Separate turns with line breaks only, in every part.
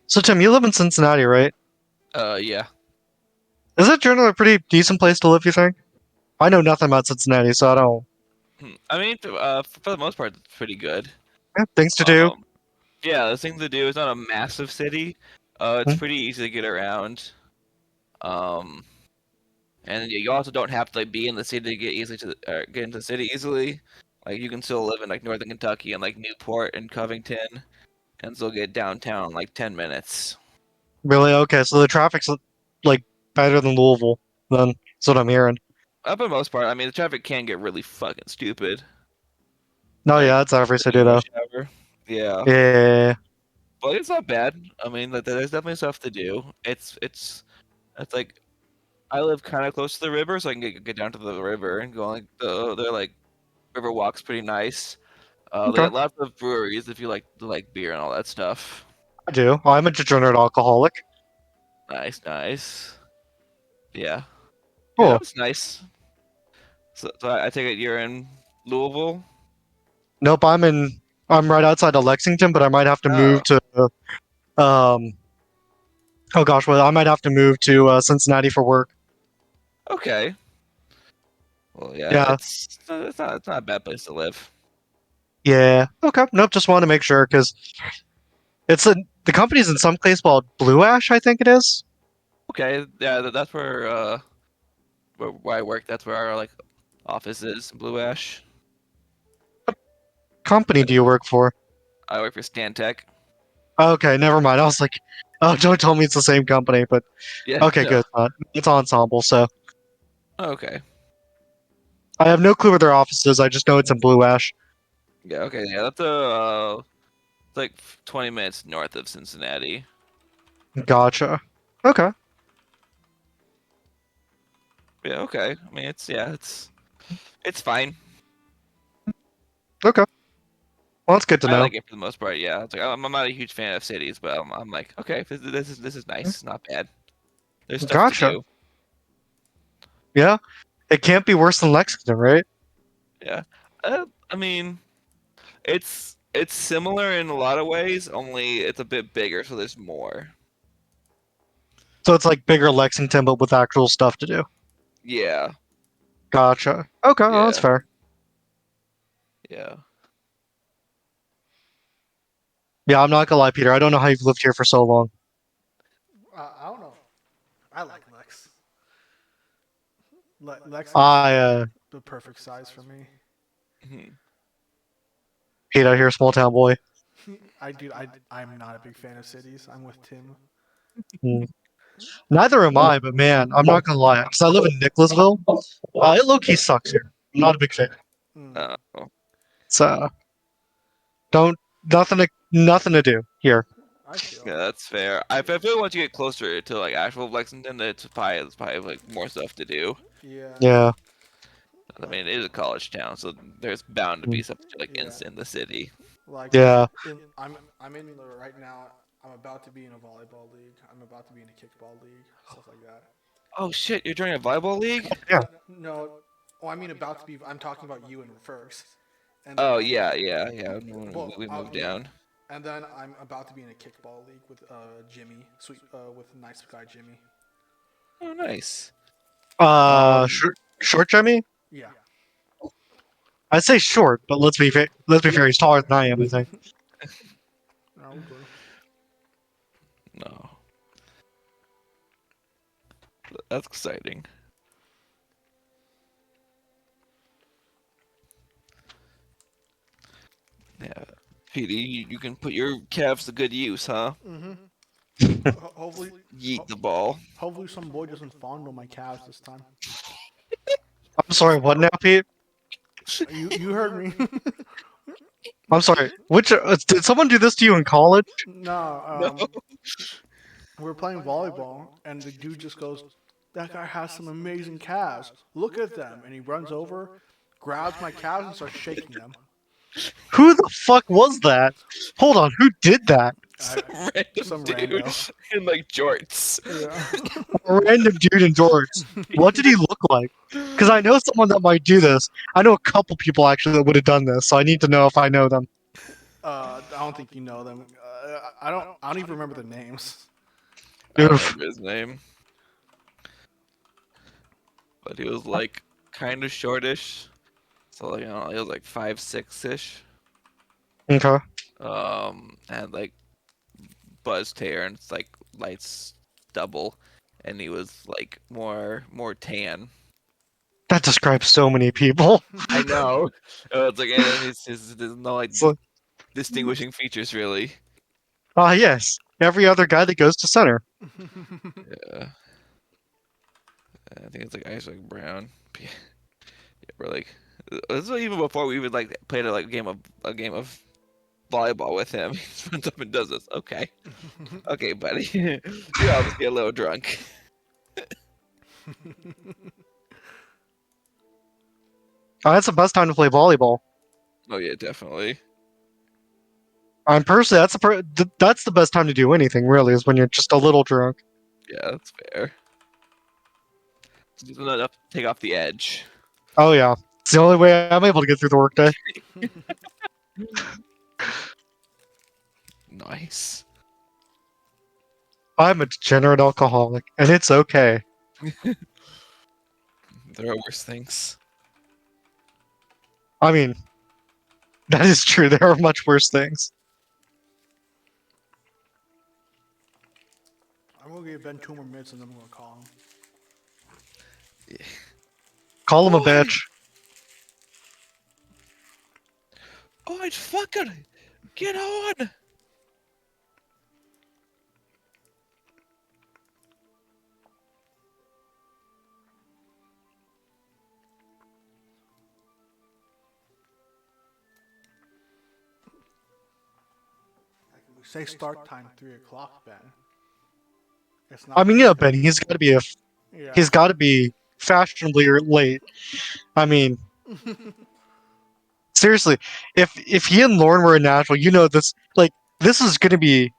So Tim, you live in Cincinnati, right?
Yeah.
Is it generally a pretty decent place to live, you think? I know nothing about Cincinnati, so I don't.
I mean, for the most part, it's pretty good.
Things to do.
Um, yeah, the thing to do is not a massive city. It's
Hmm?
pretty easy to get around. Um, and you also don't have to like be in the city to get into the city easily. Like you can still live in like northern Kentucky and like Newport and Covington, and still get downtown in like 10 minutes.
Really? Okay, so the traffic's like better than Louisville. Then that's what I'm hearing.
For the most part, I mean, the traffic can get really fucking stupid,
No,
like
yeah, that's every city
during
though.
rush hour. Yeah.
Yeah.
But it's not bad. I mean, like, there's definitely stuff to do. It's like I live kind of close to the river, so I can get down to the river and go like they're like river walks pretty nice. They
Okay.
got lots of breweries if you like beer and all that stuff.
I do. I'm a degenerate alcoholic.
Nice, nice. Yeah, yeah,
Cool.
that was nice. So I take it you're in Louisville.
Nope, I'm right outside of Lexington, but I might have to move
Oh,
to um oh gosh, well I might have to move to Cincinnati for work.
okay. Well, yeah,
Yeah.
it's not a bad place to live.
Yeah. Okay. Nope, just wanted to make sure because it's a the company's in some place called Blue Ash, I think it is.
Okay, yeah, that's where I work. That's where our like office is, Blue Ash.
Company do you work for?
I work for Stantec.
Okay, never mind. I was like, oh, don't tell me it's the same company, but
Yeah,
okay,
no.
good. It's ensemble, so
Okay.
I have no clue where their office is. I just know it's in Blue Ash.
Yeah, okay, yeah, that's it's like 20 minutes north of Cincinnati.
Gotcha. Okay.
Yeah, okay. I mean, it's fine.
Okay. Well, that's good to
I
know.
like it for the most part. Yeah, it's like I'm not a huge fan of cities, but I'm like, okay, this is nice. It's not bad. There's stuff to
Gotcha.
do.
Yeah. It can't be worse than Lexington, right?
Yeah. I mean, it's similar in a lot of ways, only it's a bit bigger, so there's more.
So it's like bigger Lexington, but with actual stuff to do.
Yeah,
Gotcha. Okay, well, that's
yeah,
fair.
yeah.
Yeah, I'm not gonna lie, Peter. I don't know how you've lived here for so long.
I don't know. I like Lex. Lex is
I,
the perfect size for me.
Mhm.
Pete out here, small town boy.
I'm not a big fan of cities. I'm with Tim.
Hmm. Neither am I, but man, I'm not gonna lie. Because I live in Nicholasville. It low key sucks here. I'm not a big fan.
Mm,
Uh,
It's don't nothing to do here.
I feel
yeah,
it.
that's fair. I feel like once you get closer to like actual Lexington, it's probably like more stuff to do.
Yeah,
Yeah.
I
like
mean, it is a college town, so there's bound to
Mm.
be something like
yeah,
in the city.
like
Yeah.
in I'm in the right now. I'm about to be in a volleyball league. I'm about to be in a kickball league, stuff like that.
Oh shit, you're joining a volleyball league?
Yeah.
No, oh, I mean about to be. I'm talking about you in first, and then
Oh yeah, yeah, yeah.
well,
We moved
yeah,
down.
and then I'm about to be in a kickball league with Jimmy, sweet with nice guy Jimmy.
Oh nice.
Short, short Jimmy?
Yeah.
I say short, but let's be fair. He's taller than I am. I think.
No, good.
No, that's exciting. Yeah, Petey, you can put your calves to good use, huh?
Mm-hmm. Hopefully,
Yeet
ho-
the ball.
hopefully some boy doesn't fondle my calves this time.
I'm sorry. What now, Pete?
You heard me.
I'm sorry. Which did someone do this to you in college?
No,
No.
we're playing volleyball, and the dude just goes, "That guy has some amazing calves. Look at them." And he runs over, grabs my calves, and starts shaking them.
Who the fuck was that? Hold on. Who did that?
I,
Some random
some
dude
rando.
in like jorts.
Yeah.
A random dude in jorts. What did he look like? Because I know someone that might do this. I know a couple people actually that would have done this, so I need to know if I know them.
I don't think you know them. I don't. I don't even remember their names.
I don't
Oof.
remember his name, but he was like kind of shortish. So like, I don't know, he was like 5'6" ish.
Okay.
And like buzzed hair and it's like lights double, and he was like more tan.
That describes so many people.
I know. It's like, and then there's no like
So,
distinguishing features really.
yes. Every other guy that goes to center.
Yeah. I think it's like Isaac Brown. Yeah, we're like, this was even before we even like played a game of volleyball with him. He just runs up and does this. Okay, okay, buddy. You're obviously a little drunk.
Oh, that's the best time to play volleyball.
Oh yeah, definitely.
I'm personally, that's the best time to do anything. Really, is when you're just a little drunk.
Yeah, that's fair. Just enough to take off the edge.
Oh yeah, it's the only way I'm able to get through the workday.
Nice.
I'm a degenerate alcoholic, and it's okay.
There are worse things.
I mean, that is true. There are much worse things.
I'm gonna give Ben 2 more minutes and then I'm gonna call him.
Call him a
Boy!
bitch.
Oh, it's fucking get on.
We say start time 3 o'clock, Ben. It's
I
not.
mean, Ben, he's
Yeah.
got to be fashionably late. I mean, seriously, if he and Lauren were in Nashville, this this is gonna be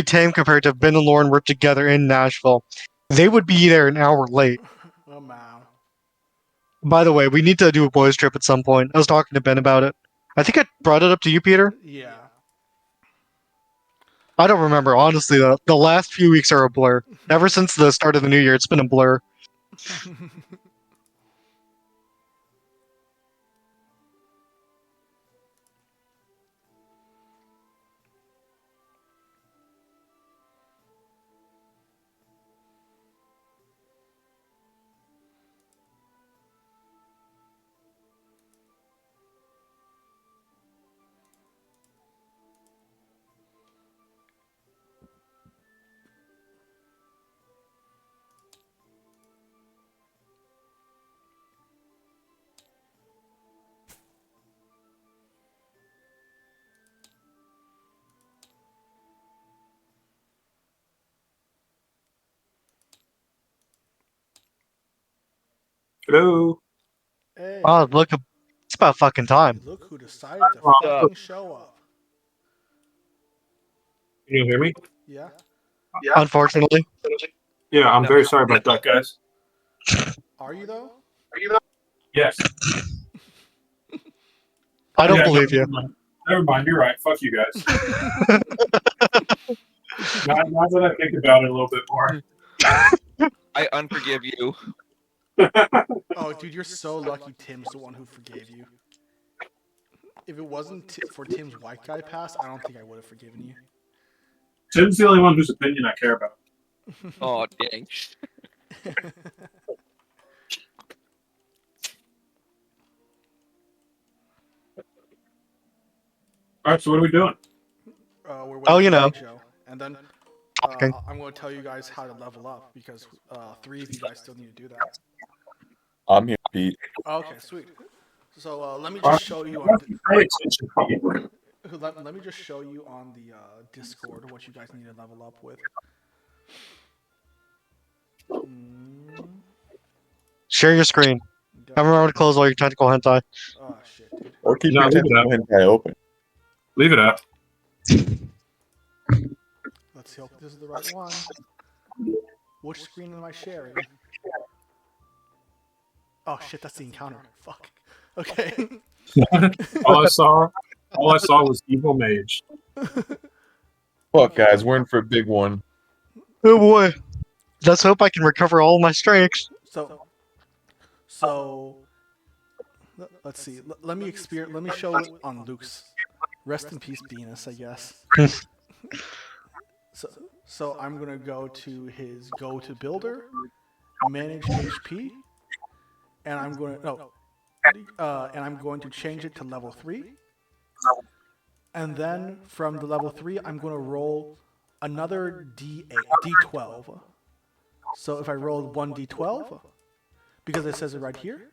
tame compared to if Ben and Lauren were together in Nashville. They would be there an hour late.
Oh man.
By the way, we need to do a boys trip at some point. I was talking to Ben about it. I think I brought it up to you, Peter.
Yeah.
I don't remember, honestly. The last few weeks are a blur. Ever since the start of the new year, it's been a blur.
Hello.
Hey.
Oh, look, it's about fucking time.
Look who decided to fucking show up.
Can you hear me?
Yeah.
Unfortunately,
Yeah, I'm very sorry about that, guys.
Are you though?
Yes.
I don't
Yeah, no,
believe you.
Never mind. You're right. Fuck you guys. now that I think about it a little bit more.
I unforgive you.
Oh, dude, you're so lucky. Tim's the one who forgave you. If it wasn't for Tim's white guy pass, I don't think I would have forgiven you.
Tim's the only one whose opinion I care about.
Oh dang.
All right, so what are we doing?
We're
Oh,
waiting
you
for
know.
Big Joe, and then
Talking.
I'm going to tell you guys how to level up because 3 of you guys still need to do that.
I'm here, Pete.
Okay, sweet. So let me just show you on.
Pay attention, Pete.
Let me just show you on the Discord what you guys need to level up with.
Share your screen.
Go.
Remember to close all your tentacle hentai.
Oh shit, dude.
Or keep
No,
your
leave it
tentacle hentai open.
Leave it up.
Let's see if this is the right one. Which screen am I sharing? Oh shit, that's the encounter. Fuck. Okay.
All I saw All I saw was evil mage.
Fuck, guys, we're in for a big one.
Oh boy. Let's hope I can recover all my strengths.
So let's see. Let me experience. Let me show it on Luke's. Rest in peace, Venus. I guess. So I'm gonna go to his go to builder, manage HP, and I'm going to change it to level 3. And then from the level 3, I'm going to roll another D12. So if I roll 1D12, because it says it right here,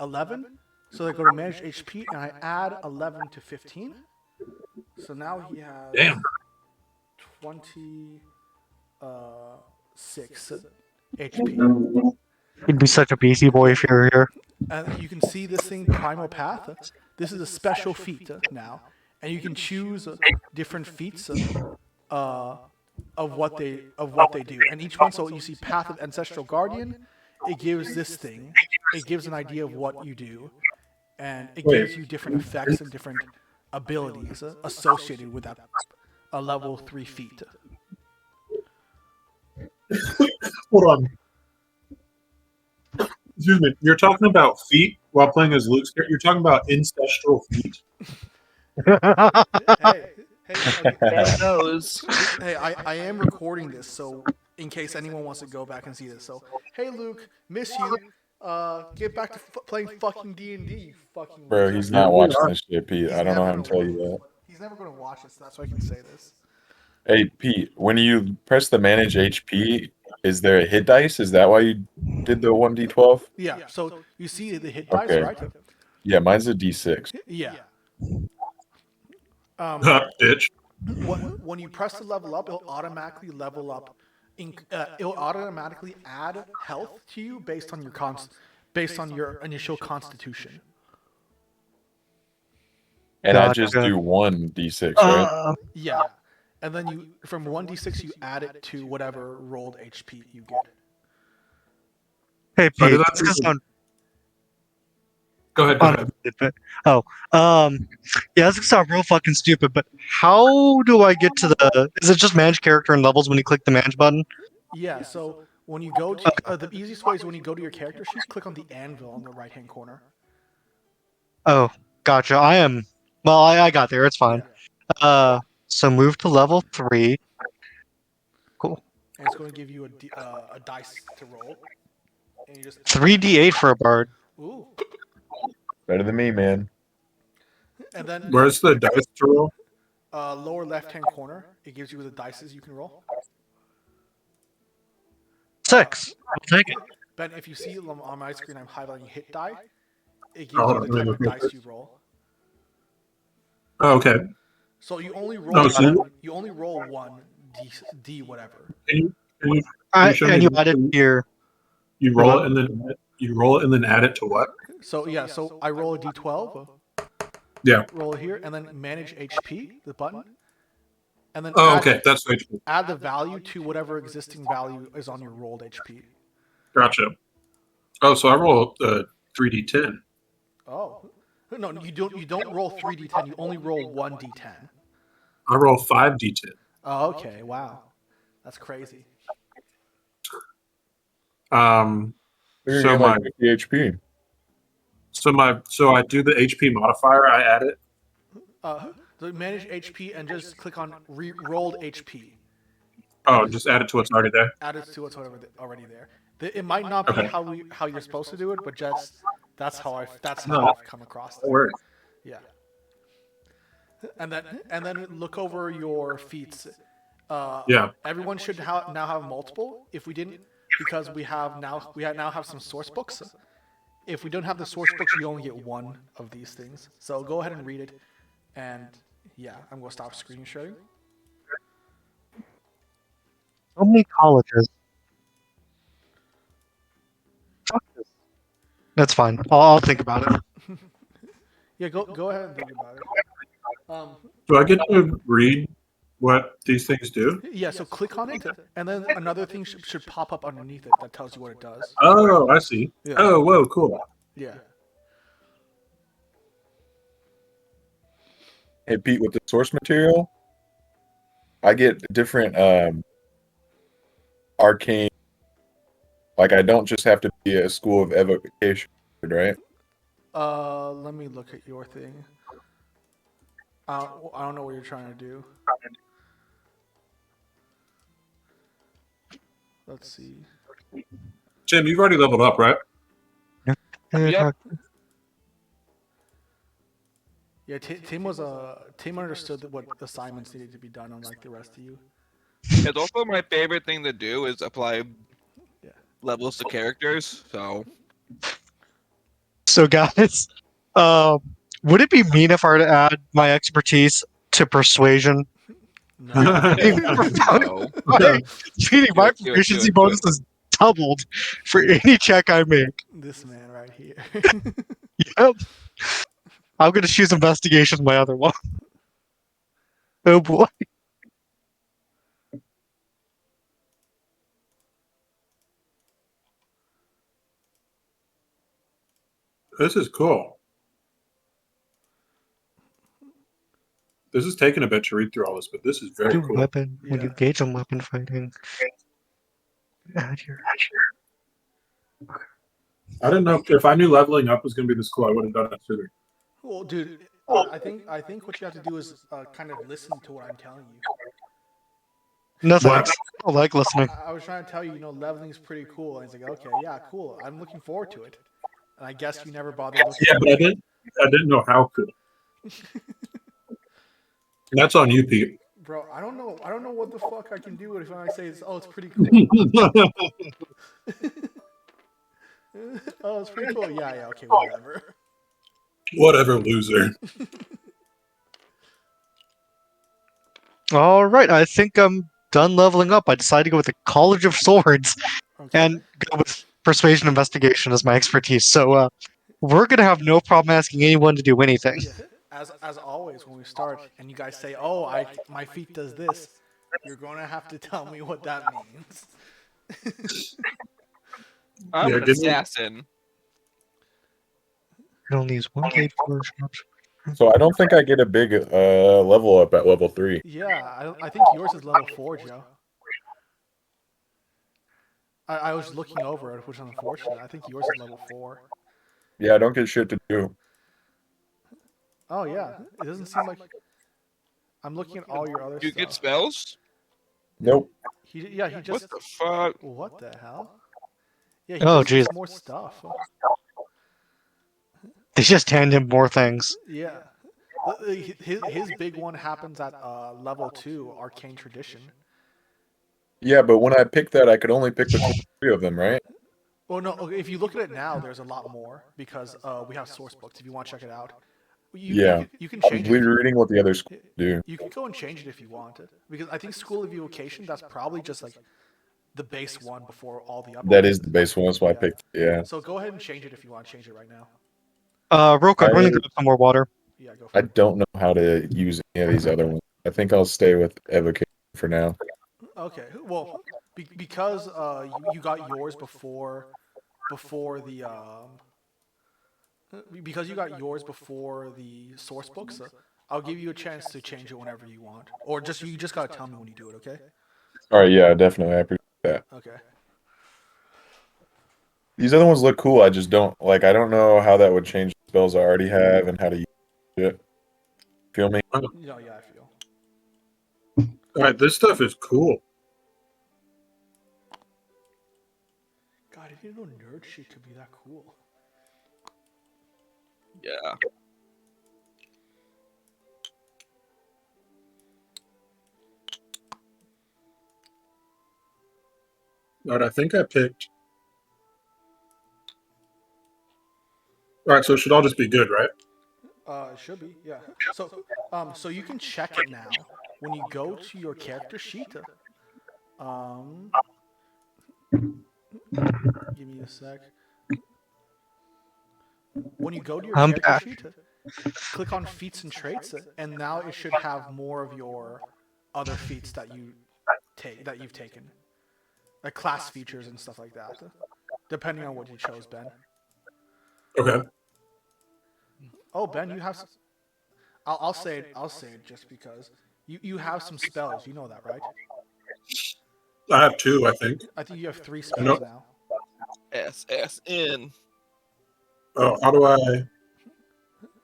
11. So I go to manage HP and I add 11 to 15. So now he has
Damn.
26 HP.
You'd be such a beastie boy if you were here.
And you can see this thing, Primal Path. This is a special feat now. And you can choose different feats of what they do. And each one, so you see Path of Ancestral Guardian, it gives this thing. It gives an idea of what you do. And it gives you different effects and different abilities associated with that a level 3 feat.
Hold on. Excuse me. You're talking about feet while playing as Luke's character. You're talking about ancestral feet.
Hey, I am recording this, so in case anyone wants to go back and see this. So, hey Luke, miss you. Get back to playing fucking D&D, you fucking
Bro,
loser.
he's not watching this shit, Pete. I don't know how to
never
tell
gonna
you that.
He's never going to watch it, so that's why I can say this.
Hey, Pete, when you press the manage HP, is there a hit dice? Is that why you did the 1d12?
Yeah, so you see the hit dice,
Okay.
right?
Yeah, mine's a d6.
Yeah.
Bitch.
When you press the level up, it'll automatically level up. It'll automatically add health to you based on your initial constitution.
And I just do 1d6, right?
Yeah. And then from 1d6 you add it to whatever rolled HP you get.
Hey,
So
Pete.
did I- Go ahead.
Yeah, this is sound real fucking stupid, but how do I get to is it just manage character and levels when you click the manage button?
Yeah, so when you go to, the easiest way is when you go to your character sheet, click on the anvil on the right-hand corner.
Oh, gotcha. I got there, it's fine.
Yeah.
So move to level 3. Cool.
And it's going to give you a dice to roll. And you just
3d8 for a bard.
Ooh.
Better than me, man.
And then
Where's the dice to roll?
lower left-hand corner, it gives you the dices you can roll.
6. I'll take it.
Ben, if you see on my screen, I'm highlighting hit die. It gives
Oh,
you the type of dice you roll.
Oh, okay.
So you only roll one D whatever.
Can you show
And
me
you
this?
add it here.
You roll it and then add it to what?
So yeah, so I roll a D12.
Yeah.
Roll it here, and then manage HP, the button. And then
okay, that's HP.
Add the value to whatever existing value is on your rolled HP.
Gotcha. Oh, so I roll 3d10.
Oh. No, you don't roll 3d10, you only roll 1d10.
I roll 5d10.
Oh, okay, wow. That's crazy.
So my
HP.
So I do the HP modifier, I add it.
So manage HP and just click on rolled HP.
Oh, just add it to what's already there.
Add it to what's already there. It might not be how you're supposed to do it, but that's how I've come across it.
Word.
Yeah. And then look over your feats.
Yeah.
Everyone should now have multiple. If we didn't, because we now have some source books. If we don't have the source books, you only get one of these things. So go ahead and read it. And yeah, I'm gonna stop screen sharing.
So many colleges. Fuck this. That's fine. I'll think about it.
Yeah, go ahead and think about it.
Do I get to read what these things do?
Yeah, so click on it, and then another thing should pop up underneath it that tells you what it does.
Oh, I see.
Yeah.
Oh, whoa, cool.
Yeah.
Hey Pete, with the source material, I get different arcane. Like I don't just have to be a school of evocation, right?
Let me look at your thing. I don't know what you're trying to do. Let's see.
Tim, you've already leveled up, right?
Yep.
Yeah, Tim understood that what assignments needed to be done, unlike the rest of you.
It's also my favorite thing to do is apply
Yeah.
levels to characters.
So guys, um, would it be mean if I were to add my expertise to persuasion?
No.
No.
Meaning my
Do it,
proficiency
do it.
bonus is doubled for any check I make.
This man right here.
Yep. I'm gonna choose investigation as my other one. Oh boy.
This is cool. This is taking a bit to read through all this, but this is very
Do
cool.
weapon when you
Yeah.
engage in weapon fighting. Add your
I didn't know if I knew leveling up was going to be this cool, I would have done it sooner.
Well, dude, I think what you have to do is kind of listen to what I'm telling you.
No
What?
thanks. I don't like listening.
I was trying to tell you, leveling is pretty cool. And he's like, okay, yeah, cool. I'm looking forward to it. And I guess you never bothered looking.
Yeah, but I didn't know how cool. That's on you, Pete.
Bro, I don't know what the fuck I can do if I say it's pretty cool. Oh, it's pretty cool. Yeah, okay, whatever.
Whatever, loser.
All right, I think I'm done leveling up. I decided to go with the College of Swords
Okay.
and go with Persuasion Investigation as my expertise. So we're gonna have no problem asking anyone to do anything.
Yeah. As always, when we start and you guys say, "Oh, my feat does this," you're gonna have to tell me what that means.
I'm
Yeah,
an
give me-
assassin.
You only use one gauge workshops.
So I don't think I get a big level up at level 3.
Yeah, I think yours is level 4, Joe. I was looking over it, which is unfortunate. I think yours is level 4.
Yeah, I don't get shit to do.
Oh yeah, it doesn't seem like. I'm looking at all your other
You
stuff.
get spells?
Nope.
He
What
just.
the fuck?
What the hell? Yeah, he
Oh,
just gets
jeez.
more stuff.
They just hand him more things.
Yeah. His big one happens at level 2, Arcane Tradition.
Yeah, but when I picked that, I could only pick between 3 of them, right?
Well, no, okay, if you look at it now, there's a lot more because we have source books. If you want to check it out,
Yeah.
you can
I'm
change it.
reading what the other schools do.
You can go and change it if you want it, because I think School of Evocation, that's probably just like the base one before all the updates.
That is the base one. That's why I
Yeah.
picked it. Yeah.
So go ahead and change it if you want to change it right now.
Real quick, I'm gonna grab some more water.
Yeah, go for
I
it.
don't know how to use any of these other ones. I think I'll stay with evocation for now.
Okay, well, because you got yours before the because you got yours before the source books, I'll give you a chance to change it whenever you want, or you just gotta tell me when you do it. Okay.
All right. Yeah, definitely. I appreciate that.
Okay.
These other ones look cool. I just don't like. I don't know how that would change the spells I already have and how to use it. Feel me?
Yeah, I feel.
All right, this stuff is cool.
God, I didn't know nerd shit could be that cool.
Yeah.
All right, I think I picked. All right, so it should all just be good, right?
It should be, yeah. So you can check it now when you go to your character sheet. Give me a sec. When you go to your
I'm
character
back.
sheet, click on feats and traits, and now it should have more of your other feats that you've taken, like class features and stuff like that, depending on what you chose, Ben.
Okay.
Oh, Ben, you have. I'll say it. I'll say it just because you have some spells. You know that, right?
I have 2, I think.
I think you have 3
I
spells
know.
now.
SSN.
Oh, how do I?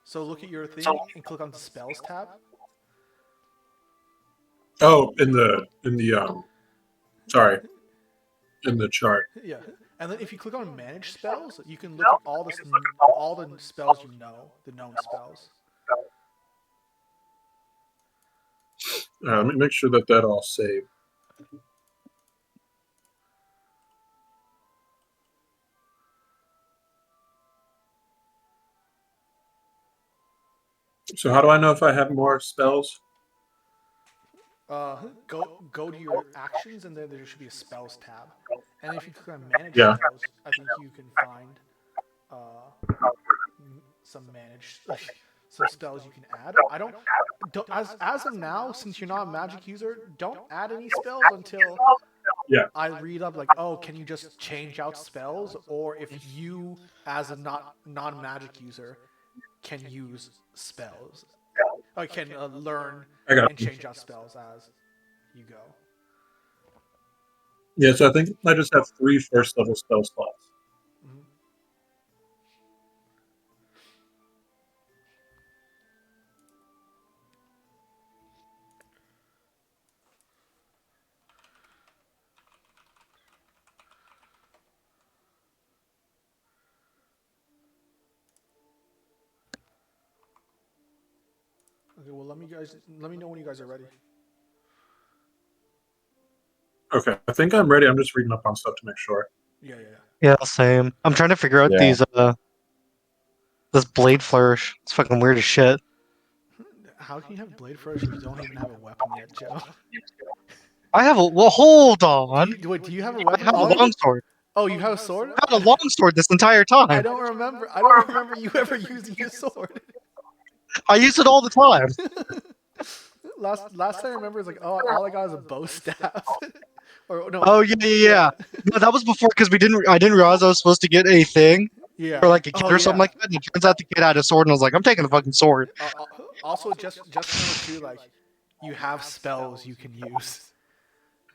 So look at your thing and click on the spells tab.
Oh, sorry, in the chart.
Yeah, and then if you click on manage spells, you can look at all the spells you know, the known spells.
Let me make sure that all saved. So how do I know if I have more spells?
Go to your actions, and then there should be a spells tab. And if you click on manage
Yeah.
spells, I think you can find some some spells you can add. I don't as of now, since you're not a magic user, don't add any spells until
Yeah.
I read up like, oh, can you just change out spells, or if you as a non-magic user can use spells, or can learn
I got
and
you.
change out spells as you go.
Yeah, so I think I just have 3 first level spell slots.
Mhm. Okay, well let me know when you guys are ready.
Okay, I think I'm ready. I'm just reading up on stuff to make sure.
Yeah.
Yeah, same. I'm trying to figure out
Yeah.
these this blade flourish. It's fucking weird as shit.
How can you have blade flourish if you don't even have a weapon yet, Joe?
I have a well. Hold on.
Do you have a
I
weapon?
have a longsword.
Oh, you have a sword?
I had a longsword this entire time.
I don't remember you ever using your sword.
I use it all the time.
Last time I remember, it's like, oh, all I got is a bow staff. Or no.
Oh yeah. No, that was before because I didn't realize I was supposed to get a thing
Yeah.
for like a kid
Oh,
or something like that. And it turns out the kid had a sword, and I was like, I'm taking the fucking sword.
Also, just remember too, like, you have spells you can use.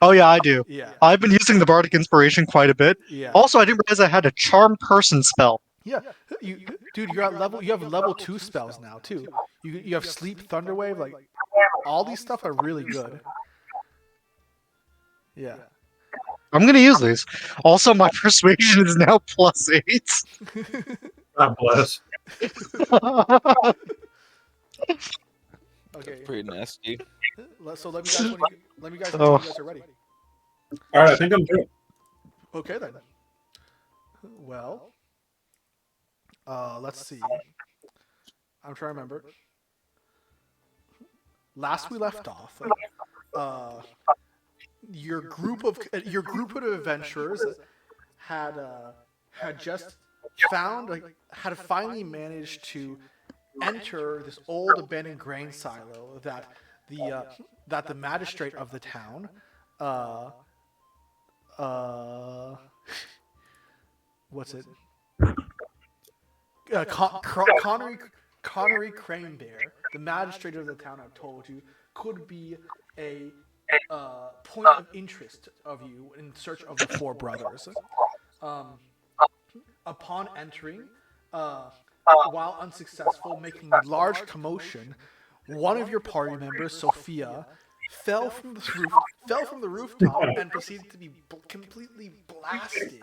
Oh yeah, I do.
Yeah.
I've been using the bardic inspiration quite a bit.
Yeah.
Also, I didn't realize I had a charm person spell.
Yeah, dude, you're at level. You have level 2 spells now too. You have sleep, thunderwave, like all these stuff are really good. Yeah.
I'm gonna use these. Also, my persuasion is now +8.
God bless.
Okay.
Pretty nasty.
So let me guys know when you guys are ready.
All right, I think I'm good.
Okay then. Well, let's see. I'm trying to remember. Last we left off, your group of adventurers had just had finally managed to enter this old abandoned grain silo that the magistrate of the town what's it? Connery Cranebear, the magistrate of the town, I've told you, could be a point of interest of you in search of the 4 brothers. Upon entering, while unsuccessful, making a large commotion, one of your party members, Sophia, fell from the rooftop and proceeded to be completely blasted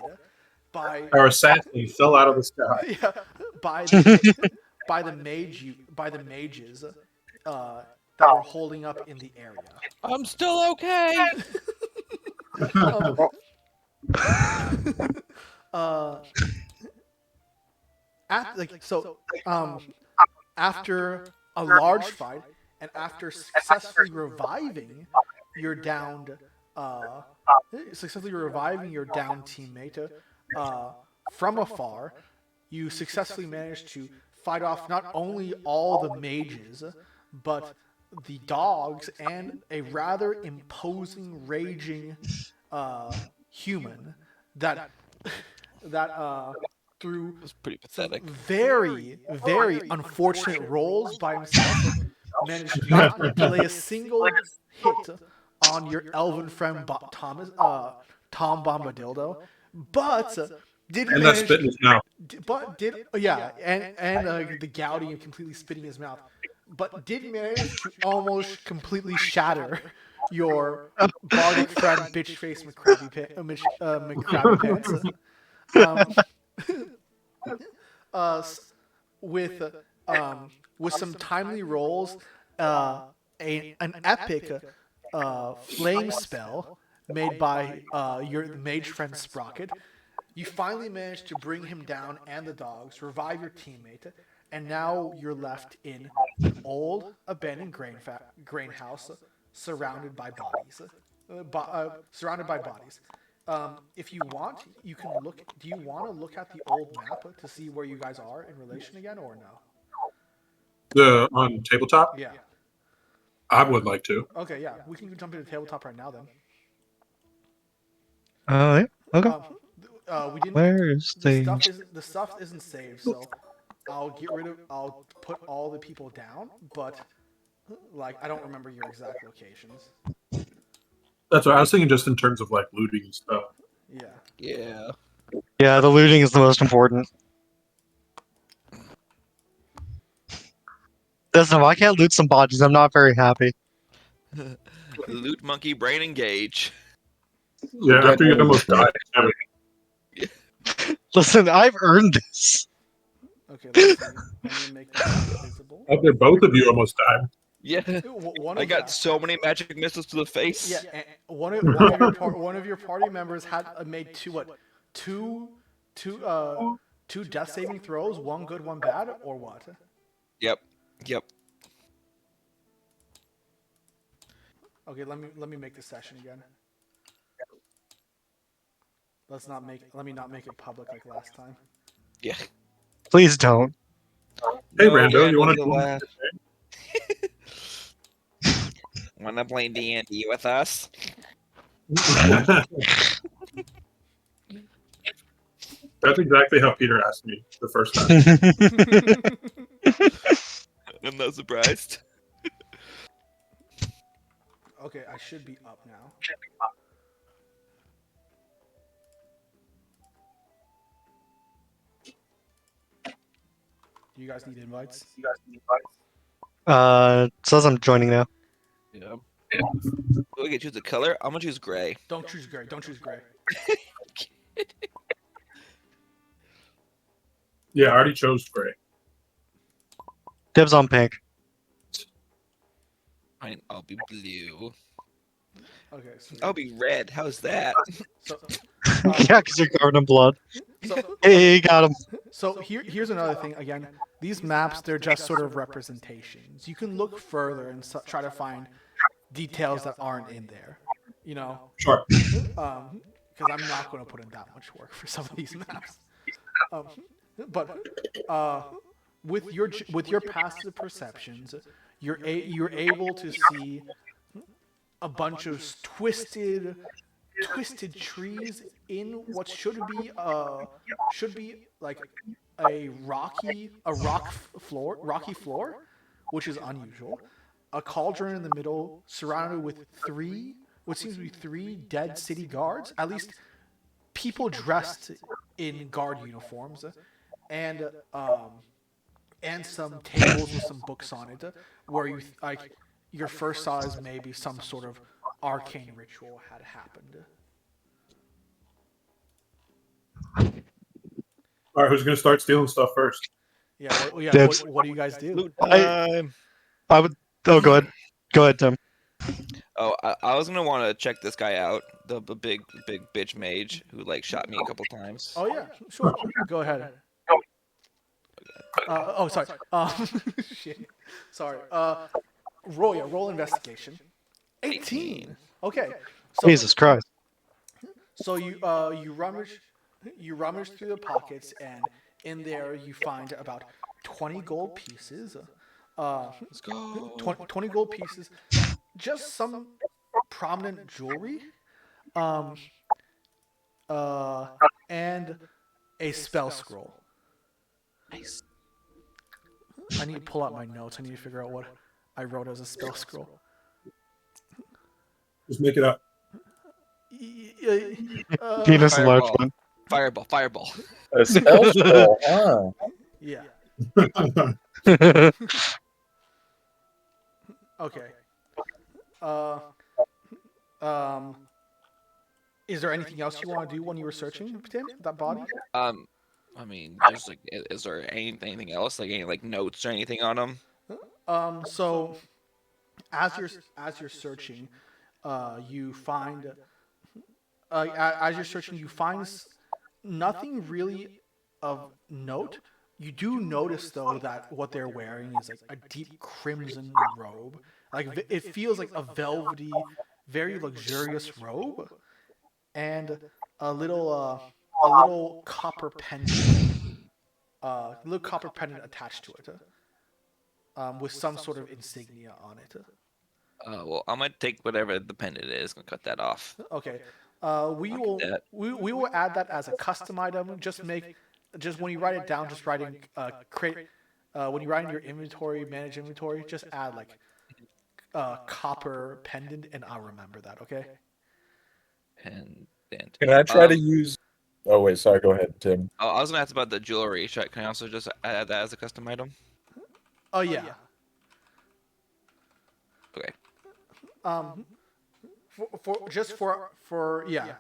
by
Our assassin fell out of the sky.
yeah, by the mages that were holding up in the area.
I'm still okay.
After a large fight and after successfully reviving your downed teammate from afar, you successfully managed to fight off not only all the mages, but the dogs and a rather imposing, raging human that through
It's pretty pathetic.
very, very unfortunate rolls by himself managed not to lay a single hit on your elven friend Tom Bombadillo, but did
And that's
manage.
spit in his mouth.
But did yeah, and the Gouty and completely spitting his mouth, but did manage to almost completely shatter your bardic friend bitch face McCrabby Pants. Um, with some timely rolls, an epic flame spell made by your mage friend Sprocket. You finally managed to bring him down and the dogs, revive your teammate, and now you're left in an old abandoned grain house surrounded by bodies. Surrounded by bodies. If you want, you can look. Do you want to look at the old map to see where you guys are in relation again, or no?
On tabletop?
Yeah.
I would like to.
Okay, yeah. We can jump into tabletop right now then.
Yeah. Okay.
We didn't.
Where's
The stuff isn't saved, so I'll put all the people down, but like I don't remember your exact locations.
That's what I was thinking, just in terms of like looting and stuff.
Yeah.
Yeah.
Yeah, the looting is the most important. Listen, if I can't loot some bodies, I'm not very happy.
Loot monkey brain engage.
Yeah, after you almost died.
Listen, I've earned this.
Okay, let's see. Let me make that visible.
After both of you almost died.
Yeah. I got so many magic missiles to the face.
Yeah, and one of your party members had made two death saving throws, one good, one bad, or what?
Yep.
Okay, let me make the session again. Let me not make it public like last time.
Yeah.
Please don't.
Hey,
No,
Rando,
yeah,
you want
you'll
to?
laugh. Wanna play D&D with us?
That's exactly how Peter asked me the first time.
I'm not surprised.
Okay, I should be up now. Do you guys need invites?
Says I'm joining now.
Yeah. We can choose a color. I'm gonna choose gray.
Don't choose gray. Don't choose gray.
Yeah, I already chose gray.
Dibs on pink.
Fine, I'll be blue.
Okay. So,
I'll be red. How's that?
so,
Yeah, because you're covered in blood.
so,
Hey, got him.
so here's another thing. Again, these maps, they're just sort of representations. You can look further and try to find details that aren't in there. You know?
Sure.
Because I'm not going to put in that much work for some of these maps. But with your passive perceptions, you're able to see a bunch of twisted trees in what should be like a rocky floor, which is unusual. A cauldron in the middle, surrounded with what seems to be three dead city guards, at least people dressed in guard uniforms, and some tables with some books on it, where you like your first thought is maybe some sort of arcane ritual had happened.
All right, who's going to start stealing stuff first?
Yeah.
Dibs.
What do you guys do?
I would. Oh, go ahead. Go ahead, Tim.
Oh, I was gonna want to check this guy out. The big bitch mage who like shot me a couple times.
Oh yeah, sure. Go ahead. Oh, sorry. Shit. Sorry. Roll investigation. 18. Okay. So,
Jesus Christ.
So you rummage through the pockets, and in there you find about 20 gold pieces.
Let's go.
20 gold pieces. Just some prominent jewelry. And a spell scroll.
Nice.
I need to pull out my notes. I need to figure out I wrote as a spell scroll.
Just make it up.
Penis
Fireball.
enlargement.
Fireball.
A spell scroll, huh?
Yeah. Okay. Uh, is there anything else you want to do when you were searching, Tim? That body?
I mean, just like, is there anything else, like any like notes or anything on them?
So as you're searching, you find as you're searching, you find nothing really of note. You do notice though that what they're wearing is like a deep crimson robe. Like it feels like a velvety, very luxurious robe, and a little copper pendant, attached to it, with some sort of insignia on it.
Well, I'm gonna take whatever the pendant is, gonna cut that off.
Okay.
That.
We will add that as a custom item. Just when you write it down, just writing create when you write in your inventory, manage inventory, just add like copper pendant, and I'll remember that. Okay.
Pendant.
Can I try to use? Oh wait, sorry. Go ahead, Tim.
I was gonna ask about the jewelry. Can I also just add that as a custom item?
Oh yeah.
Okay.
For yeah,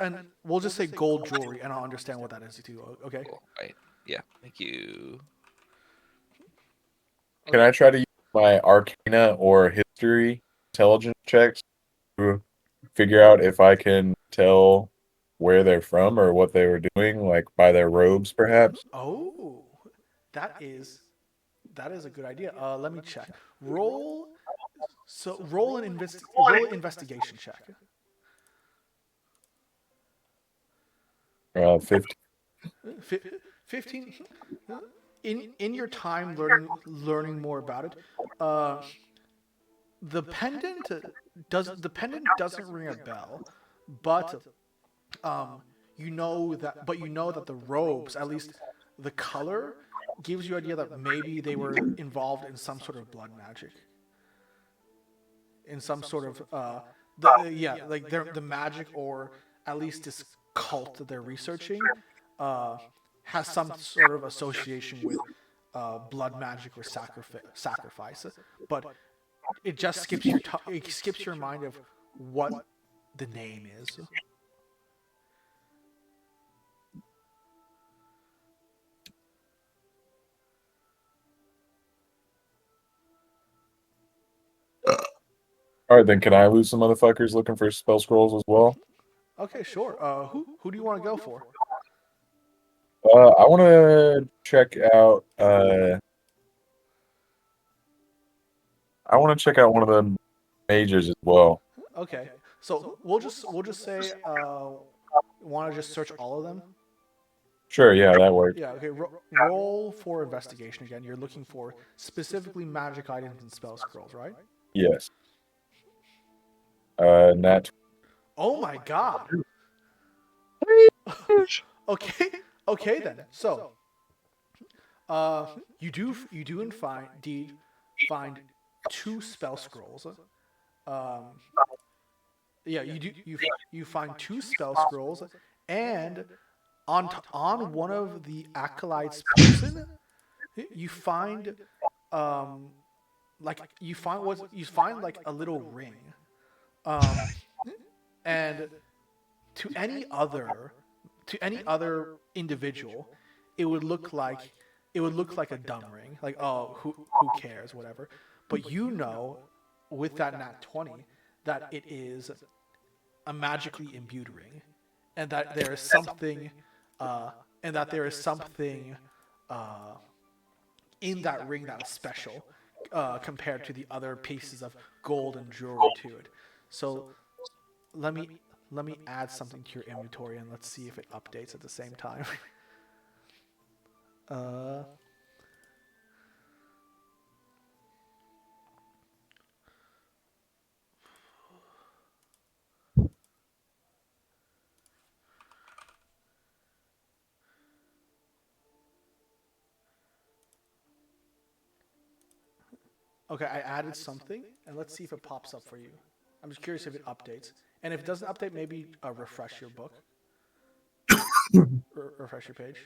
and we'll just say gold jewelry, and I'll understand what that is too. Okay.
Cool. Right. Yeah. Thank you.
Can I try to use my Arcana or History intelligence checks to figure out if I can tell where they're from or what they were doing, like by their robes, perhaps?
Oh, that is a good idea. Let me check. Roll. So roll an investigation check.
50.
15. In your time learning more about it, the pendant doesn't ring a bell, but you know that the robes, at least the color, gives you an idea that maybe they were involved in some sort of blood magic, in some sort of like the magic, or at least this cult that they're researching has some sort of association with blood magic or sacrifice, but it just skips your mind of what the name is.
All right, then can I lose some motherfuckers looking for spell scrolls as well?
Okay, sure. Who do you want to go for?
I want to check out. I want to check out one of the mages as well.
Okay, so we'll just say want to just search all of them.
Sure, yeah, that works.
Yeah. Okay. Roll for investigation again. You're looking for specifically magic items and spell scrolls, right?
Yes. Nat.
Oh my god. Okay. Okay then. So, you do indeed find 2 spell scrolls. Yeah, you find 2 spell scrolls, and on one of the acolyte's person, you find you find like a little ring, and to any other individual, it would look like a dumb ring, like, oh, who cares, whatever. But you know, with that nat 20, that it is a magically imbued ring, and that there is something in that ring that is special compared to the other pieces of gold and jewelry to it. So let me add something to your inventory, and let's see if it updates at the same time. Okay, I added something, and let's see if it pops up for you. I'm just curious if it updates. And if it doesn't update, maybe refresh your book. Refresh your page.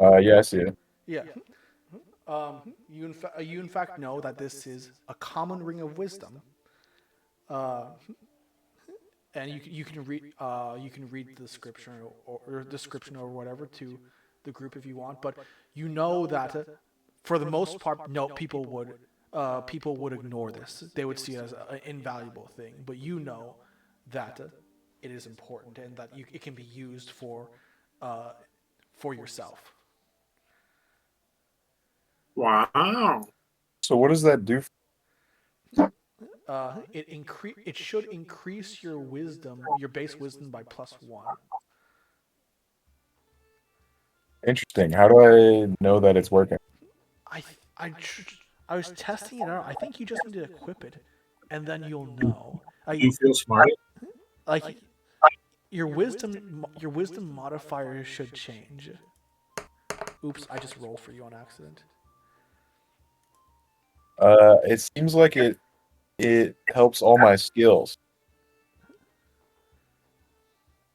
Yeah, I see it.
Yeah. You in fact know that this is a common ring of wisdom. And you can read the description or description or whatever to the group if you want. But you know that for the most part, no people would ignore this. They would see it as an invaluable thing. But you know that it is important and that it can be used for yourself.
Wow.
So what does that do?
It should increase your wisdom, your base wisdom by +1.
Interesting. How do I know that it's working?
I I I was testing it out. I think you just need to equip it, and then you'll know.
Do you feel smart?
Like your wisdom modifier should change. Oops, I just rolled for you on accident.
It seems like it helps all my skills.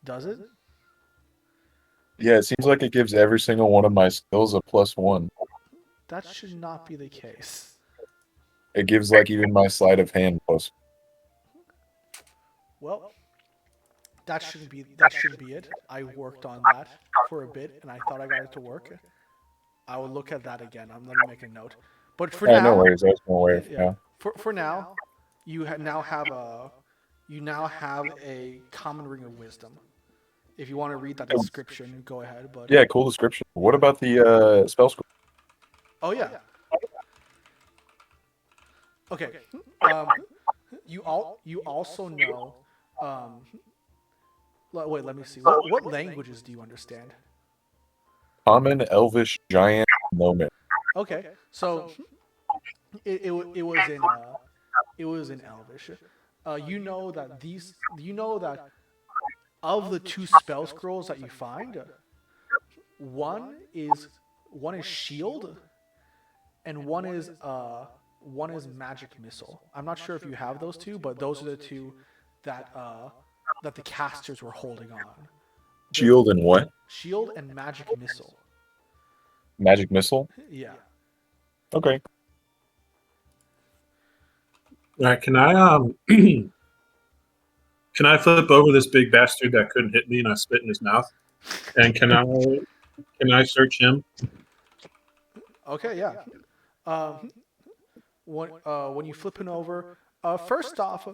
Does it?
Yeah, it seems like it gives every single one of my skills a +1.
That should not be the case.
It gives like even my sleight of hand plus.
Well, that shouldn't be it. I worked on that for a bit, and I thought I got it to work. I will look at that again. Let me make a note. But for
Yeah,
now,
no worries. I was gonna wait.
yeah. For now, you now have a common ring of wisdom. If you want to read that description, go ahead. But
Yeah, cool description. What about the spell scroll?
oh yeah. Okay. You also know. Wait, let me see. What languages do you understand?
Common, Elvish, Giant, Gnomic.
Okay, so it was in Elvish. You know that of the 2 spell scrolls that you find, one is shield, and one is magic missile. I'm not sure if you have those 2, but those are the 2 that the casters were holding on.
Shield and what?
Shield and magic missile.
Magic missile.
Yeah.
Okay.
All right, can I can I flip over this big bastard that couldn't hit me and I spit in his mouth? And can I search him?
Okay, yeah. When you flip him over, first off,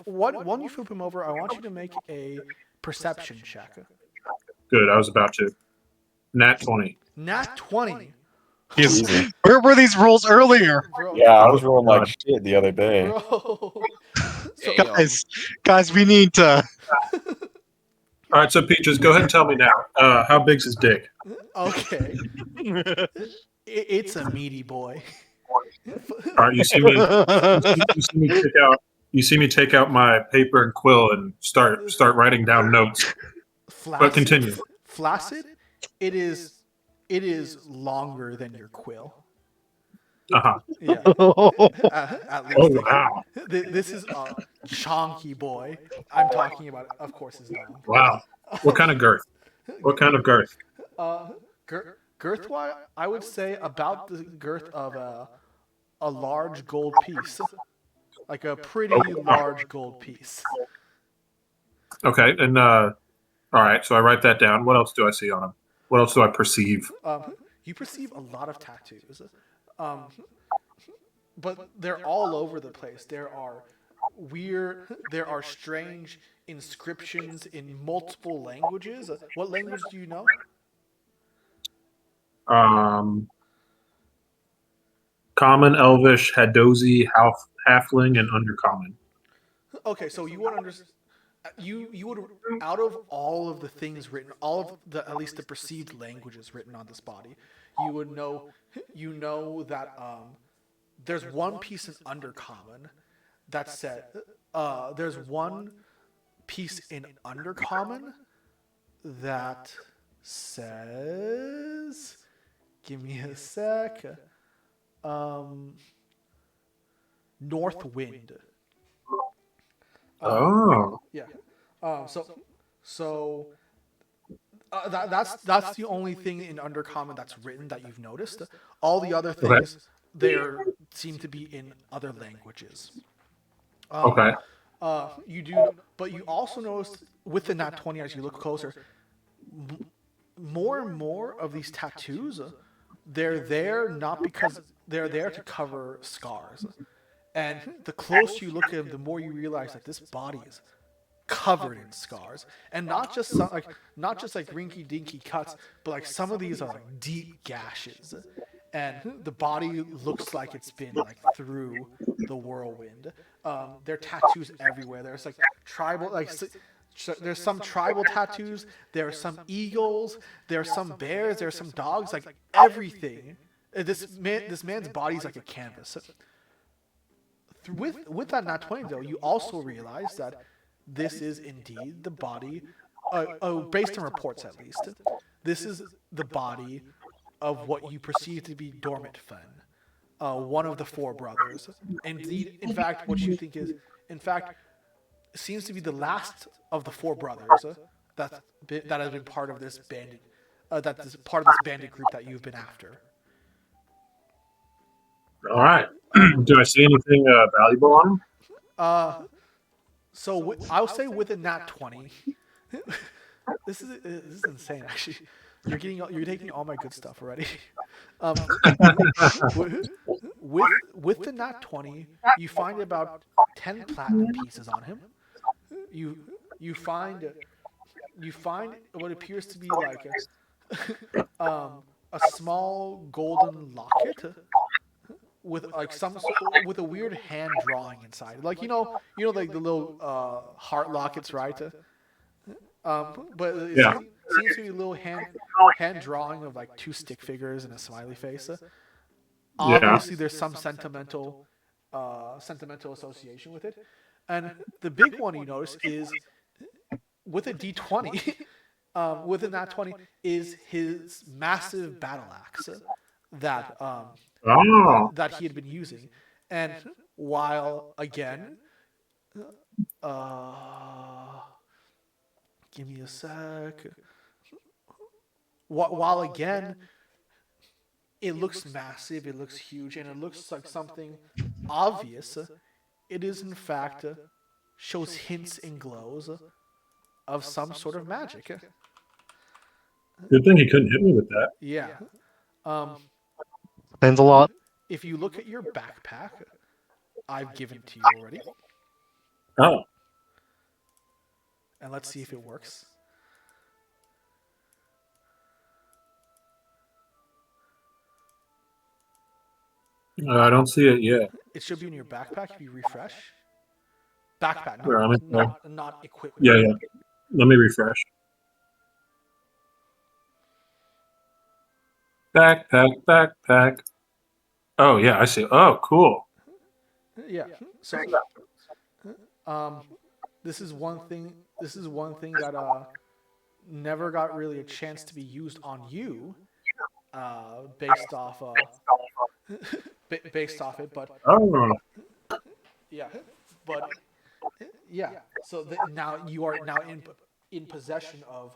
when you flip him over, I want you to make a perception check.
Good, I was about to. Nat 20.
Nat 20.
Yes. Where were these rolls earlier?
Bro,
Yeah, I was rolling like shit the other day.
bro. So,
Damn.
Guys, we need to.
All right, so Peaches, go ahead and tell me now. How big's his dick?
okay. It's a meaty boy.
All right, you see me take out. You see me take out my paper and quill and start writing down notes. But continue.
Flaccid, it is longer than your quill.
Uh-huh.
Yeah. At least.
Oh, wow.
This is a chonky boy. I'm talking about, of course, his dong.
Wow. What kind of girth? What kind of girth?
Girth-wise, I would say about the girth of a large gold piece. Like a pretty large gold piece.
Okay, and all right, so I write that down. What else do I see on him? What else do I perceive?
You perceive a lot of tattoos. But they're all over the place. There are strange inscriptions in multiple languages. What language do you know?
Common, Elvish, Hadozi, Halfling, and Undercommon.
Okay, so you would understand. You would, out of all of the things written, all of the, at least the perceived languages written on this body, you would know. You know that there's one piece in Undercommon that said there's one piece in Undercommon that says, give me a sec, North Wind.
Oh.
Yeah. So that's the only thing in Undercommon that's written that you've noticed. All the other
Okay.
things there seem to be in other languages.
Okay.
You do, but you also noticed with the Nat 20 as you look closer, more and more of these tattoos, they're there not because they're there to cover scars. And the closer you look at them, the more you realize that this body is covered in scars, and not just like rinky dinky cuts, but like some of these are like deep gashes, and the body looks like it's been like through the whirlwind. There are tattoos everywhere. There's like tribal there's some tribal tattoos. There are some eagles. There are some bears. There are some dogs. Like everything. This man's body is like a canvas. With that Nat 20 though, you also realize that this is indeed the body, based on reports at least, this is the body of what you perceive to be Dormant Fen, one of the four brothers. Indeed, in fact, what you think is, in fact, seems to be the last of the four brothers that has been part of this bandit, that is part of this bandit group that you've been after.
All right. Do I see anything valuable on him?
So I'll say with a Nat 20. This is insane. Actually, you're taking all my good stuff already. With the Nat 20, you find about 10 platinum pieces on him. You find what appears to be like a small golden locket with like with a weird hand drawing inside. Like like the little heart lockets, right? But it
Yeah.
seems to be a little hand drawing of like two stick figures and a smiley face. Obviously, there's some sentimental association with it, and the big one you notice is with a D20, with a Nat 20, is his massive battle axe that
Oh.
that he had been using, and while again, give me a sec. While again, it looks massive, it looks huge, and it looks like something obvious. It is in fact shows hints and glows of some sort of magic.
Good thing he couldn't hit me with that.
Yeah.
Depends a lot.
If you look at your backpack, I've given to you already,
Oh.
and let's see if it works.
I don't see it yet.
It should be in your backpack if you refresh. Backpack,
Where am I?
not equipment.
Yeah. Let me refresh. Backpack. Oh yeah, I see. Oh, cool.
Yeah. So, this is one thing. This is one thing that never got really a chance to be used on you, based off based off it. But
Oh.
yeah, but yeah. So now you are now in possession of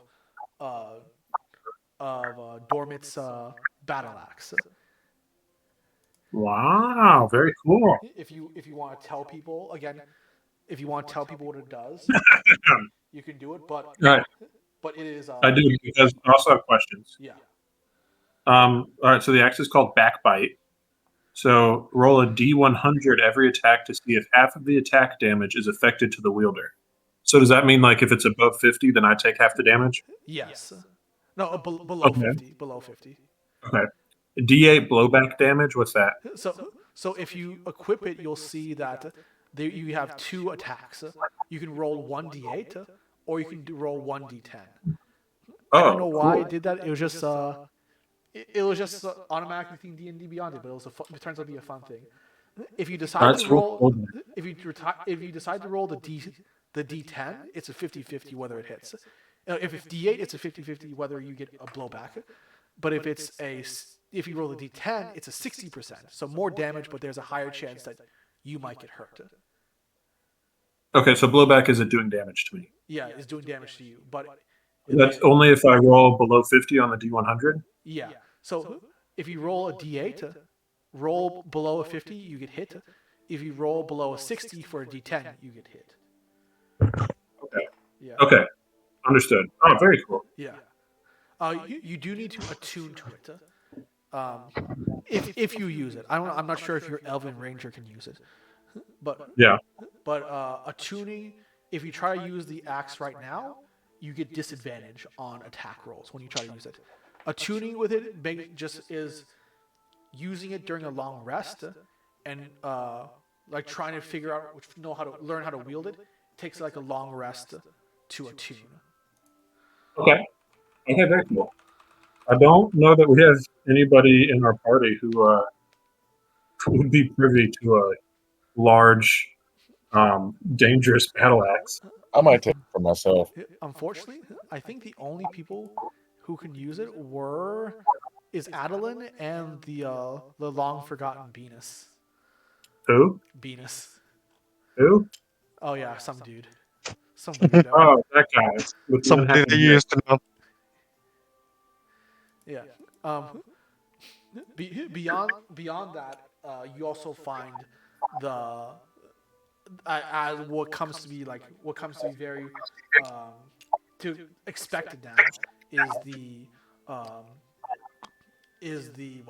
Dormit's battle axe.
Wow, very cool.
If you want to tell people again, if you want to tell people what it does, you can do it. But
All right,
but it is.
I do because I also have questions.
Yeah.
All right, so the axe is called Backbite. So roll a D100 every attack to see if half of the attack damage is affected to the wielder. So does that mean like if it's above 50, then I take half the damage?
Yes. No, below
Okay.
50. Below 50.
Okay. D8 blowback damage. What's that?
So if you equip it, you'll see that you have two attacks. You can roll 1d8, or you can roll 1d10. I don't know why it did that. It was just it was just automatically thinking D&D Beyond it, but it turns out to be a fun thing. If you decide to roll, if you decide to roll the the D10, it's a 50-50 whether it hits. If it's D8, it's a 50-50 whether you get a blowback. But if you roll a D10, it's a 60%. So more damage, but there's a higher chance that you might get hurt.
Okay, so blowback isn't doing damage to me.
Yeah, it's doing damage to you, but
That's only if I roll below 50 on the D100.
yeah. So if you roll a D8, roll below a 50, you get hit. If you roll below a 60 for a D10, you get hit.
Okay.
Yeah.
Okay. Understood. Oh, very cool.
Yeah. You do need to attune to it. If you use it, I'm not sure if your Elven Ranger can use it, but
Yeah.
attuning. If you try to use the axe right now, you get disadvantage on attack rolls when you try to use it. Attuning with it is using it during a long rest, and like trying to figure out learn how to wield it. It takes like a long rest to attune.
Okay. Okay, very cool. I don't know that we have anybody in our party who would be privy to a large, dangerous battle axe.
I might take it for myself.
Unfortunately, I think the only people who can use it is Adeline and the long forgotten Venus.
Who?
Venus.
Who?
Oh yeah, some dude. Some weirdo.
Oh, that guy. With the
Somebody that
unhappy
you
dick.
used to know.
Yeah. Beyond that, you also find what comes to be very expected now is the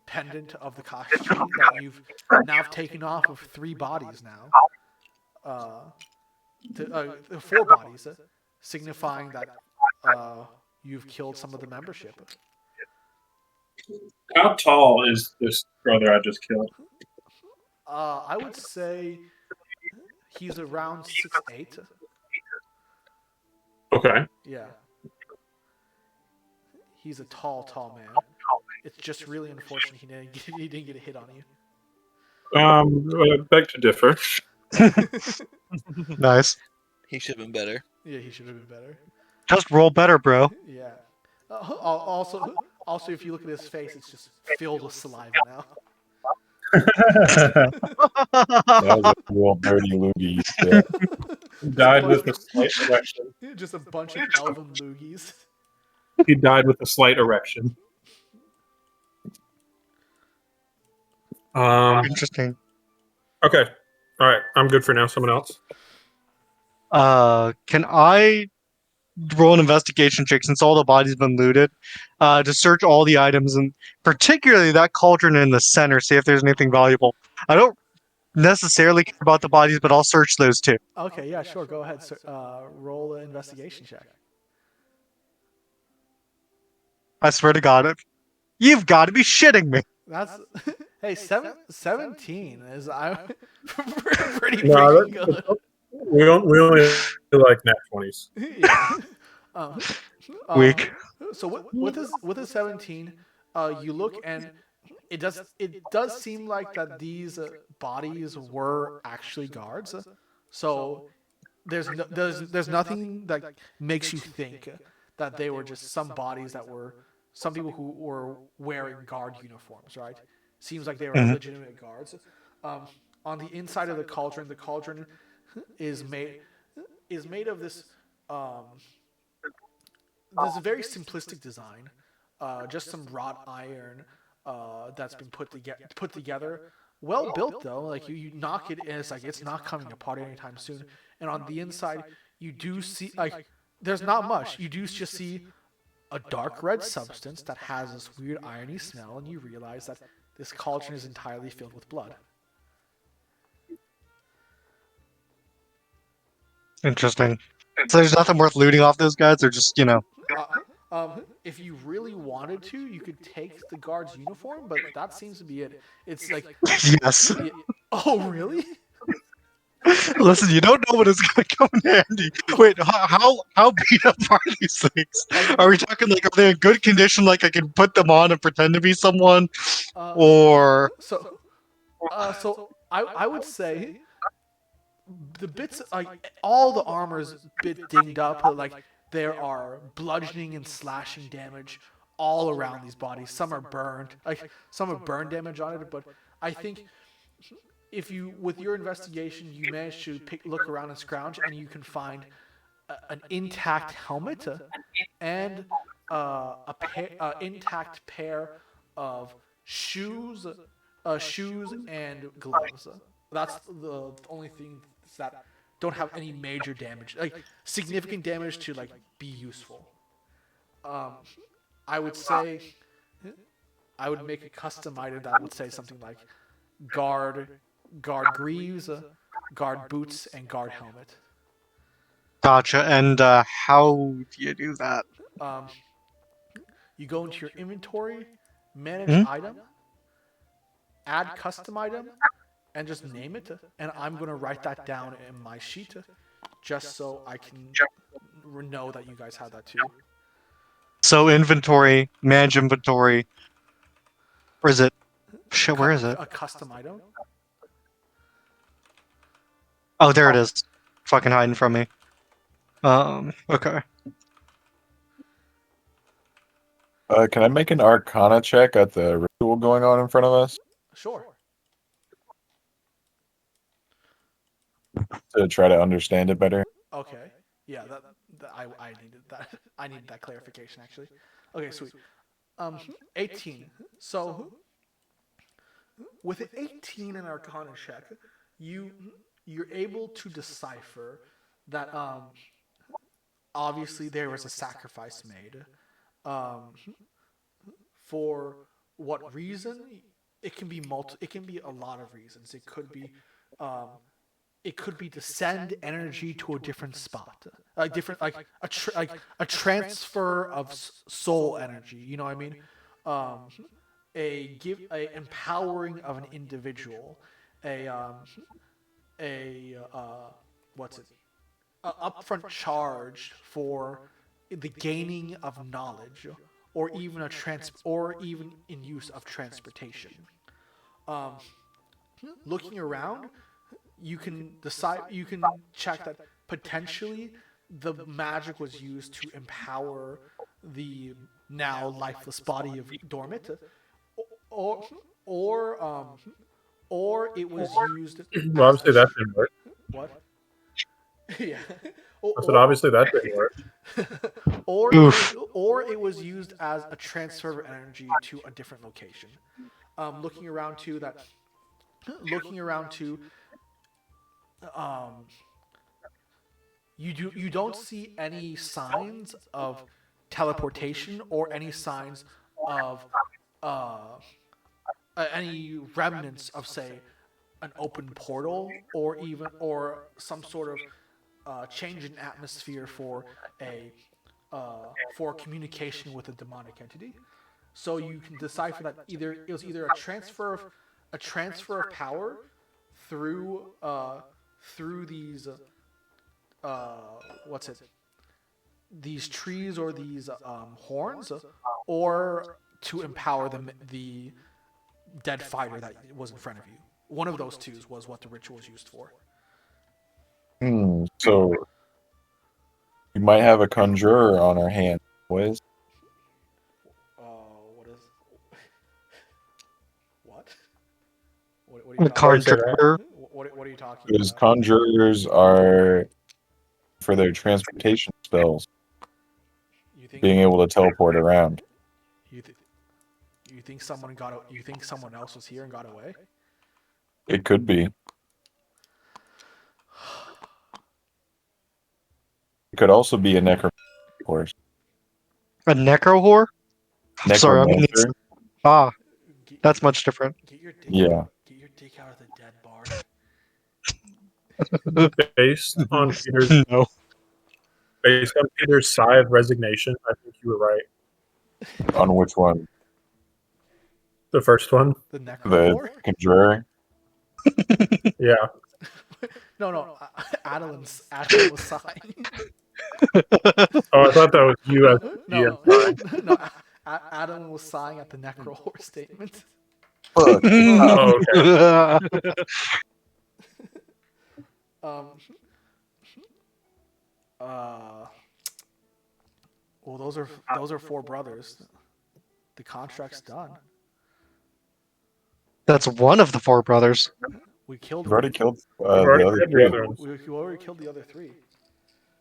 pendant of the Kosh tree that you've now taken off of 3 bodies now. 4 bodies, signifying that you've killed some of the membership.
How tall is this brother I just killed?
I would say he's around 6'8".
Okay.
Yeah. He's a tall man. It's just really unfortunate he didn't get a hit on you.
Beg to differ.
Nice.
He should have been better.
Yeah, he should have been better.
Just roll better, bro.
Yeah. Also, if you look at his face, it's just filled with saliva now.
That was a real dirty loogie. Yeah.
He died with a slight erection.
Just a bunch of elven loogies.
He died with a slight erection.
Interesting.
Okay. All right. I'm good for now. Someone else?
Can I roll an investigation check since all the bodies have been looted? To search all the items and particularly that cauldron in the center, see if there's anything valuable. I don't necessarily care about the bodies, but I'll search those too.
Okay, yeah, sure. Go ahead. Roll an investigation check.
I swear to God, you've got to be shitting me.
That's hey, 17 is pretty
No,
good.
we only like nat 20s.
Yeah.
Weak.
So with a 17, you look and it does seem like that these bodies were actually guards. So there's nothing that makes you think that they were just some bodies that were some people who were wearing guard uniforms, right? Seems like they were legitimate guards. On the inside of the cauldron is made of this this very simplistic design, just some wrought iron that's been put together. Well built though, like you knock it and it's not coming apart anytime soon. And on the inside, you do see there's not much. You do just see a dark red substance that has this weird irony smell, and you realize that this cauldron is entirely filled with blood.
Interesting. So there's nothing worth looting off those guys, or just,
If you really wanted to, you could take the guard's uniform, but that seems to be it. It's like
yes.
Oh, really?
Listen, you don't know when it's gonna come in handy. Wait, how beat up are these things? Are we talking like, are they in good condition? Like I can put them on and pretend to be someone, or
so I would say the bits, like all the armor's bit dinged up. Like there are bludgeoning and slashing damage all around these bodies. Some are burned, like some have burn damage on it. But I think if you, with your investigation, you manage to look around and scrounge, and you can find an intact helmet and intact pair of shoes, shoes and gloves. That's the only thing that don't have any major damage, like significant damage to like be useful. Um, I would say I would make a custom item that would say something like guard greaves, guard boots, and guard helmet.
Gotcha. And how do you do that?
Um, you go into your inventory, manage
Hmm?
item, add custom item, and just name it. And I'm going to write that down in my sheet just so I can know that you guys have that too.
So inventory, manage inventory, or is it? Shit, where is it?
A custom item.
Oh, there it is. Fucking hiding from me. Okay.
Can I make an Arcana check at the ritual going on in front of us
Sure.
to try to understand it better?
Okay. Yeah, I needed that. I needed that clarification actually. Okay, sweet. 18. So with an 18 in Arcana check, you're able to decipher that obviously there was a sacrifice made. For what reason? It can be It can be a lot of reasons. It could be to send energy to a different spot, like different, like a transfer of soul energy. You know what I mean? A empowering of an individual, a what's it? A upfront charge for the gaining of knowledge, or even or even in use of transportation. Um, Looking around, you can decide, you can check that potentially the magic was used to empower the now lifeless body of Dormit, or or um or it was used
Well,
as
obviously that didn't work.
what? Yeah.
I said obviously that didn't work.
Oof.
Or it was used as a transfer of energy to a different location. Looking around to that, looking around to um, you don't see any signs of teleportation or any signs of uh, any remnants of, say, an open portal, or even or some sort of change in atmosphere for communication with a demonic entity. So you can decipher that either it was either a transfer of power through through these what's it, these trees or these horns, or to empower the dead fighter that was in front of you. One of those two was what the ritual was used for.
So we might have a conjurer on our hand, boys.
What is what? What are you
The
talking about?
conjurer.
What are you talking
Because
about?
conjurers are for their transportation spells,
You think
being able to teleport around.
you th- you think someone got you think someone else was here and got away?
It could be. It could also be a necromancer, of course.
A necro whore? I'm sorry, I'm gonna need
Necromancer?
Ah,
Get,
that's much different.
get your dick
Yeah.
out, get your dick out of the dead bard.
Based on Peter's
No.
sigh of resignation, I think you were right.
On which one?
The first one?
The necro
The
whore?
conjurer?
Yeah.
No. Adeline was sighing.
Oh, I thought that was you as
No,
GM.
no. Adeline was sighing at the necro whore statement.
Fuck.
Oh, okay.
Um. Uh. Well, those are four brothers. The contract's done.
That's one of the four brothers.
We killed.
We've already killed
We've already
the other
killed
three.
the other ones.
We already killed the other three.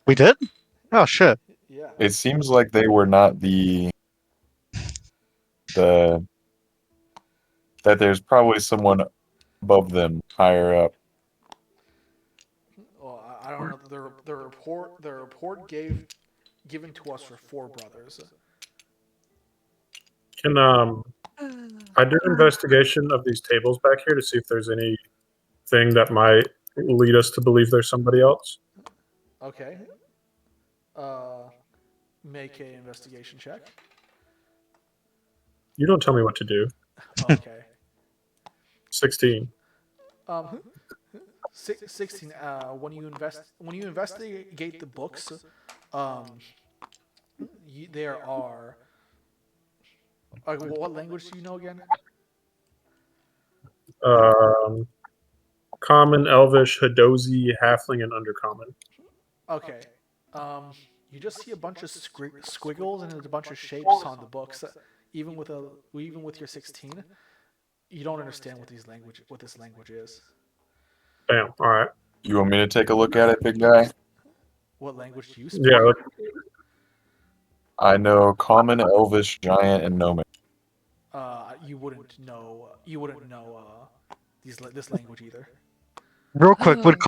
We did? Oh shit.
Yeah.
It seems like they were not the that there's probably someone above them higher up.
Well, I don't know. The report given to us for four brothers.
Can I do an investigation of these tables back here to see if there's anything that might lead us to believe there's somebody else?
Okay. Make a investigation check.
You don't tell me what to do.
Okay.
16.
16. When you investigate the books, there are. What language do you know again?
Common, Elvish, Hadozi, Halfling, and Undercommon.
Okay. You just see a bunch of squiggles and there's a bunch of shapes on the books. Even with your 16, you don't understand what this language is.
Bam. All right.
You want me to take a look at it, big guy?
What language do you speak?
Yeah.
I know Common, Elvish, Giant, and Gnomic.
You wouldn't know. This language either.
Real quick, would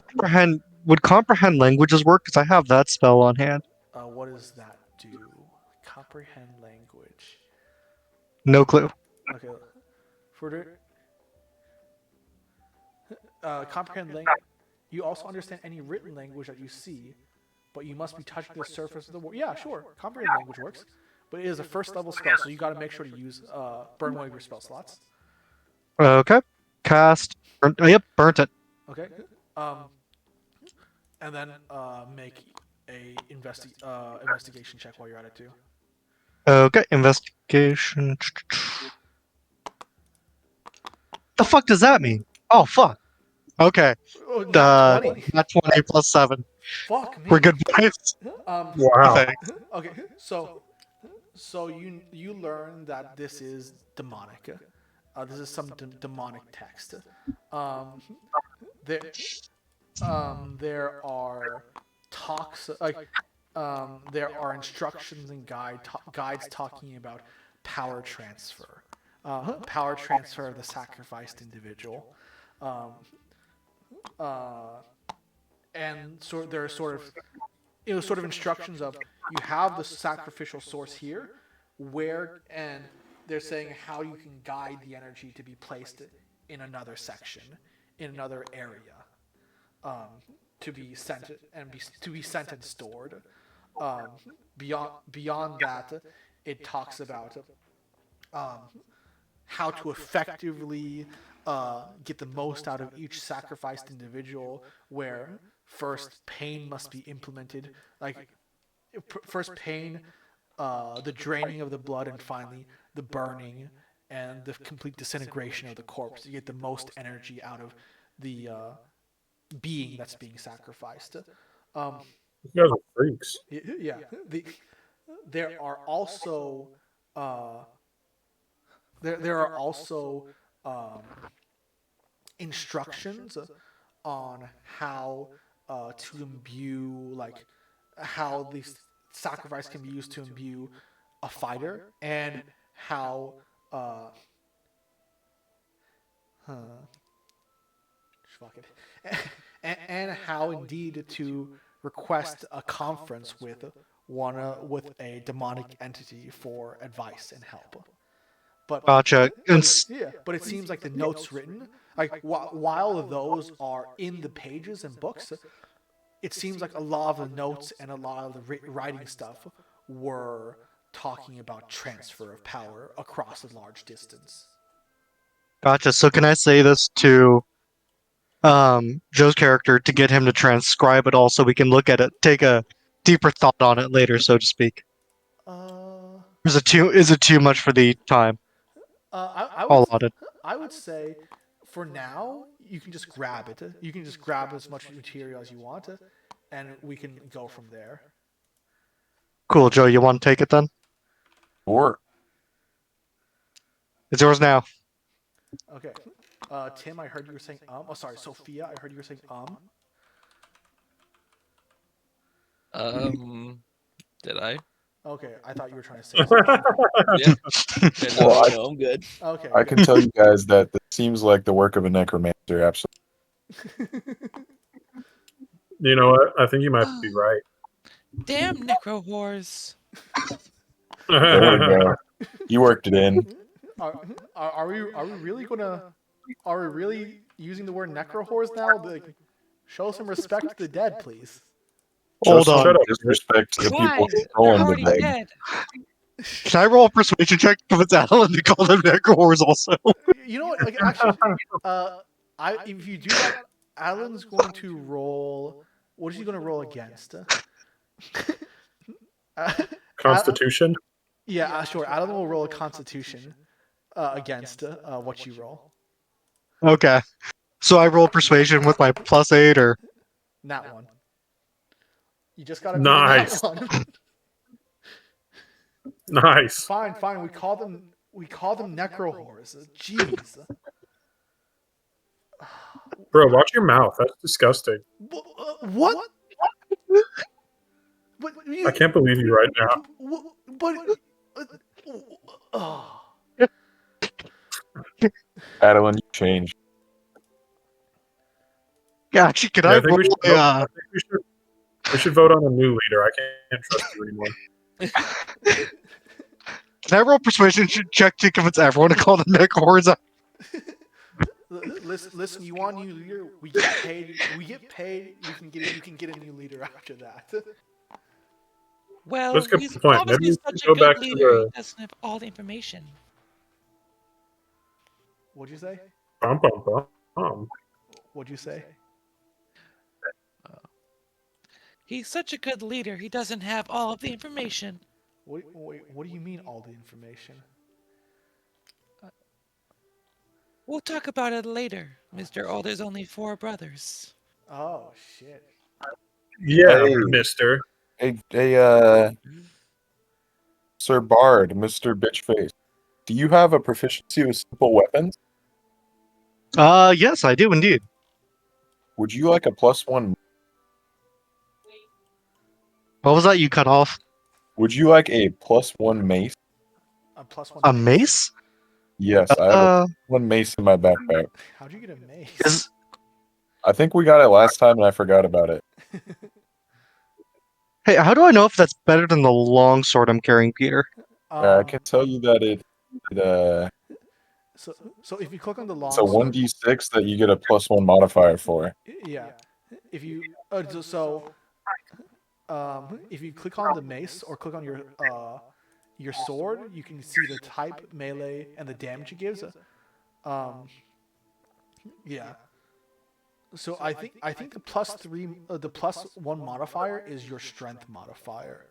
comprehend languages work? Because I have that spell on hand.
What does that do? Comprehend language.
No clue.
Okay. For comprehend language, you also understand any written language that you see, but you must be touching the surface of the world. Yeah, sure. Comprehend language works, but it is a first level spell, so you got to make sure to use burn one of your spell slots.
Okay. Cast. Yep, burnt it.
Okay. And then make a investigation check while you're at it too.
Okay, investigation. The fuck does that mean? Oh fuck. Okay.
Oh, not 20.
Not 20 plus 7.
Fuck me.
We're good boys.
Wow.
Thanks.
Okay. So you learn that this is demonic. This is some demonic text. There there are talks there are instructions and guides talking about power transfer. Power transfer of the sacrificed individual. And so there are sort of instructions of you have the sacrificial source here, and they're saying how you can guide the energy to be placed in another section, in another area, to be sent and stored. Beyond that, it talks about how to effectively get the most out of each sacrificed individual, where first pain must be implemented, like first pain, the draining of the blood, and finally the burning and the complete disintegration of the corpse. You get the most energy out of the being that's being sacrificed.
You guys are freaks.
Yeah. There are also there are also instructions on how to imbue, like how the sacrifice can be used to imbue a fighter, and how fuck it, and how indeed to request a conference with a demonic entity for advice and help. But
Gotcha.
but it seems like the notes written, like while those are in the pages and books, it seems like a lot of the notes and a lot of the writing stuff were talking about transfer of power across a large distance.
Gotcha. So can I say this to Joe's character to get him to transcribe it all so we can look at it, take a deeper thought on it later, so to speak? Is it too much for the time
I would
allotted?
I would say for now, you can just grab it. You can just grab as much material as you want, and we can go from there.
Cool, Joe. You want to take it then?
Or
It's yours now.
Okay. Tim, I heard you were saying Oh, sorry, Sophia. I heard you were saying
Did I?
Okay, I thought you were trying to say something.
Yeah. Yeah, no,
Well,
no, I'm good.
Okay.
I can tell you guys that this seems like the work of a necromancer. Absolutely.
You know what? I think you might be right.
Damn necro whores.
There we go. You worked it in.
Are we really gonna? Are we really using the word necro whores now? Like, show some respect to the dead, please.
Show
Hold
some
on.
Shut up.
disrespect to the
Why?
people
They're
controlling the
already
dead.
dead.
Can I roll a persuasion check to convince Alan to call them necrohores also?
You know what? Like, actually, if you do that, Alan's going to roll. What is he going to roll against?
Constitution.
Yeah, sure. Alan will roll a Constitution against what you roll.
Okay. So I roll persuasion with my +8 or
Nat one. You just gotta
Nice.
beat a nat one.
Nice.
Fine. We call them necro whores. Jeez.
Bro, watch your mouth. That's disgusting.
What? But
I can't believe you right now.
But. Oh.
Adeline, you changed.
yeah. Actually, can
Yeah,
I
I think
roll
we should vote. I think we should vote on a new leader. I can't trust you anymore.
Can I roll persuasion check to convince everyone to call them necrohores?
Listen. You want a new leader? We get paid. You can get a new leader after that.
Well,
Let's get
he's
the point.
obviously
Maybe we
such
can
a
go back
good
to
leader.
the
He doesn't have all the information.
What'd you say?
bum bum bum.
What'd you say?
He's such a good leader. He doesn't have all of the information.
What do you mean all the information?
We'll talk about it later, Mr. Oh, there's only 4 brothers.
Oh shit.
Yeah,
Hey.
mister.
Hey, Sir Bard, Mr. Bitchface. Do you have a proficiency with simple weapons?
Yes, I do indeed.
Would you like a +1?
What was that you cut off?
Would you like a +1 mace?
A +1
A mace?
Yes, I have a +1 mace in my backpack.
How'd you get a mace?
Is
I think we got it last time and I forgot about it.
hey, how do I know if that's better than the long sword I'm carrying, Peter?
I can tell you that
So if you click on the long
it's a
sword,
1d6 that you get a +1 modifier for.
yeah. If you if you click on the mace or click on your sword, you can see the type, melee, and the damage it gives. Yeah. So I think the +3, the +1 modifier is your strength modifier,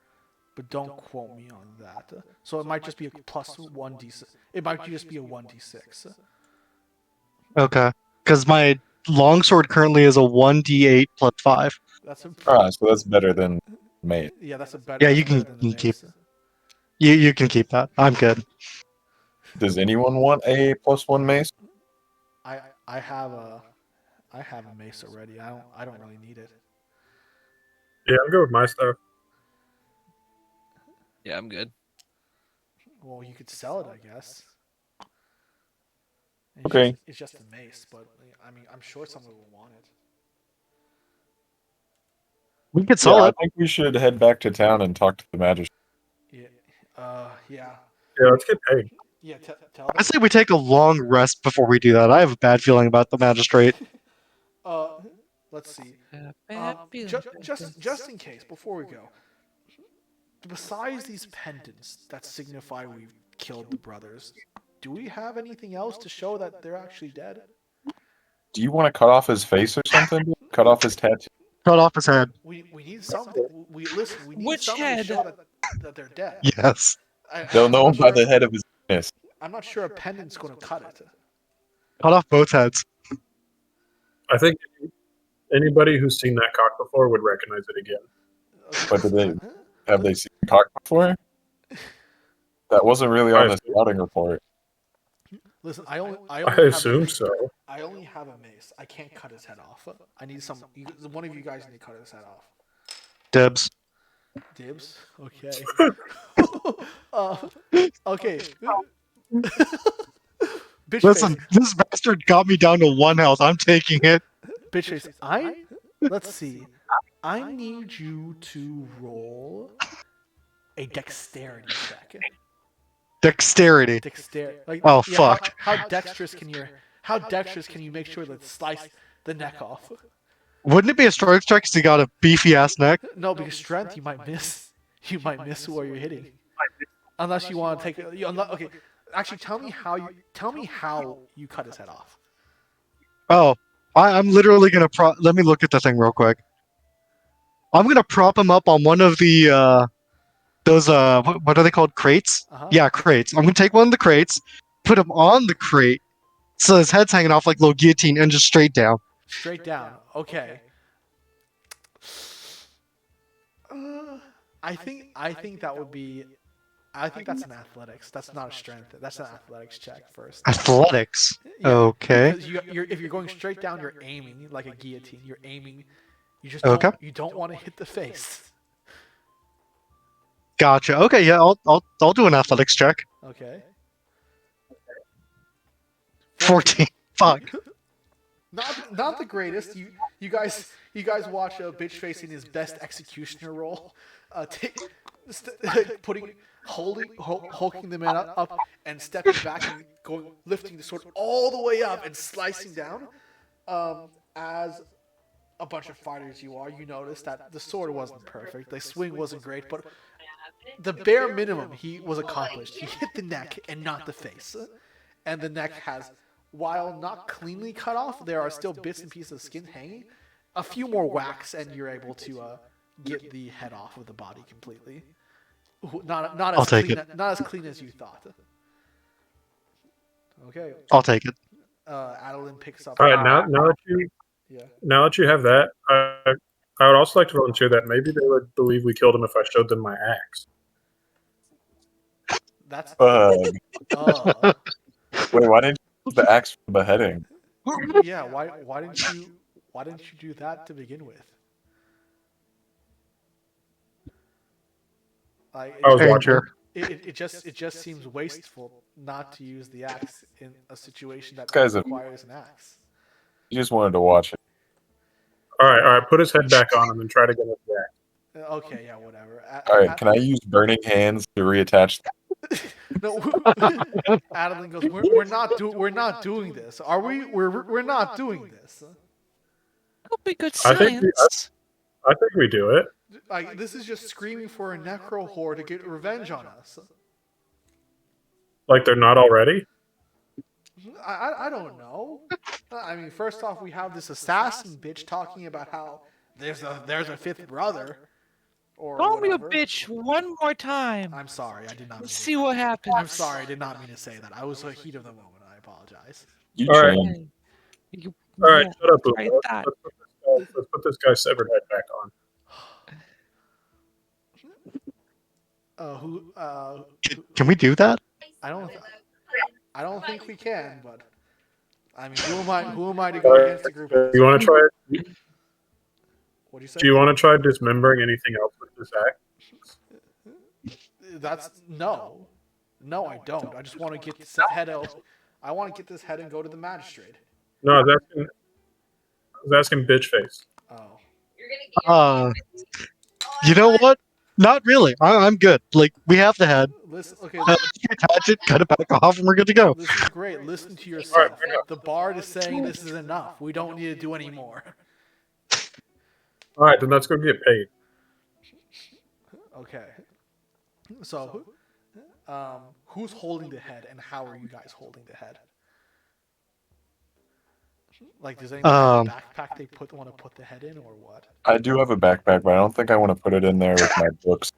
but don't quote me on that. So it might just be a +1d6. It might just be a 1d6.
Okay. Because my longsword currently is a 1d8 + 5.
That's a
So that's better than mace.
yeah. That's a better.
Yeah,
that's
you can
better than the
keep.
mace.
You can keep that. I'm good.
Does anyone want a +1 mace?
I have a mace already. I don't really need it.
Yeah, I'm good with my stuff.
Yeah, I'm good.
Well, you could sell it, I guess.
Okay.
It's just a mace, but I mean, I'm sure someone will want it.
We could sell
I
it.
think we should head back to town and talk to the magistrate.
Yeah.
Yeah, let's get paid.
Yeah. Tell
I say we take a long rest before we do that. I have a bad feeling about the magistrate.
Let's see.
Bad feeling.
Just in case, before we go, besides these pendants that signify we've killed the brothers, do we have anything else to show that they're actually dead?
Do you want to cut off his face or something? Cut off his tattoo?
Cut off his head.
We need something. We need
Which
something
head?
to show that they're dead.
Yes.
They'll
I'm
know
not
by
sure-
the head of his penis.
I'm not sure a pendant's going to cut it.
Cut off both heads.
I think anybody who's seen that cock before would recognize it again.
Okay,
But
listen,
have they seen cock before? That wasn't really on the
I-
scouting report.
listen, I only
I
have
assume so.
I only have a mace. I can't cut his head off. I need one of you guys need to cut his head off.
Dibs.
Dibs. Okay. Okay. Bitch
Listen,
face.
this bastard got me down to 1 health. I'm taking it.
Bitch face. Let's see. I need you to roll a dexterity check.
Dexterity.
Dexterity. Like,
Oh,
yeah,
fuck.
how dexterous can you make sure that slice the neck off?
Wouldn't it be a strength check because he got a beefy ass neck?
No, because strength you might miss. You might miss where you're hitting. Unless you want to take it. Okay. Actually, tell me how you cut his head off.
Oh, I'm literally gonna let me look at the thing real quick. I'm gonna prop him up on one of the those what are they called? Crates?
Uh-huh.
Yeah, crates. I'm gonna take one of the crates, put him on the crate, so his head's hanging off like a little guillotine, and just straight down.
Straight down. Okay. I think that would be. I think that's an athletics. That's not a strength. That's an athletics check first.
Athletics.
Yeah,
Okay.
Because if you're going straight down, you're aiming like a guillotine. You're aiming. You just
Okay.
don't want to hit the face.
Gotcha. Okay, yeah, I'll do an athletics check.
Okay.
14. Fuck.
Not the greatest. You guys watch a bitch facing his best executioner role, hulking the man up and stepping back and lifting the sword all the way up and slicing down. As a bunch of fighters you are, you notice that the sword wasn't perfect, the swing wasn't great, but the bare minimum he was accomplished. He hit the neck and not the face, and the neck has. While not cleanly cut off, there are still bits and pieces of skin hanging. A few more whacks, and you're able to get the head off of the body completely. Not
I'll
as
take
clean,
it.
not as clean as you thought. Okay.
I'll take it.
Adeline picks up.
All right, now that you have that, I would also like to volunteer that maybe they would believe we killed him if I showed them my axe.
That's.
Wait, why didn't you use the axe for beheading?
Yeah. Why didn't you do that to begin with? Like,
I was watching.
it just seems wasteful not to use the axe in a situation that
Guys,
requires an axe.
You just wanted to watch it.
All right. Put his head back on and then try to get his axe.
Okay, yeah, whatever.
All right, can I use burning hands to reattach?
No, Adeline goes. We're not doing this. Are we? We're not doing this.
That'll be good
I think
science.
I think we do it.
Like, this is just screaming for a necro whore to get revenge on us.
Like they're not already.
I don't know. I mean, first off, we have this assassin bitch talking about how there's a fifth brother. Or
Call me a
whatever.
bitch one more time.
I'm sorry, I did not.
Let's see what happens.
I'm sorry, I did not mean to say that. I was the heat of the moment. I apologize.
You
All right.
trained.
All right,
Yeah,
shut up,
I
Booba.
thought.
Let's put this guy's severed head back on.
Can we do that?
I don't think we can, but I mean, who am I to go against a group?
Do you want to try it?
What do you say?
Do you want to try dismembering anything else with this axe?
That's no, I don't. I just want to get this head out. I want to get this head and go to the magistrate.
No, I was asking bitch face.
Oh.
You know what? Not really. I'm good. Like, we have the head.
Listen, okay.
Attach it, cut it back off, and we're good to go.
This is great. Listen to yourself. The bard is saying this is enough. We don't need to do any more.
All right, then let's go get paid.
Okay. So, who's holding the head, and how are you guys holding the head? Like, does anyone have a backpack they want to put the head in, or what?
I do have a backpack, but I don't think I want to put it in there with my books.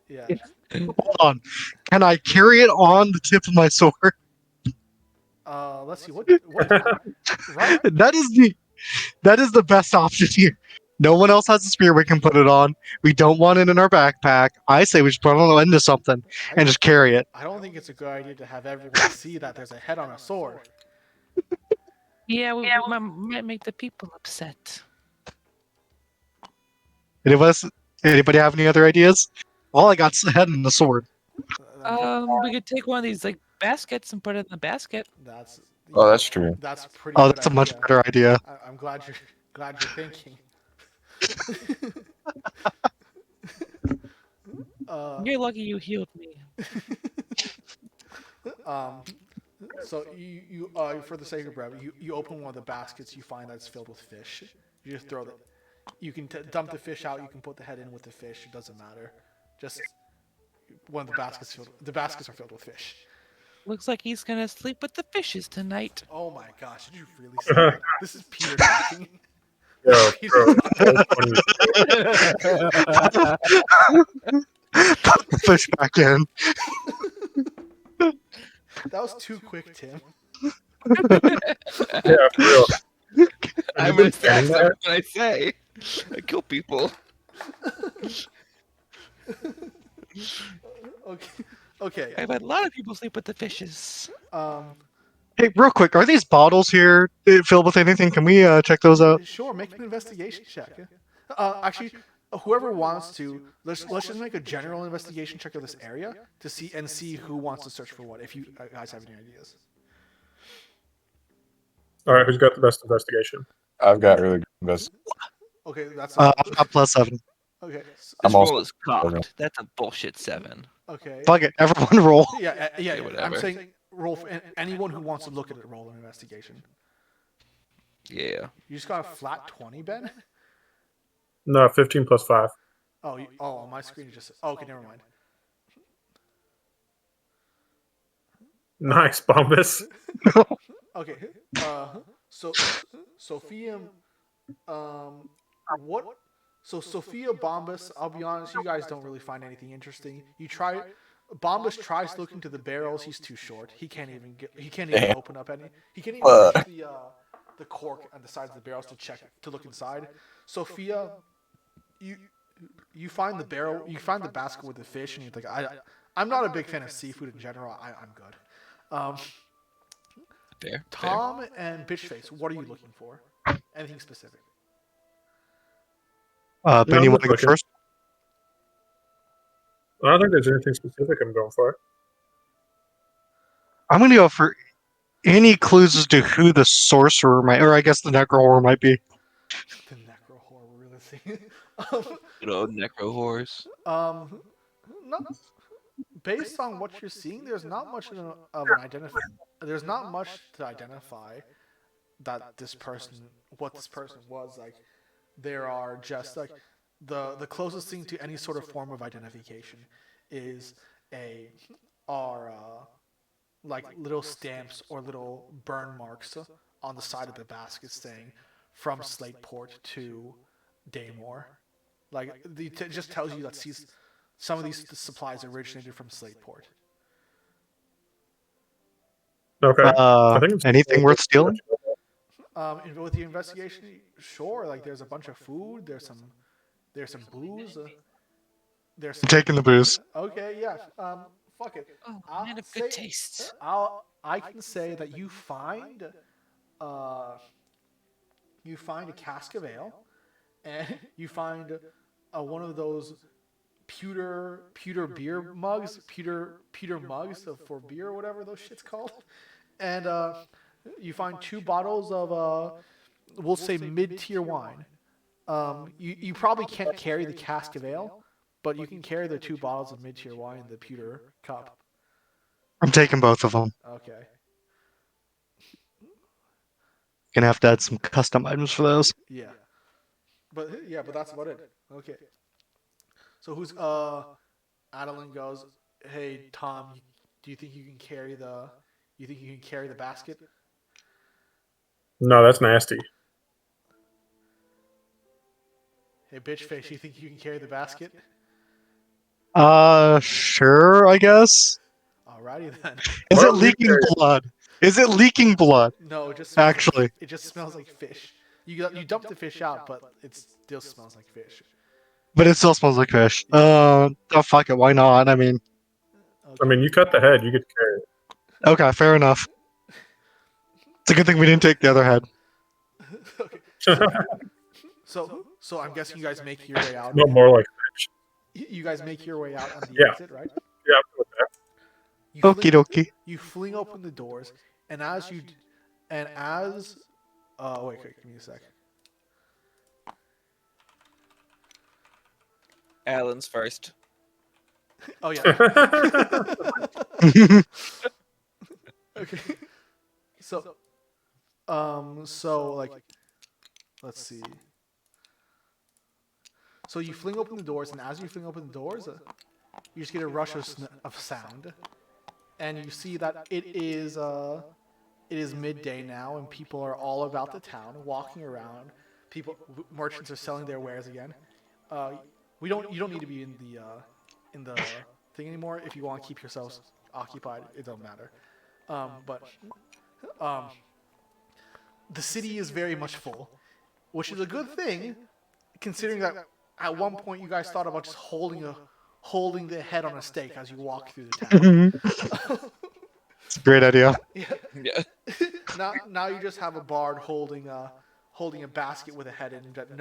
Yeah.
Hold on. Can I carry it on the tip of my sword?
Let's see. What? Right?
That is the best option here. No one else has a spear we can put it on. We don't want it in our backpack. I say we should put it into something and just carry it.
I don't think it's a good idea to have everyone see that there's a head on a sword.
Yeah, we might make the people upset.
Anybody have any other ideas? All I got's a head and a sword.
We could take one of these like baskets and put it in the basket.
That's
Oh, that's true.
That's pretty.
Oh,
good
that's a much
idea.
better idea.
I'm glad you're thinking.
You're lucky you healed me.
So you for the sake of brevity, you open one of the baskets, you find that it's filled with fish. You just throw the, you can dump the fish out. You can put the head in with the fish. It doesn't matter. Just one of the baskets the baskets are filled with fish.
Looks like he's gonna sleep with the fishes tonight.
Oh my gosh! Did you really say that? This is Peter talking.
Yo,
Peter,
bro, that was funny.
Put the fish back in.
that was too quick, Tim.
Yeah, for real.
I'm
been
gonna say
saying that?
what I say. I kill people.
Okay.
I've had a lot of people sleep with the fishes.
Hey, real quick, are these bottles here filled with anything? Can we check those out?
Sure, make an investigation check. Actually, whoever wants to, let's just make a general investigation check of this area to see who wants to search for what. If you guys have any ideas.
All right, who's got the best investigation?
I've got really good investigation.
Okay, that's
I've got +7.
okay.
This
I'm
roll
also-
is cocked. That's a bullshit 7.
Okay.
Fuck it, everyone roll.
Yeah. I'm
whatever.
saying roll for anyone who wants to look at it. Roll an investigation.
Yeah.
You just got a flat 20, Ben.
No, 15 plus 5.
Oh, on my screen it just. Oh, okay, never mind.
Nice, Bombus.
Okay. So Sophia, what? So Sophia Bombus, I'll be honest, you guys don't really find anything interesting. Bombus tries to look into the barrels. He's too short. He can't even
Damn.
open up any. He can't even reach the cork on the sides of the barrels to look inside. Sophia, you find the barrel, you find the basket with the fish, and you're like, I'm not a big fan of seafood in general. I'm good.
Fair.
Tom and Bitchface, what are you looking for? Anything specific?
Benny,
I'm
want to go
looking.
first?
I don't think there's anything specific I'm going for.
I'm going to go for any clues as to who the sorcerer might, or I guess the necro might be.
The necro horror, really?
Good old necro horse.
No, based on what you're seeing, there's not much of an identify. There's not much to identify that what this person was like. There are just like the closest thing to any sort of form of identification is like little stamps or little burn marks on the side of the basket saying from Slateport to Daymore. Like it just tells you that some of these supplies originated from Slateport.
Okay. I think it's
Anything worth stealing?
And with the investigation, sure. Like there's a bunch of food. There's some booze. There's some,
I'm taking the booze.
okay, yeah. Fuck it.
Oh, man of good taste.
I can say that you find a cask of ale, and you find one of those pewter beer mugs, pewter mugs for beer or whatever those shit's called, and you find 2 bottles of we'll say mid-tier wine. You probably can't carry the cask of ale, but you can carry the 2 bottles of mid-tier wine in the pewter cup.
I'm taking both of them.
Okay.
Gonna have to add some custom items for those.
Yeah. But that's about it. Okay. So who's Adeline goes, "Hey Tom, do you think you can carry the basket?"
No, that's nasty.
Hey Bitchface, you think you can carry the basket?
Sure, I guess.
Alrighty then.
Is
Why
it
don't we
leaking
carry it?
blood? Is it leaking blood?
No, it just smells
Actually.
it just smells like fish. You dump the fish out, but it still smells like fish.
But it still smells like fish.
Yeah.
Oh, fuck it. Why not? I mean,
Okay.
I mean, you cut the head, you get to carry it.
okay, fair enough. It's a good thing we didn't take the other head.
Okay. So I'm guessing you guys make your way out.
No more like fish.
You guys make your way out on the
Yeah.
exit, right?
Yeah, I'm with that.
You
Okie dokie.
You fling open the doors, and wait, give me a sec.
Alan's first.
Oh yeah. Okay. So like, let's see. So you fling open the doors, and as you fling open the doors, you just get a rush of sound, and you see that it is midday now, and people are all about the town, walking around. Merchants are selling their wares again. You don't need to be in the thing anymore if you want to keep yourselves occupied. It don't matter. But the city is very much full, which is a good thing, considering that at one point you guys thought about just holding the head on a stake as you walk through the town.
It's a great idea.
Yeah.
Now you just have a bard holding a basket with a head in that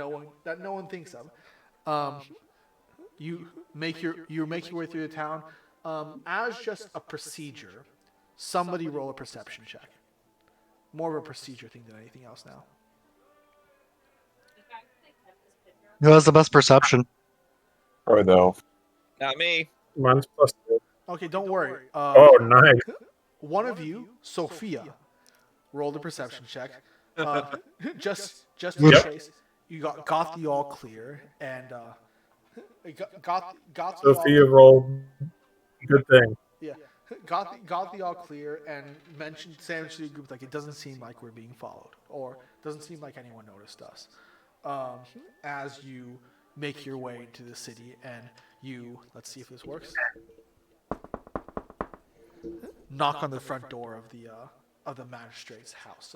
no one thinks of. You make your way through the town. As just a procedure, somebody roll a perception check. More of a procedure thing than anything else now.
Who has the best perception?
Or though.
Not me.
Mine's +2.
Okay, don't worry.
Oh, nice.
One of you, Sophia, rolled a perception check. Just in
Yep.
case. You got the all clear, and got the
Sophia
all,
rolled. Good thing.
yeah, got the all clear, and saying to the group like, it doesn't seem like we're being followed, or doesn't seem like anyone noticed us. As you make your way into the city, and let's see if this works. Knock on the front door of the magistrate's house.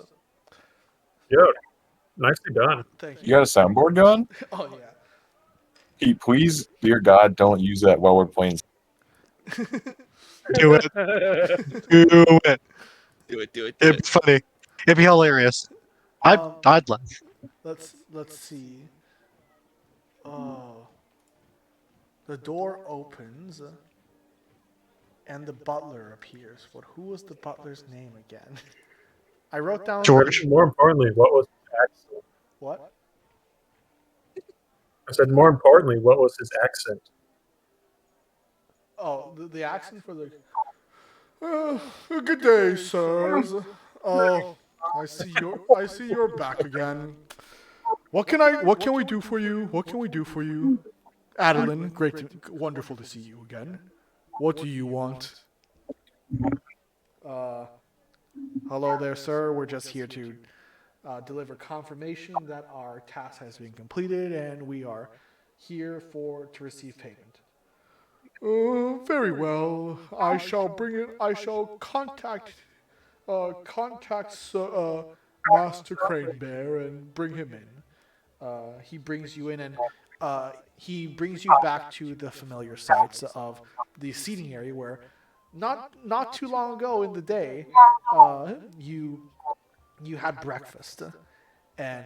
Yeah. Nicely done.
Thank
You got a soundboard going?
Oh yeah.
Hey, please, dear God, don't use that while we're playing.
Do it. Do it.
Do it.
It'd be funny. It'd be hilarious. I'd laugh.
Let's see. Oh. The door opens, and the butler appears. Who was the butler's name again? I wrote down
George.
More importantly, what was his accent?
What?
I said, more importantly, what was his accent?
Oh, the accent for the. Good day, sirs. Oh, I see you're back again. What can we do for you? What can we do for you? Adeline, wonderful to see you again. What do you want? Hello there, sir. We're just here to deliver confirmation that our task has been completed, and we are here to receive payment. Very well. I shall contact Master Cranebear and bring him in. He brings you in, and he brings you back to the familiar sights of the seating area where not too long ago in the day you had breakfast, and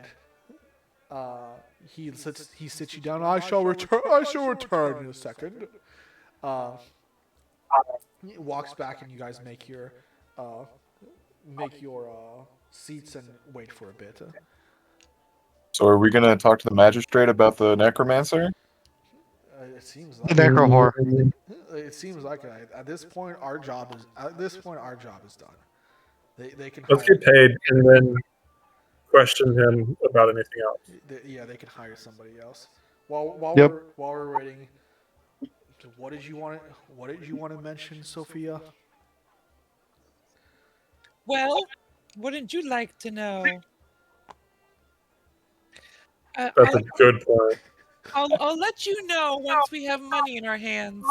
he sits you down. I shall return in a second. He walks back, and you guys make your seats and wait for a bit.
So are we going to talk to the magistrate about the necromancer?
It seems
The
like
necro whore.
It seems like at this point our job is done. They can
Let's
hire,
get paid and then question him about anything else.
they can hire somebody else. While
Yep.
we're waiting, what did you want to mention, Sophia?
Well, wouldn't you like to know?
That's a good point.
I'll let you know once we have money in our hands.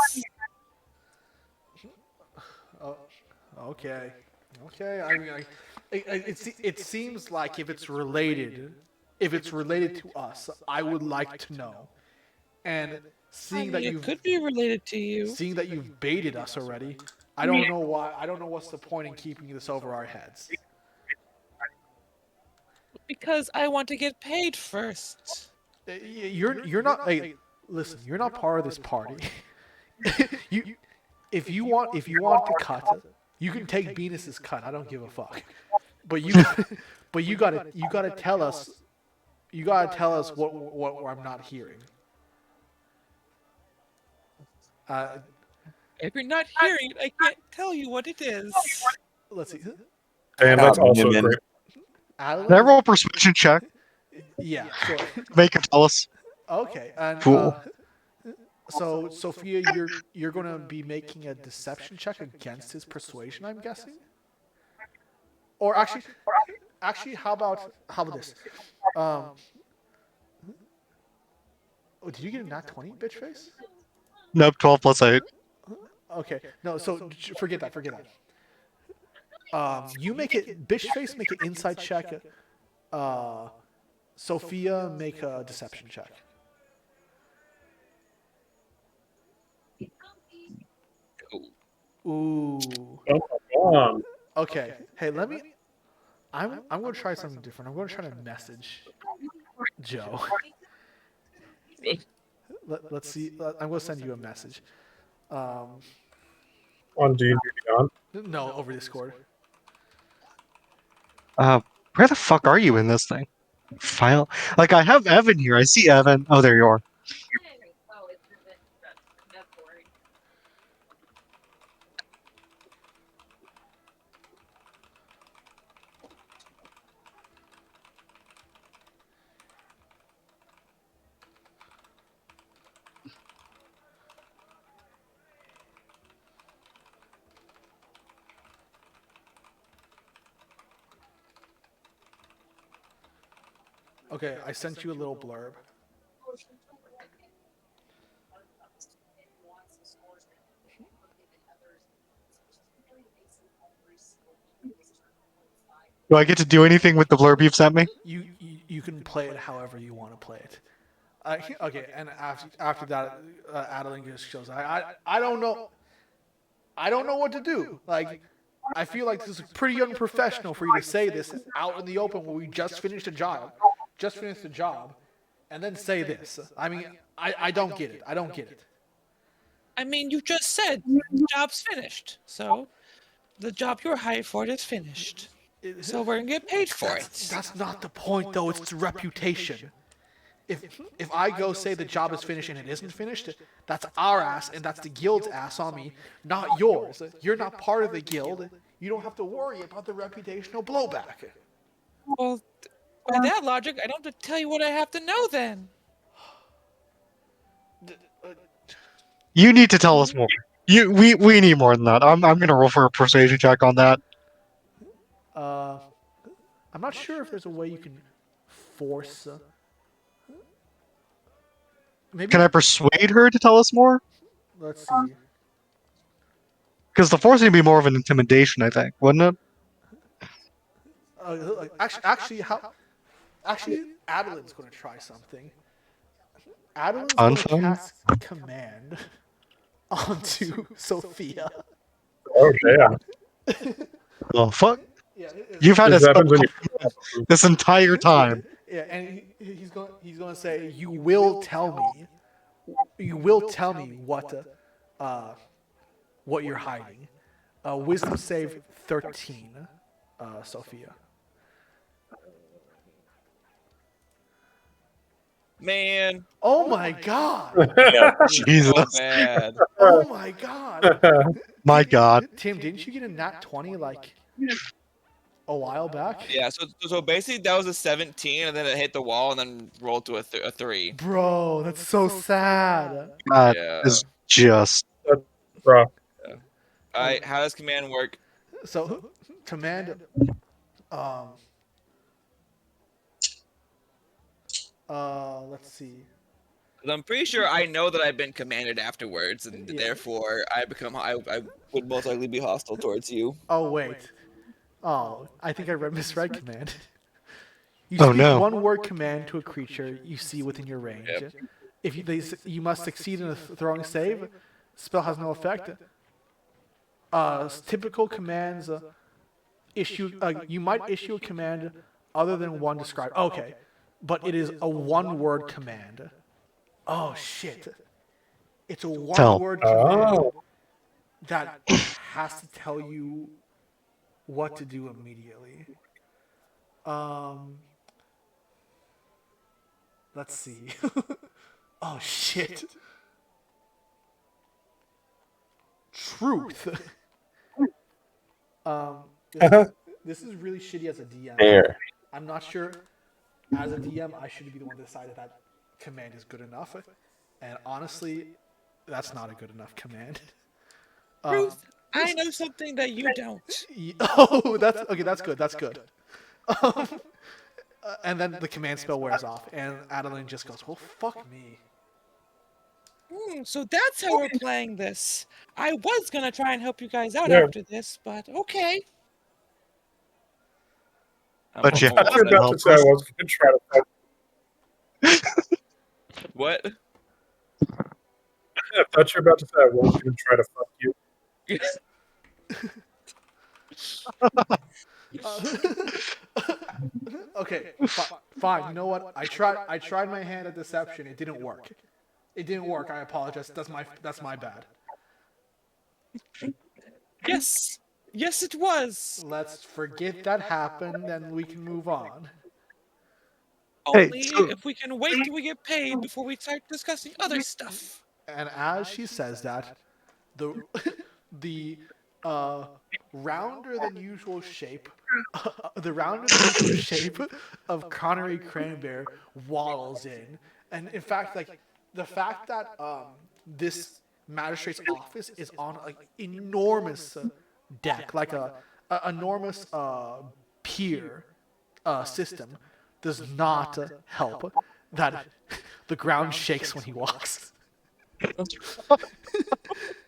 Oh, okay. Okay, I mean, it seems like if it's related to us, I would like to know. And
I mean, it could be related to you.
seeing that you've baited us already, I don't know why. I don't know what's the point in keeping this over our heads.
Because I want to get paid first.
You're not. Hey, listen, you're not part of this party. you if you want the cut, you can take Venus's cut. I don't give a fuck. But you but you gotta tell us what I'm not hearing. Uh,
If you're not hearing it, I can't tell you what it is.
let's see.
And that's also
Minion.
great.
Can I
Adeline,
roll a persuasion check?
yeah, sure.
Make him tell us.
Okay, and
Cool.
so Sophia, you're gonna be making a deception check against his persuasion, I'm guessing. Or actually, how about this? Oh, did you get a nat 20, bitch face?
Nope, 12 plus 8.
Okay, no, so forget that. You make it, bitch face, make an inside check. Sophia, make a deception check. Ooh.
Oh my god.
Okay. Hey, let me. I'm gonna try something different. I'm gonna try to message Joe. Let's see. I'm gonna send you a message.
On D&D Beyond.
No, over Discord.
Where the fuck are you in this thing? File. Like, I have Evan here. I see Evan. Oh, there you are.
Okay, I sent you a little blurb.
Do I get to do anything with the blurb you've sent me?
You can play it however you want to play it. Okay, and after that, Adeline just shows. I don't know. I don't know what to do. Like, I feel like this is pretty unprofessional for you to say this out in the open when we just finished a job, and then say this. I mean, I don't get it. I don't get it.
I mean, you just said the job's finished. So the job you're hired for is finished. So we're gonna get paid for it.
That's not the point, though. It's the reputation. If I go say the job is finished and it isn't finished, that's our ass and that's the guild's ass on me, not yours. You're not part of the guild. You don't have to worry about the reputational blowback.
Well, by that logic, I don't have to tell you what I have to know then.
You need to tell us more. We need more than that. I'm gonna roll for a persuasion check on that.
I'm not sure if there's a way you can force. Maybe.
Can I persuade her to tell us more?
Let's see.
Because the forcing would be more of an intimidation, I think, wouldn't it?
Actually, Adeline's going to try something. Adeline's
Fun,
going to
fun.
cast command onto Sophia.
Oh damn.
Oh fuck!
Yeah,
You've had
This
a
happens when
this entire time.
yeah, and he's going to say, "You will tell me. You will tell me what you're hiding." Wisdom save 13, Sophia.
Man,
Oh my god!
Jesus,
so bad.
Oh my god!
my God.
Tim, didn't you get a nat 20 like a while back?
Yeah, so basically that was a 17, and then it hit the wall, and then rolled to a 3.
Bro, that's so sad.
That
Yeah.
is just
Bro.
All right, how does command work?
So, command. Let's see.
'Cause I'm pretty sure I know that I've been commanded afterwards, and
Yeah.
therefore I would most likely be hostile towards you.
Oh wait. Oh, I think I misread command. You
Oh,
speak
no.
one word command to a creature you see within your range.
Yep.
If you must succeed in a throwing save, spell has no effect. Typical commands you might issue a command other than one described. Okay, but it is a one-word command. Oh shit! It's a
Tell.
one-word command
Oh.
that has to tell you what to do immediately. Um, let's see. Oh shit! Truth. um, this is really shitty as a DM.
There.
I'm not sure. As a DM, I should be the one to decide if that command is good enough. And honestly, that's not a good enough command.
Ruth, I know something that you don't.
Oh, that's okay. That's good. That's good. And then the command spell wears off, and Adeline just goes, "Well, fuck me."
So that's how we're playing this. I was gonna try and help you guys out
Yeah.
after this, but okay.
But you
I thought you were
to
about
help
to say I
us.
was going to try to fuck.
What?
I thought you were about to say I was going to try to fuck you.
Okay, fine. You know what? I tried my hand at deception. It didn't work. It didn't work. I apologize. That's my bad.
Yes. Yes, it was.
Let's forget that happened, and we can move on.
Hey,
Only
so
if we can wait till we get paid before we start discussing other stuff.
And as she says that, the the rounder than usual shape, the rounder than usual shape of Connery Cranberry waddles in, and in fact, like the fact that this magistrate's office is on an enormous deck, like a enormous pier system, does not help that the ground shakes when he walks.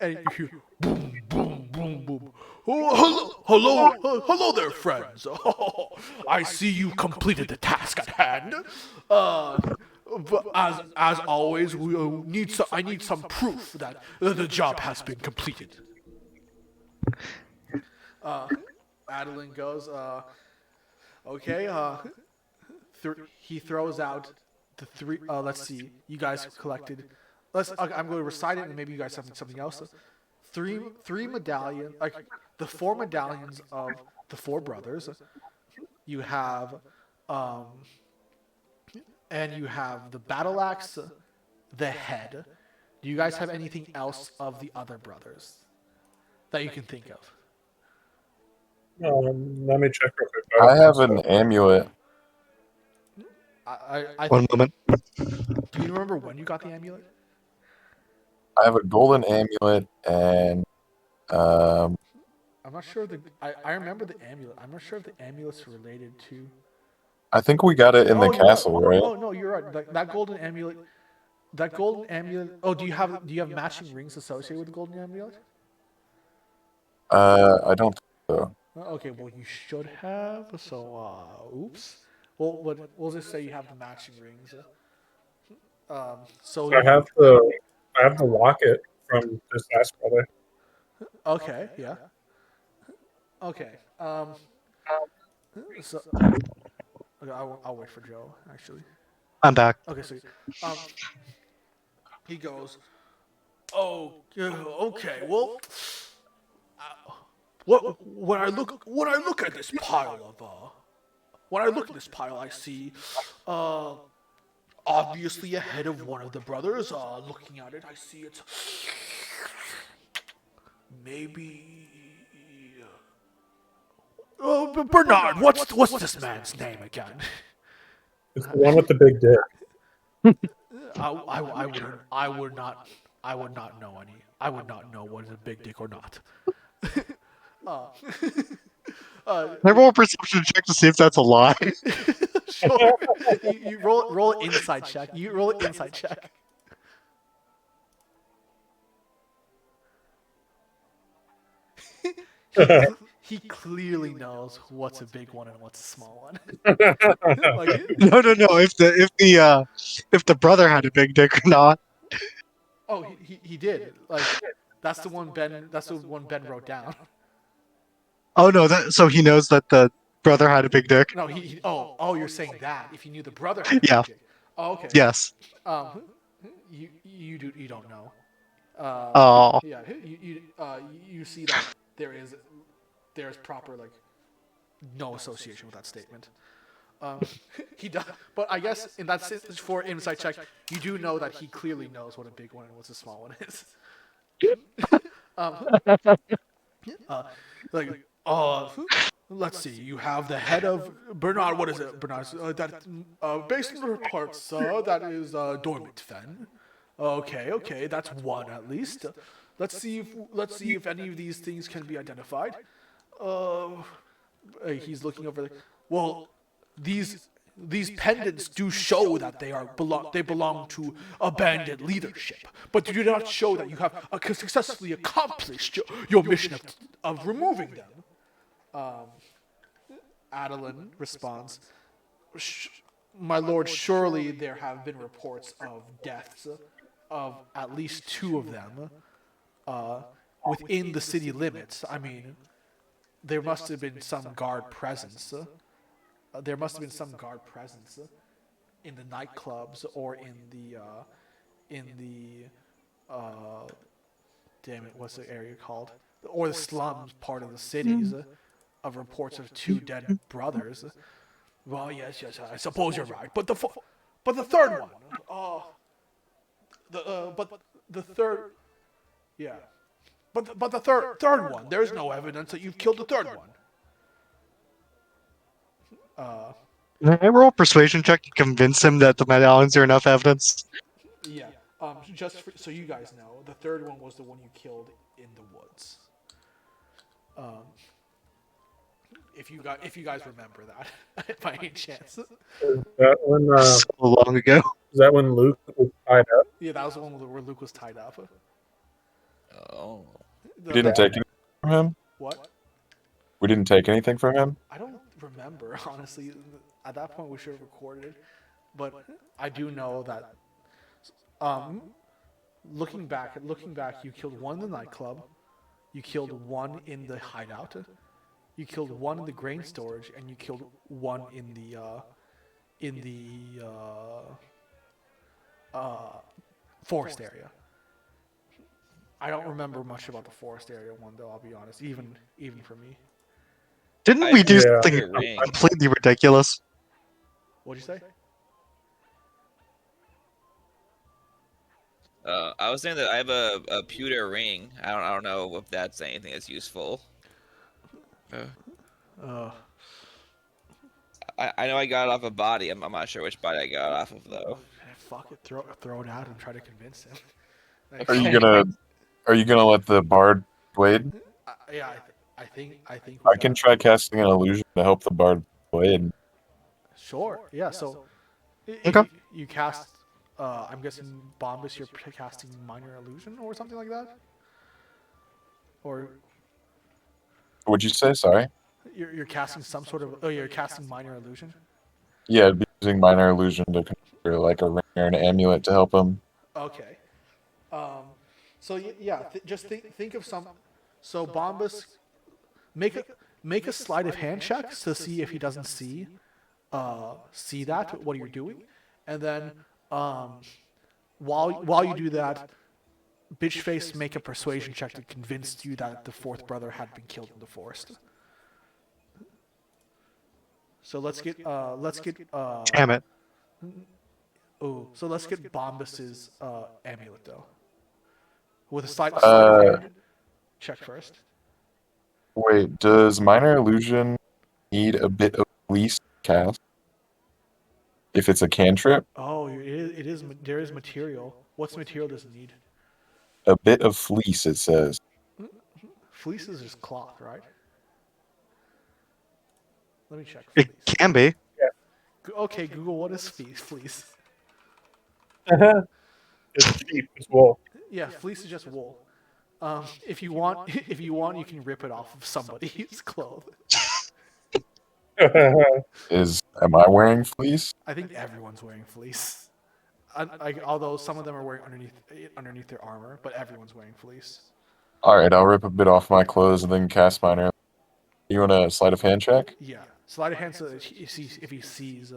And you hear boom, boom, boom, boom. Oh, hello there, friends. Oh, I see you completed the task at hand. But as always, I need some proof that the job has been completed. Adeline goes, okay. He throws out the three. Let's see. You guys collected. I'm going to recite it, and maybe you guys have something else. Three medallion, like the four medallions of the four brothers. You have, and you have the battle axe, the head. Do you guys have anything else of the other brothers that you can think of?
Let me check real quick.
I have an amulet.
I
one
think.
moment.
Do you remember when you got the amulet?
I have a golden amulet and
I'm not sure I remember the amulet. I'm not sure if the amulet's related to.
I think we got it in the
Oh, you're right.
castle, right?
Oh no, you're right. That golden amulet. That golden amulet. Oh, do you have matching rings associated with the golden amulet?
I don't think so.
Okay, well you should have. So, oops. Well, we'll just say you have the matching rings. So
I have the locket from this last brother.
okay, yeah. Okay. So okay, I'll wait for Joe actually.
I'm back.
Okay, so he goes. Oh, okay. Well, when I look at this pile of when I look at this pile, I see obviously a head of one of the brothers. Looking at it, I see it's maybe. Bernard, what's this man's name again?
It's the one with the big dick.
I would not know any. I would not know what is a big dick or not.
I roll a perception check to see if that's a lie.
Sure. You roll an insight check. You roll an insight check. he clearly knows what's a big one and what's a small one. Like,
No. If the brother had a big dick or not.
oh, he did. Like, that's the one Ben. That's the one Ben wrote down.
Oh no, so he knows that the brother had a big dick.
No, oh, you're saying that if you knew the brother had a
Yeah.
big dick. Oh, okay.
Yes.
You don't know.
Oh.
Yeah, you see that there's proper like no association with that statement. He does, but I guess in that sense, for insight check, you do know that he clearly knows what a big one and what a small one is. Like, let's see. You have the head of Bernard. What is it, Bernard? Based on the reports, that is dormant fen. Okay, that's one at least. Let's see if any of these things can be identified. He's looking over. Well, these pendants do show that they belong to a bandit leadership, but they do not show that you have successfully accomplished your mission of removing them. Adeline responds, "My lord, surely there have been reports of deaths of at least 2 of them within the city limits. I mean, there must have been some guard presence. There must have been some guard presence in the nightclubs or in the damn it, what's the area called? Or the slums part of the cities of reports of 2 dead brothers. Well, yes, I suppose you're right. But the third one, but the third, yeah, but the third one, there's no evidence that you've killed the third one."
Can I roll a persuasion check to convince him that the medallions are enough evidence?
Yeah. So you guys know, the third one was the one you killed in the woods. If you guys remember that by any chance.
That when
So long ago.
is that when Luke was tied up?
Yeah, that was the one where Luke was tied up.
Oh.
We didn't take anything from him.
What?
We didn't take anything from him.
I don't remember, honestly. At that point, we should have recorded it. But I do know that, looking back, you killed 1 in the nightclub, you killed 1 in the hideout, you killed 1 in the grain storage, and you killed 1 in the forest area. I don't remember much about the forest area one, though. I'll be honest, even for me.
Didn't we do
Yeah.
something
Ring.
completely ridiculous?
What'd you say?
I was saying that I have a pewter ring. I don't know if that's anything that's useful. I know I got it off a body. I'm not sure which body I got it off of though.
Fuck it, throw it out and try to convince him. Like,
Are you gonna let the bard wade?
yeah, I think.
I can try casting an illusion to help the bard wade.
Sure. Yeah. So,
Okay.
you cast. I'm guessing Bombus, you're casting minor illusion or something like that. Or
What'd you say? Sorry.
you're casting some sort of. Oh, you're casting minor illusion.
Yeah, I'd be using minor illusion to conjure like a ring or an amulet to help him.
Okay. So yeah, just think of some. So Bombus, make a sleight of hand check to see if he doesn't see that what you're doing, and then while you do that, Bitchface make a persuasion check to convince you that the 4th brother had been killed in the forest. So let's get
Damn it.
so let's get Bombus's amulet though. With a sleight of hand check first.
Wait, does minor illusion need a bit of fleece cast? If it's a cantrip?
Oh, it is. There is material. What's material does it need?
A bit of fleece, it says.
Fleece is just cloth, right? Let me check.
It
Fleece.
can be.
Okay, Google, what is fleece?
It's cheap. It's wool.
Yeah, fleece is just wool. If you want, if you want, you can rip it off of somebody's clothes.
Am I wearing fleece?
I think everyone's wearing fleece. Although some of them are wearing underneath their armor, but everyone's wearing fleece.
All right, I'll rip a bit off my clothes and then cast minor. You want a sleight of hand check?
Yeah, sleight of hand so that if he sees.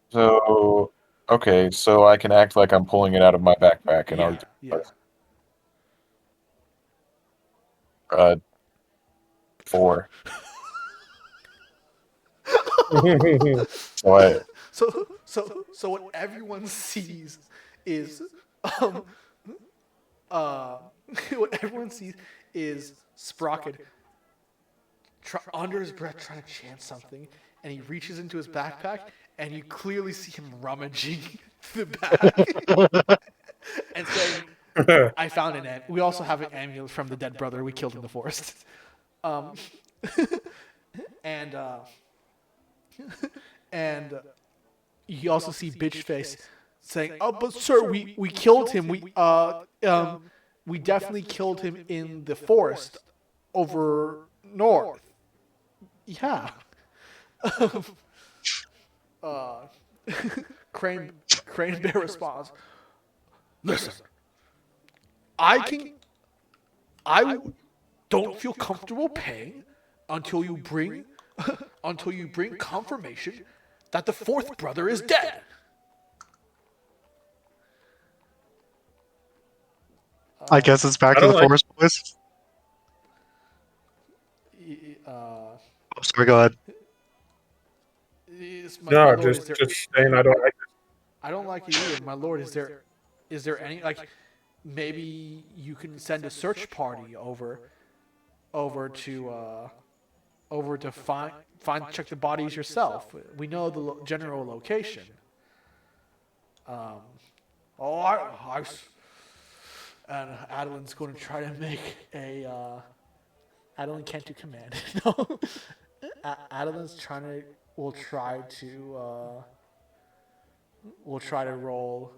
So okay, so I can act like I'm pulling it out of my backpack, and
yeah.
I'll 4.
So what everyone sees is what everyone sees is Sprocket under his breath trying to chant something, and he reaches into his backpack, and you clearly see him rummaging the bag and saying, "I found an we also have an amulet from the dead brother we killed in the forest." And and you also see Bitchface saying, "Oh, but sir, we killed him. We definitely killed him in the forest over north." Yeah. Crane Bear responds, "Listen, I don't feel comfortable paying until you bring confirmation that the fourth brother is dead."
I guess it's back
I
to
don't
the
like-
Forest Boys. Oh, sorry, go ahead.
No, just saying I don't like this.
I don't like it either, my lord. Is there any, like, maybe you can send a search party over to check the bodies yourself. We know the general location. And Adeline's going to try to make a. Adeline can't do command. No, Adeline's will try to roll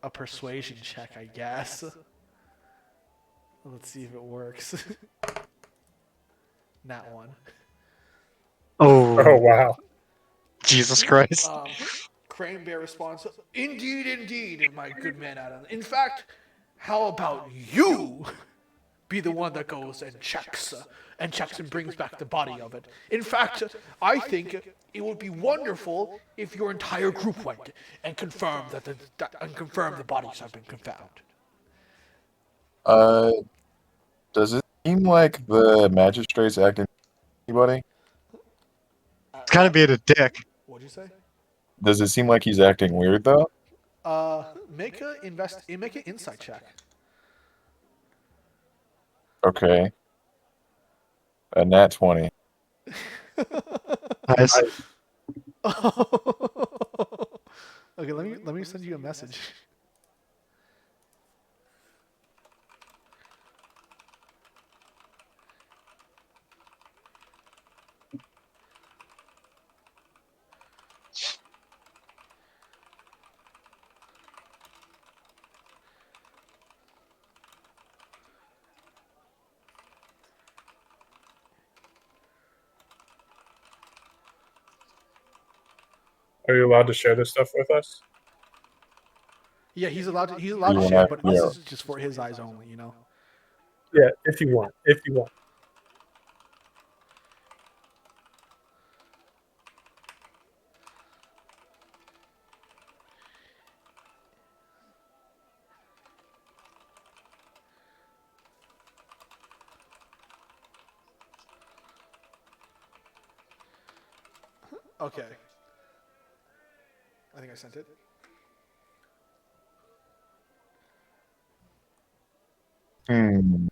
a persuasion check, I guess. Let's see if it works. Nat 1.
Oh,
Oh wow.
Jesus Christ.
Crane Bear responds, indeed, my good man Adam. In fact, how about you be the one that goes and checks and brings back the body of it? In fact, I think it would be wonderful if your entire group went and confirmed that the bodies have been confounded."
Does it seem like the magistrate's acting anybody?
It's kind of being a dick.
What'd you say?
Does it seem like he's acting weird though?
Make an insight check.
Okay. A nat 20.
Nice.
Okay, let me send you a message.
Are you allowed to share this stuff with us?
Yeah, he's allowed to share, but this is just for his eyes only, you know.
Yeah, if you want.
Okay. I think I sent it.
Hmm.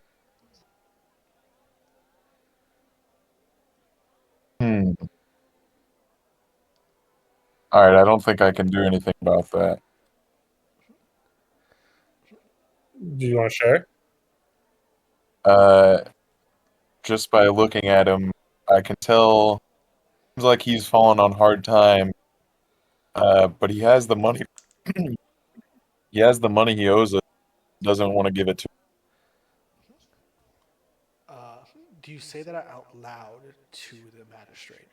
Alright, I don't think I can do anything about that.
Do you want to share?
Just by looking at him, I can tell seems like he's fallen on hard time. But he has the money. He has the money he owes us. Doesn't want to give it to.
Do you say that out loud to the magistrate?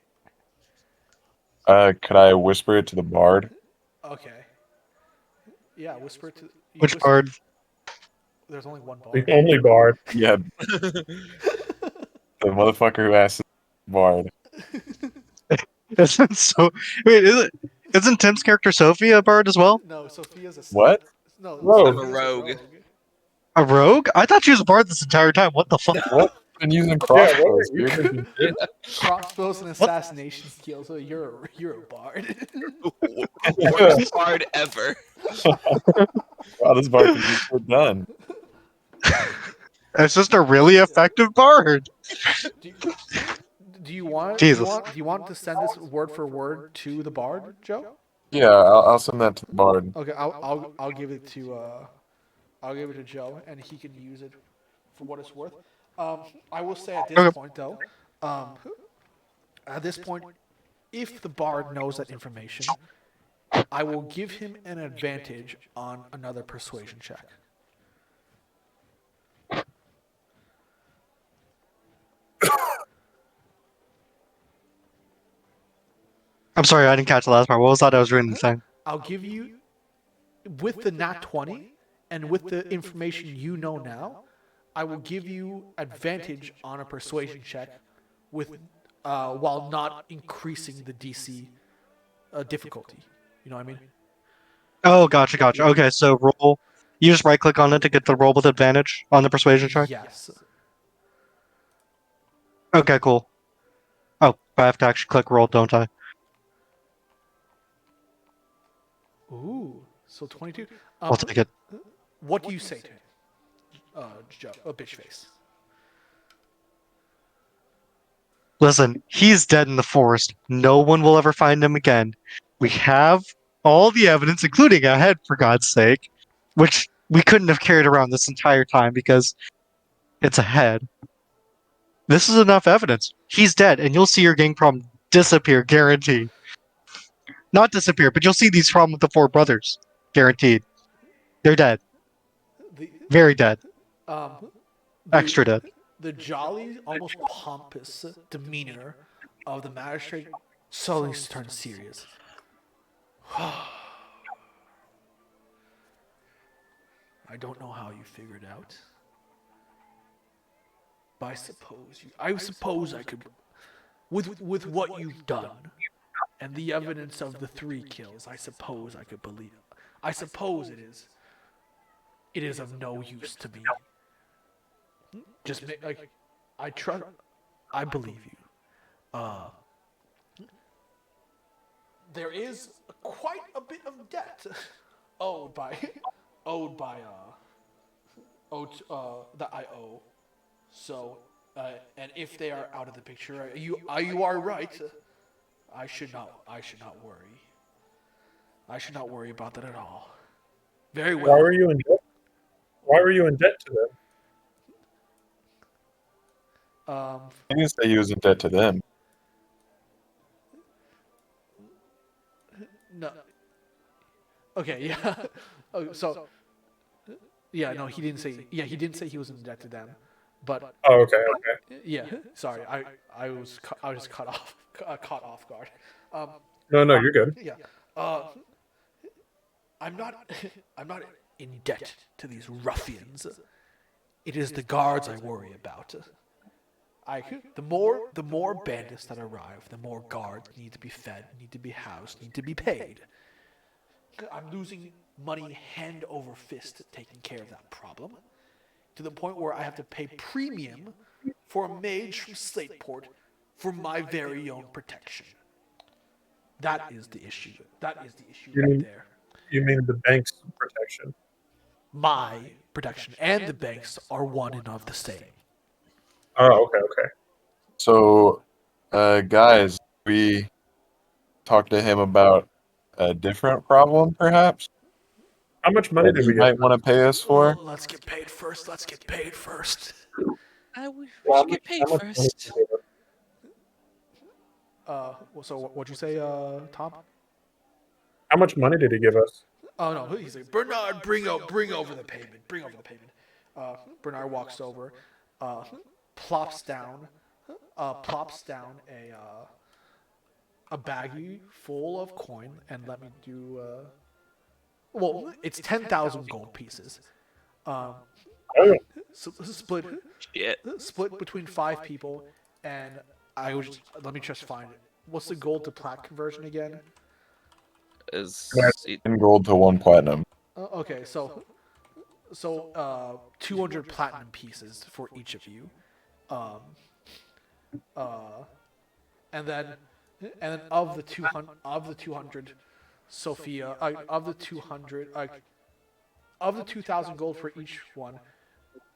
Could I whisper it to the bard?
Okay. Yeah, whisper it to. You
Which
whisper,
bard?
There's only one
The
bard.
only bard.
Yeah, the motherfucker who asked the bard.
Isn't so? Wait, isn't Tim's character Sophie a bard as well?
No, Sophia's a
What?
No,
Rogue.
Sophia's
Rogue.
A rogue? I thought she was a bard this entire time. What the fuck?
What? Been using
Yeah,
crossbows,
what are
dude.
you doing?
Crossbows and assassination skills. So you're a bard.
Worst bard ever.
Wow, this bard can get shit done.
It's just a really effective bard.
Do you want?
Jesus.
Do you want to send this word for word to the bard, Joe?
Yeah, I'll send that to the bard.
Okay, I'll give it to Joe, and he can use it for what it's worth. I will say at this
Okay.
point though, at this point, if the bard knows that information, I will give him an advantage on another persuasion check.
I'm sorry, I didn't catch the last part. What was that I was reading the thing?
I'll give you, with the nat 20 and with the information you know now, I will give you advantage on a persuasion check with while not increasing the DC difficulty. You know what I mean?
Oh, gotcha. Okay, so roll. You just right click on it to get the roll with advantage on the persuasion check?
Yes.
Okay, cool. Oh, I have to actually click roll, don't I?
Ooh, so 22.
I'll take it.
What do you say to him, Joe? Bitch face.
Listen, he's dead in the forest. No one will ever find him again. We have all the evidence, including a head, for God's sake, which we couldn't have carried around this entire time because it's a head. This is enough evidence. He's dead, and you'll see your gang problem disappear, guaranteed. Not disappear, but you'll see these problems with the four brothers, guaranteed. They're dead.
The,
Very dead.
the-
Extra dead.
The jolly, almost pompous demeanor of the magistrate suddenly turns serious. I don't know how you figured out, but I suppose I could, with what you've done and the evidence of the 3 kills, I suppose I could believe. I suppose it is of no use to me. Just like I believe you. There is quite a bit of debt owed by that I owe. So, and if they are out of the picture, you are right. I should not worry. I should not worry about that at all. Very well.
Why were you in debt? Why were you in debt to them?
He didn't say he was in debt to them.
No. Okay, yeah. Oh, so yeah, no, he didn't say. Yeah, he didn't say he was in debt to them, but
Oh, okay.
yeah. Sorry, I was caught off guard.
No, you're good.
Yeah. I'm not in debt to these ruffians. It is the guards I worry about. The more bandits that arrive, the more guards need to be fed, need to be housed, need to be paid. I'm losing money hand over fist taking care of that problem, to the point where I have to pay premium for a mage from Slateport for my very own protection. That is the issue. That is the issue right there.
You mean the bank's protection?
My protection and the bank's are one and of the same.
Oh, okay.
So, guys, we talked to him about a different problem, perhaps,
How much money
that
did
he
we get?
might want to pay us for.
Well, let's get paid first.
We should get paid first.
So what'd you say, Tom?
How much money did he give us?
Oh no, he's like, Bernard, bring over the pavement. Bring over the pavement. Bernard walks over, uh, plops down a baggie full of coin, and let me do. Well, it's 10,000 gold pieces. Um, split
Shit.
split between 5 people, and I was let me just find it. What's the gold to plat conversion again?
Is
10 gold to 1 platinum.
Okay, so 200 platinum pieces for each of you, um, uh, and then of the 200, Sophia, of the 200, of the 2,000 gold for each one,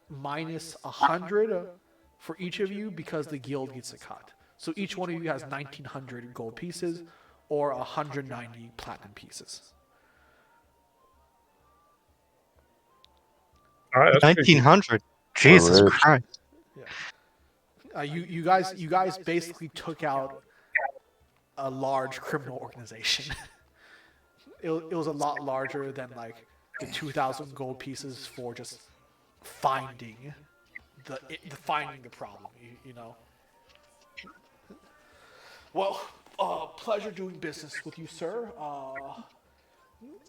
minus 100 for each of you because the guild gets a cut. So each one of you has 1,900 gold pieces or 190 platinum pieces.
All right, that's pretty good.
1900. Jesus
rich.
Christ.
You guys basically took out a large criminal organization. it was a lot larger than like the 2,000 gold pieces for just finding the problem. You know. Well, pleasure doing business with you, sir.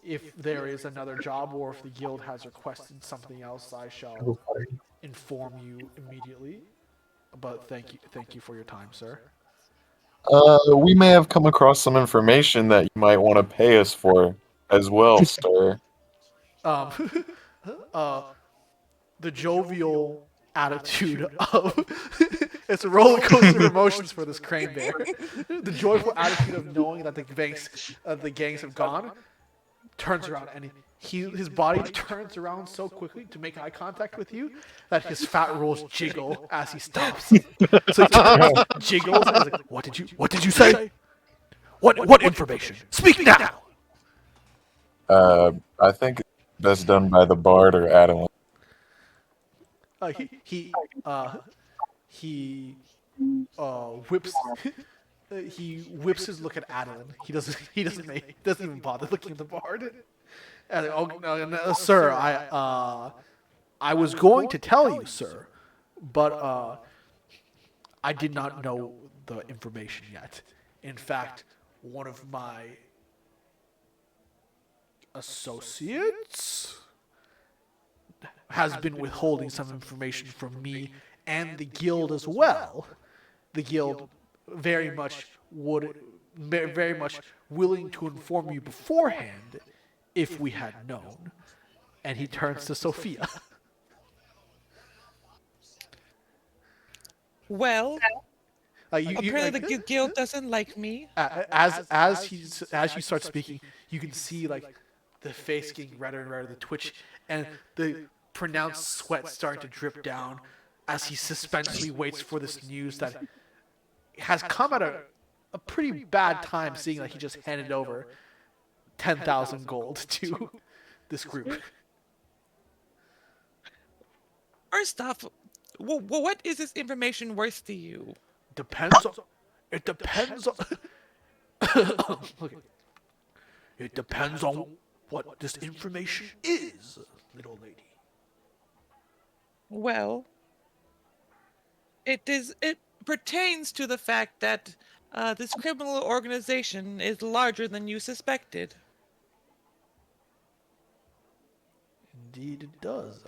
If there is another job or if the guild has requested something else, I shall inform you immediately. But thank you for your time, sir.
We may have come across some information that you might want to pay us for as well, sir.
Um, the jovial attitude of it's a roller coaster of emotions for this crane bear. The joyful attitude of knowing that the gangs have gone turns around, and his body turns around so quickly to make eye contact with you that his fat rolls jiggle as he stops. So he jiggles and is like, what did you say? What information? Speak now.
I think that's done by the bard or Adeline.
He whips he whips his look at Adeline. He doesn't even bother looking at the bard. And, no, sir, I was going to tell you, sir, but I did not know the information yet. In fact, one of my associates has been withholding some information from me and the guild as well. The guild very much willing to inform you beforehand if we had known. And he turns to Sophia.
Well,
You-
apparently the guild doesn't like me.
as you start speaking, you can see like the face getting redder and redder, the twitch, and the pronounced sweat starting to drip down as he suspensely waits for this news that has come at a pretty bad time, seeing that he just handed over 10,000 gold to this group.
First off, what is this information worth to you?
It depends on. Okay. It depends on what this information is, little lady.
Well, it pertains to the fact that this criminal organization is larger than you suspected.
Indeed, it does.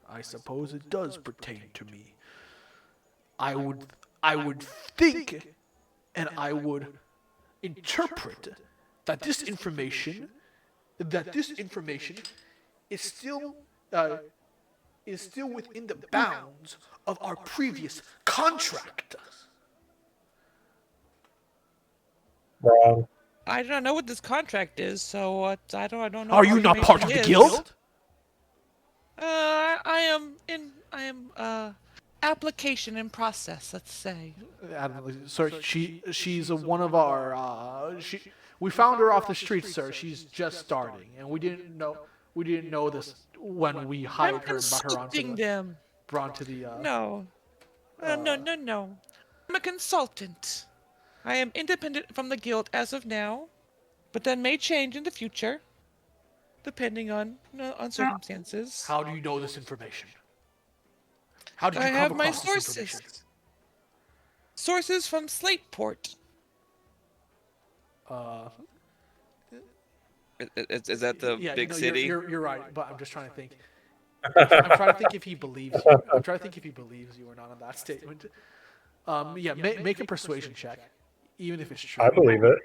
I suppose it does pertain to me. I would think, and I would interpret that this information is still within the bounds of our previous contract.
Wrong.
I don't know what this contract is, so I don't know.
Are
what
you not part of the
information is.
guild?
I am application in process, let's say.
Sir, she's one of our. We found her off the street, sir. She's just starting, and we didn't know this when we hired
I'm
her and brought her
consulting them.
to the.
No. No. I'm a consultant. I am independent from the guild as of now, but that may change in the future, depending on on circumstances.
How do you know this information? How did
I
you come
have my
across this information?
sources from Slateport.
Is that the
Yeah,
big city?
You're right, but I'm just trying to think. I'm trying to think if he believes you. I'm trying to think if he believes you or not on that statement. Yeah, make a persuasion check, even if it's true.
I believe it.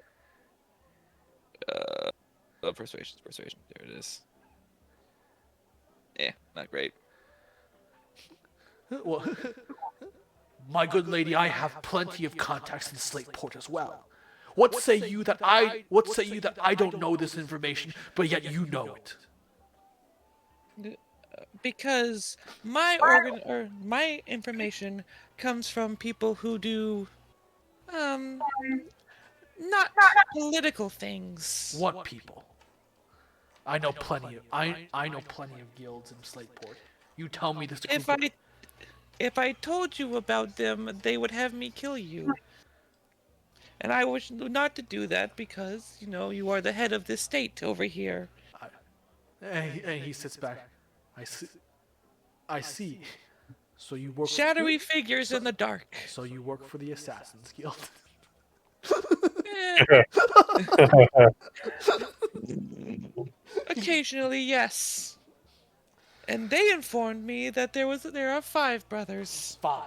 Persuasion. There it is. Not great.
Well, my good lady, I have plenty of contacts in Slateport as well. What say you that I don't know this information, but yet you know it?
Because my information comes from people who do not political things.
What people? I know plenty of guilds in Slateport. You tell me this.
If I told you about them, they would have me kill you. And I wish not to do that because, you are the head of this state over here.
And he sits back. I see. So you work.
Shadowy figures in the dark.
So you work for the Assassins Guild.
Eh, occasionally, yes. And they informed me that there are 5 brothers.
5.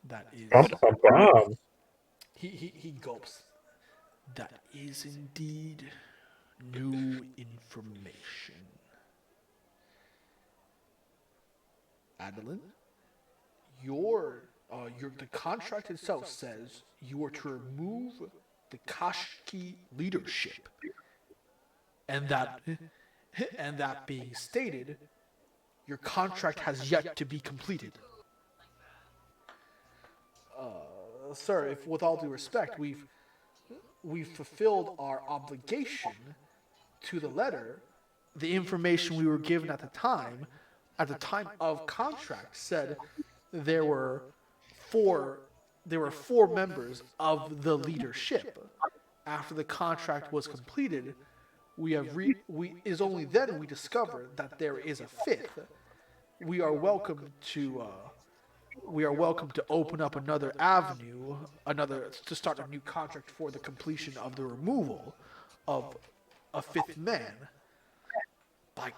That is.
Bum, bum, bum.
He gulps. That is indeed new information. Adeline, the contract itself says you are to remove the Kashki leadership, and that being stated, your contract has yet to be completed. Sir, if with all due respect, we've fulfilled our obligation to the letter. The information we were given at the time of contract, said there were four members of the leadership. After the contract was completed, is only then we discover that there is a 5th. We are welcome to open up another avenue, to start a new contract for the completion of the removal of a 5th man. By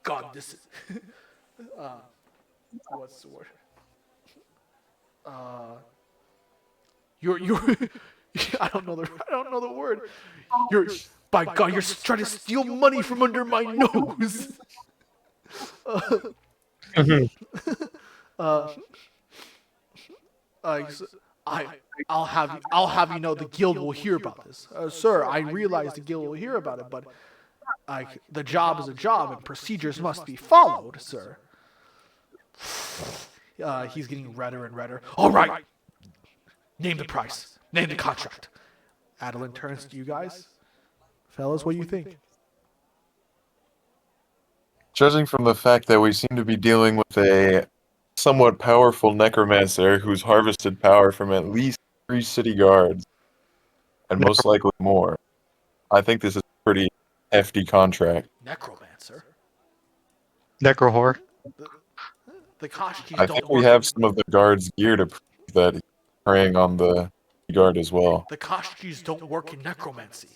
God, this is what's the word? You're I don't know the word. By God, you're trying to steal money from under my nose. I'll have you know the guild will hear about this, sir. I realize the guild will hear about it, but the job is a job, and procedures must be followed, sir. He's getting redder and redder. All right, name the price. Name the contract. Adeline turns to you guys, fellas. What do you think?
Judging from the fact that we seem to be dealing with a somewhat powerful necromancer who's harvested power from at least 3 city guards, and most likely more, I think this is a pretty hefty contract.
Necromancer.
Necrohor.
The Kashkis
I
don't
think we
work.
have some of the guards' gear to prove that he's preying on the guard as well.
The Kashkis don't work in necromancy.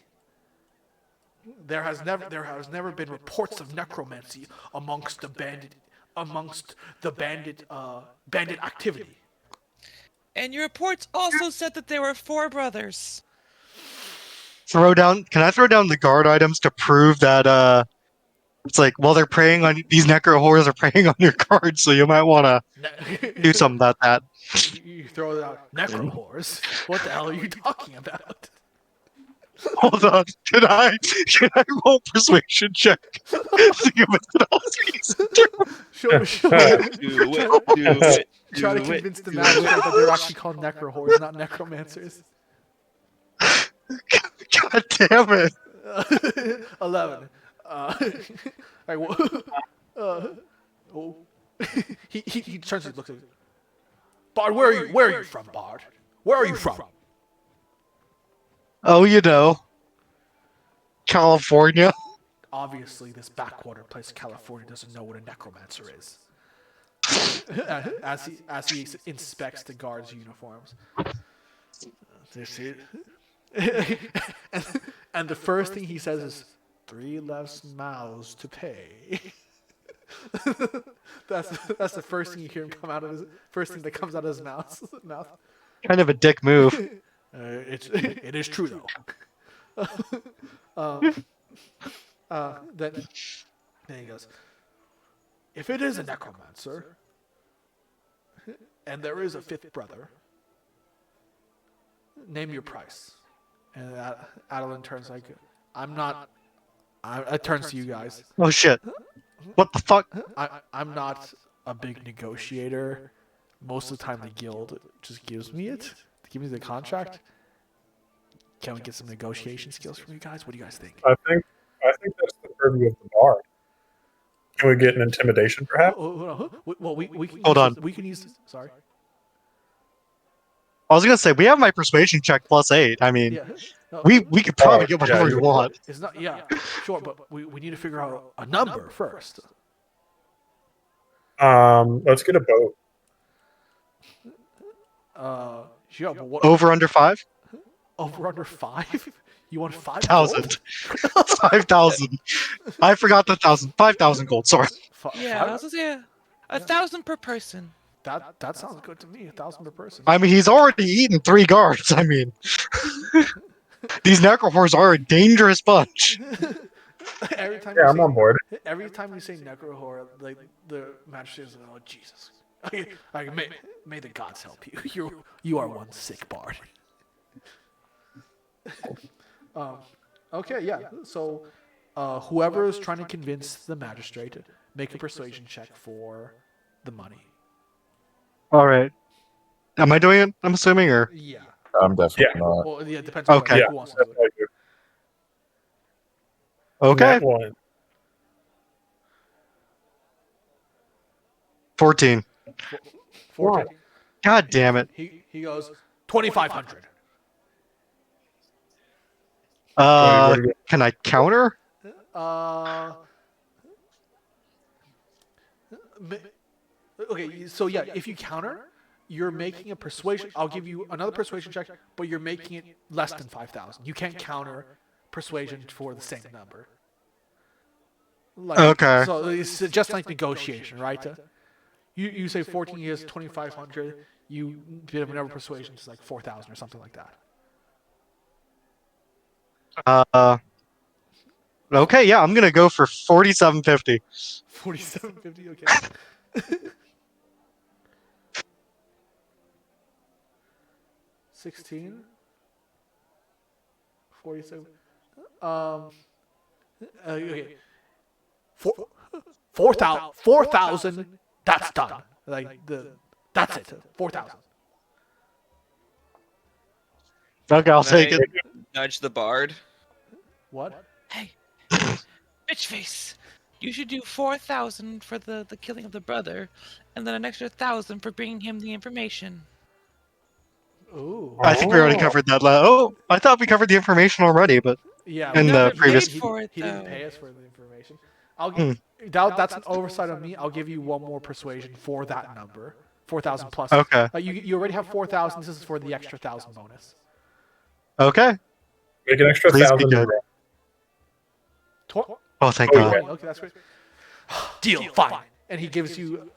There has never been reports of necromancy amongst the bandit activity.
And your reports also said that there were 4 brothers.
Can I throw down the guard items to prove that it's like, well, they're preying on these necrohores are preying on your guards, so you might want to do something about that.
You throw it out. Necrohores? What the hell are you talking about?
Hold on, can I roll persuasion check to give us an
Show
Do it.
Try to convince the magistrate that they're actually called necrohores, not necromancers.
God damn it!
11. He turns and looks at you. Bard, where are you from, Bard? Where are you from?
Oh, California.
Obviously, this backwater place, California, doesn't know what a necromancer is. as he inspects the guards' uniforms. This is, and, and the first thing he says is, 3 less mouths to pay. that's the first thing you hear him come out of his first thing that comes out of his mouth.
Kind of a dick move.
It is true though. Then he goes, if it is a necromancer, and there is a 5th brother, name your price. And Adeline turns like, I'm not. I turns to you guys.
Oh shit. What the fuck?
I'm not a big negotiator. Most of the time, the guild just gives me it. Give me the contract. Can we get some negotiation skills from you guys? What do you guys think?
I think that's the purview of the bard. Can we get an intimidation, perhaps?
Well, we can
Hold
use
on.
We can use. Sorry.
I was gonna say we have my persuasion check +8. I mean,
Yeah. No,
we could probably get
yeah,
whatever we
you-
want.
it's not. Yeah. Sure, but we need to figure out a number first.
Let's get a boat.
Yeah, but what?
Over under 5,000.
Over under 5? You want 5 gold?
5,000. I forgot the 1,000. 5,000 gold. Sorry.
Yeah, I was gonna say 1,000 per person.
That sounds good to me. 1,000 per person.
I mean, he's already eaten 3 guards. I mean, these necrohores are a dangerous bunch.
Every time
Yeah,
you
I'm on board.
Every time you say necrohore, like the magistrate is like, oh Jesus. May the gods help you. You are one sick bard. Okay, yeah. So whoever is trying to convince the magistrate, make a persuasion check for the money.
All right. Am I doing it? I'm assuming, or
Yeah.
I'm definitely
Yeah.
not.
Well, yeah, it depends on
Okay.
who wants to do
That's
it.
all you.
okay.
That one.
14.
14.
God damn it.
He goes 2,500.
What do you-
Can I counter?
Okay, so yeah, if you counter, you're making a persuasion. I'll give you another persuasion check, but you're making it less than 5,000. You can't counter persuasion for the same number. Like,
Okay.
So it's just like negotiation, right? You say 14 years, 2,500. You bid another persuasion to like 4,000 or something like that.
Okay, yeah, I'm gonna go for 4750.
47.50. Okay. 16. 47. Okay. 4,000. That's done. That's it. 4,000.
Okay, I'll
Can I
take it.
nudge the bard?
What?
Hey, bitch face. You should do 4,000 for the killing of the brother, and then an extra 1,000 for bringing him the information.
Ooh.
I think we already covered that. I thought we covered the information already, but
Yeah.
in
we
the
never
didn't-
previous.
paid for it,
He didn't
though.
pay us for the information. That's an oversight on me. I'll give you one more persuasion for that number. 4,000 plus.
Okay.
You already have 4,000. This is for the extra 1,000 bonus.
Okay.
Make an extra
Please be
1,000.
good. Oh, thank
Oh,
God.
yeah.
Okay, that's great. Deal, fine. And he gives you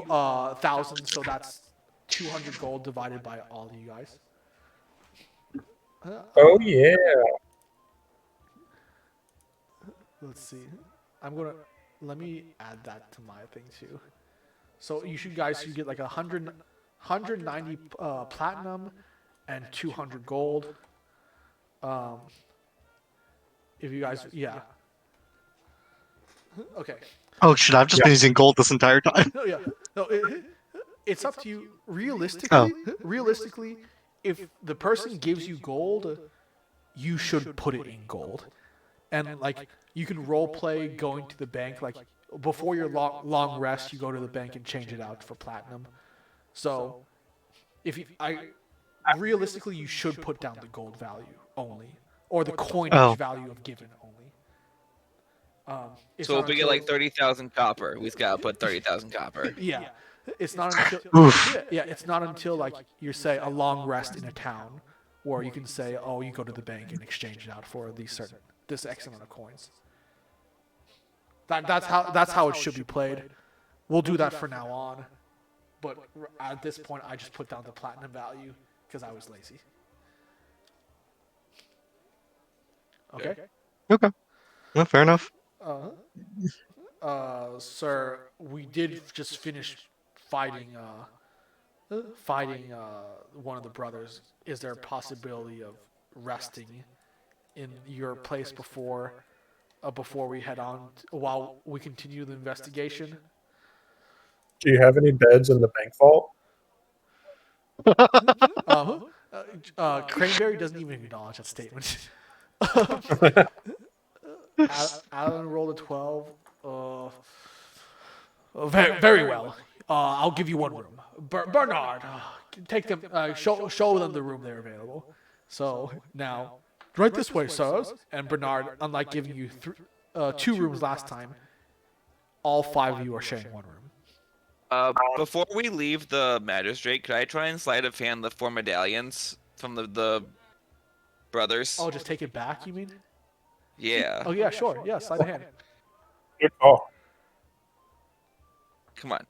1,000, so that's 200 gold divided by all of you guys.
Oh yeah.
Let's see. Let me add that to my thing too. So you get like 190 platinum and 200 gold. If you guys, yeah. Okay.
Oh shit! I've just been using gold this entire time.
No, yeah. No, it's up to you.
Oh.
Realistically, if the person gives you gold, you should put it in gold. And like you can role play going to the bank. Like before your long rest, you go to the bank and change it out for platinum. So, realistically, you should put down the gold value only, or the coinage
Oh.
value of given only. It's
So
not
if we get
until
like 30,000 copper, we just gotta put 30,000 copper.
yeah, it's not until
Oof.
it's not until like you say a long rest in a town, where you can say, oh, you go to the bank and exchange it out for this X amount of coins. That's how it should be played. We'll do that for now on, but at this point, I just put down the platinum value because I was lazy. Okay.
Okay. Well, fair enough.
Sir, we did just finish fighting one of the brothers. Is there a possibility of resting in your place before we head on while we continue the investigation?
Do you have any beds in the bank vault?
Craneberry doesn't even acknowledge that statement. Alan rolled a 12. Very well. I'll give you one room. Bernard, take them. Show them the room they're available. So now, right this way, sirs. And Bernard, unlike giving you 2 rooms last time, all 5 of you are sharing one room.
Before we leave the magistrate, could I try and sleight of hand the 4 medallions from the brothers?
Oh, just take it back, you mean?
Yeah.
Oh yeah, sure. Yeah, sleight of hand.
Good call.
Come on.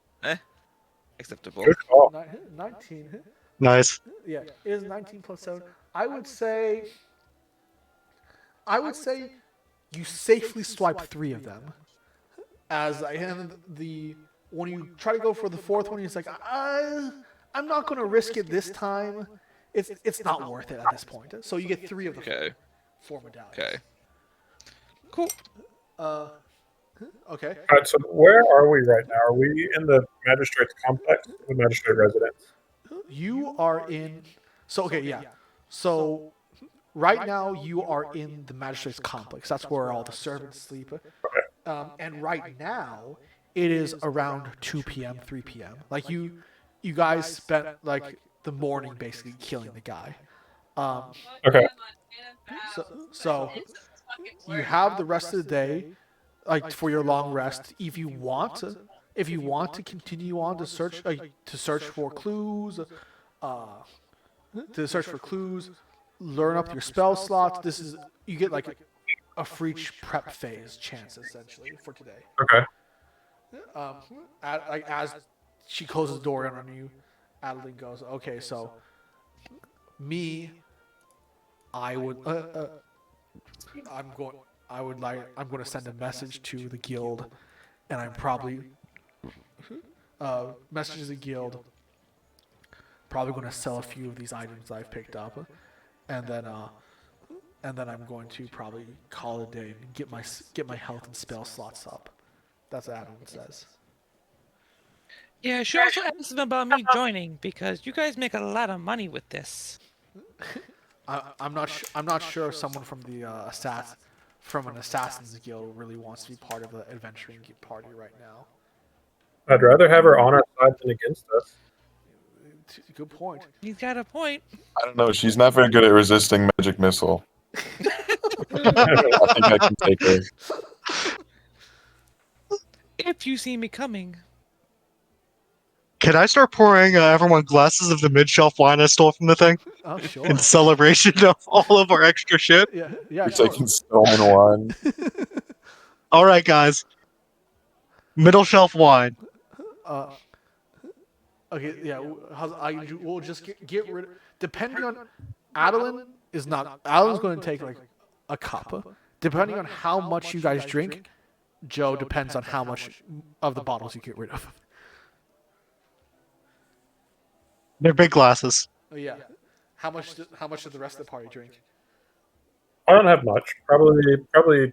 Acceptable.
Good call.
19.
Nice.
Yeah, it is 19 plus 7. I would say you safely swipe 3 of them. As I hand when you try to go for the 4th one, it's like I'm not going to risk it this time. It's not worth it at this point. So you get 3 of the
Okay.
4 medallions.
Okay.
Cool. Okay.
All right, so where are we right now? Are we in the magistrate's complex, the magistrate residence?
You are in. So okay, yeah. So right now you are in the magistrate's complex. That's where all the servants sleep. And right now it is around 2 p.m., 3 p.m. Like you guys spent like the morning basically killing the guy.
Okay.
So you have the rest of the day, like for your long rest, if you want to continue on to search for clues, learn up your spell slots. You get like a free prep phase chance essentially for today.
Okay.
As she closes the door on you, Adeline goes, "Okay, so I'm going to send a message to the guild, and I'm probably messages the guild. Probably going to sell a few of these items I've picked up, and then I'm going to probably call it a day and get my health and spell slots up." That's what Adam says.
Yeah, she also asked them about me joining because you guys make a lot of money with this.
I'm not sure if someone from the from an assassin's guild really wants to be part of the adventuring party right now.
I'd rather have her on our side than against us.
Good point.
He's got a point.
I don't know. She's not very good at resisting magic missile. I think I can take her.
If you see me coming.
Can I start pouring everyone glasses of the mid-shelf wine I stole from the thing
Oh sure.
in celebration of all of our extra shit?
Yeah.
You're
Sure.
taking stolen wine.
All right, guys. Middle shelf wine.
Okay. Yeah. We'll just get rid. Depending on Adeline Adeline's going to take like a cup. Depending on how much you guys drink, Joe depends on how much of the bottles you get rid of.
They're big glasses.
Oh yeah. How much does the rest of the party drink?
I don't have much. Probably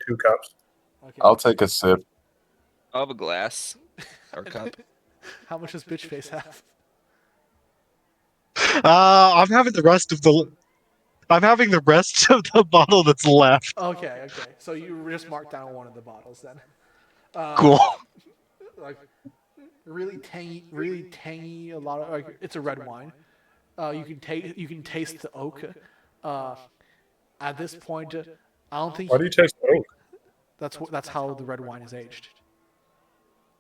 2 cups.
Okay.
I'll take a sip.
I'll have a glass or cup.
How much does bitch face have?
I'm having the rest of the bottle that's left.
Okay. So you just marked down one of the bottles then.
Cool.
Like really tangy. A lot of it's a red wine. You can taste the oak. At this point, I don't think
Why do you taste oak?
that's how the red wine is aged.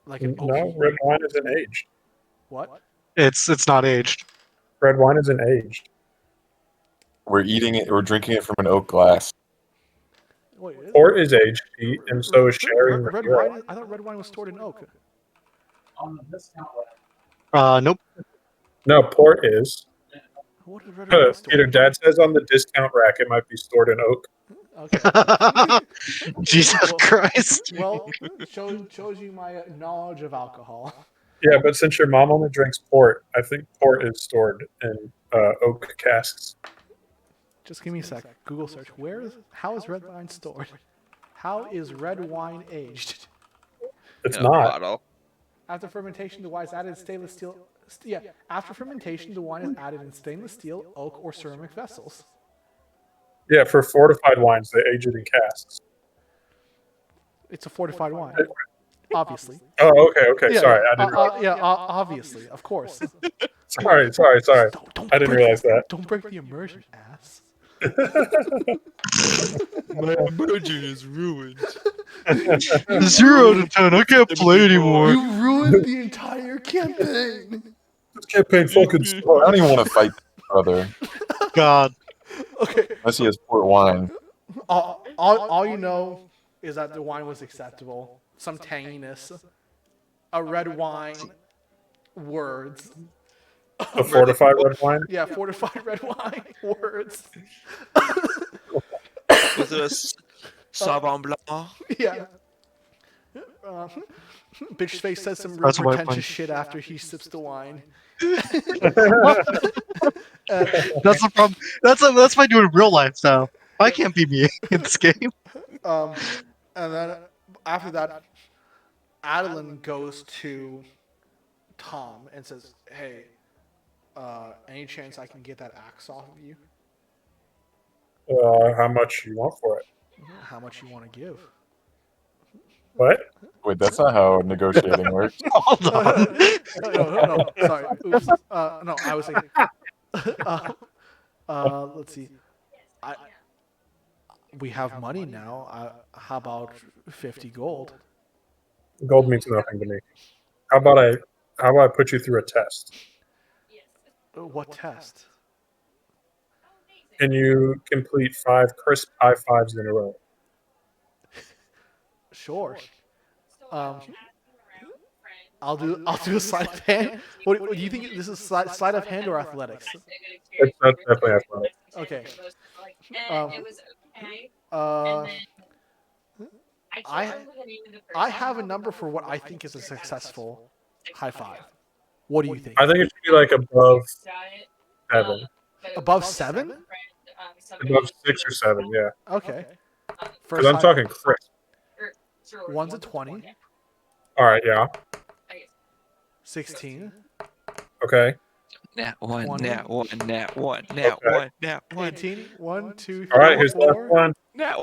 Like an
No,
oaky.
red wine isn't aged.
What?
It's not aged.
Red wine isn't aged.
We're eating it. We're drinking it from an oak glass.
Wait, is it?
Port is aged, Pete, and so is sherry and
red
Madeira.
wine. I thought red wine was stored in oak.
Nope.
No, port is.
What is red wine stored?
Peter, Dad says on the discount rack it might be stored in oak.
Okay.
Jesus
Well-
Christ.
Well, shows you my knowledge of alcohol.
Yeah, but since your mom only drinks port, I think port is stored in oak casks.
Just give me a sec. Google search. How is red wine stored? How is red wine aged?
It's
In a
not.
bottle.
After fermentation, the wine is added in stainless steel. After fermentation, the wine is added in stainless steel, oak, or ceramic vessels.
Yeah, for fortified wines, they age it in casks.
It's a fortified wine, obviously.
Oh, okay. Sorry, I didn't.
Obviously, of course.
Sorry.
Don't
I didn't
break
realize that.
Don't break the immersion, ass.
My immersion is ruined.
0 out of 10. I can't play anymore.
You ruined the entire campaign.
This campaign fucking sucks.
I don't even want to fight this brother
God.
Okay.
unless he has port wine.
All you know is that the wine was acceptable. Some tanginess. A red wine. Words.
A fortified red wine.
Yeah, fortified red wine. Words.
Was it a Sauvignon Blanc?
Yeah. Bitch face says some real
That's what I
pretentious
find.
shit after he sips the wine.
That's the problem. That's what I do in real life now. I can't be me in this game.
And then after that, Adeline goes to Tom and says, "Hey, any chance I can get that axe off of you?
How much you want for it?
How much you want to give?"
What?
Wait, that's not how negotiating works.
Hold on.
No, sorry. Oops. No, I was thinking. Let's see. We have money now. How about 50 gold?
Gold means nothing to me. How about I put you through a test,
What test?
and you complete 5 crisp high fives in a row.
Sure. I'll do a sleight of hand. What do you think? This is sleight of hand or athletics?
That's definitely athletic.
Okay. I have a number for what I think is a successful high five. What do you think?
I think it should be like above 7,
Above 7?
above 6 or 7. Yeah,
Okay.
because I'm talking crisp.
One's a 20,
All right, yeah,
16,
okay.
Nat 1,
20.
nat 1, nat 1, nat
Okay.
1, nat 1.
18. 1, 2, 3,
All right, here's the last
4.
one.
Nat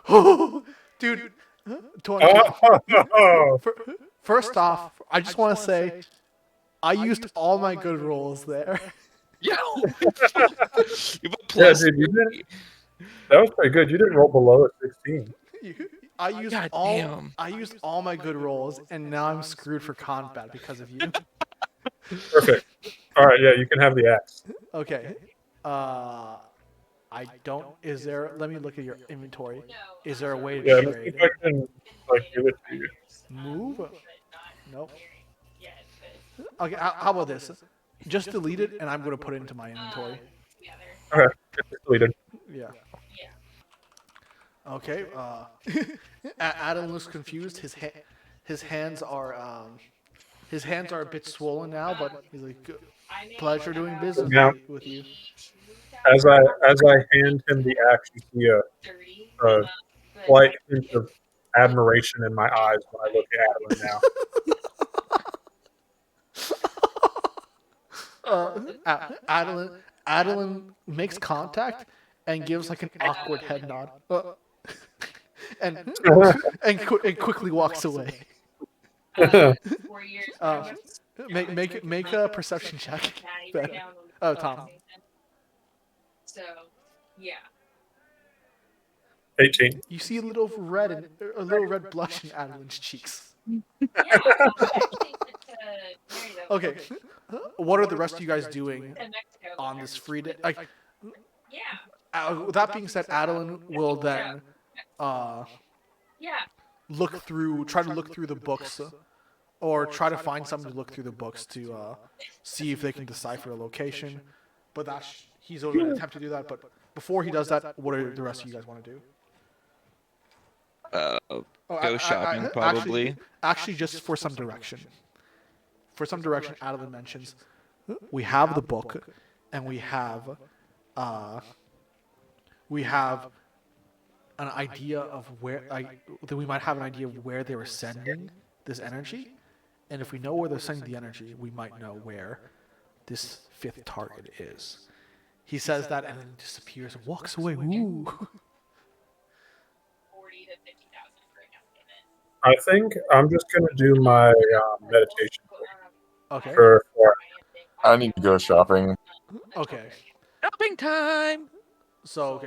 1!
Dude, 20.
Oh,
First off, I just want to say I used all my good rolls there.
Yo! You put
yeah,
plus
dude, you did. That was pretty good. You didn't roll below a 16.
I used
God
all
damn.
I used all my good rolls, and now I'm screwed for combat because of you.
Perfect. All right, yeah, you can have the axe.
Okay. I don't. Is there? Let me look at your inventory. Is there a way to
Yeah, let me see
trade?
if I can give it to you.
Move? Nope. Okay. How about this? Just delete it, and I'm going to put it into my inventory.
Okay, it's deleted.
Yeah. Okay. Adam looks confused. His hands are a bit swollen now, but he's like, "Good. Pleasure doing business
Yeah.
with you."
As I hand him the axe, you see a slight hint of admiration in my eyes when I look at Adeline now.
Adeline makes contact and gives like an awkward head nod, and quickly walks away. Make a perception check. Ben. Oh, Tom.
Yeah.
18.
You see a little red blush in Adeline's cheeks.
Yeah. I actually went to Mary though.
Okay. What are the rest of you guys doing
To Mexico.
on this free day? Like,
Yeah.
with that being said, Adeline will then
Yeah.
try to look through the books, or try to find something to look through the books to see if they can decipher a location. But he's going to attempt to do that. But before he does that, what are the rest of you guys want to do?
Go shopping, probably.
Actually, just for some direction. For some direction, Adeline mentions we have the book, and we have an idea of where that we might have an idea of where they were sending this energy, and if we know where they're sending the energy, we might know where this fifth target is. He says that and then disappears and walks away. Ooh.
40 to 50,000 for a down payment.
I think I'm just gonna do my meditation
Okay.
for 4
I need to go shopping.
Okay.
Shopping time.
So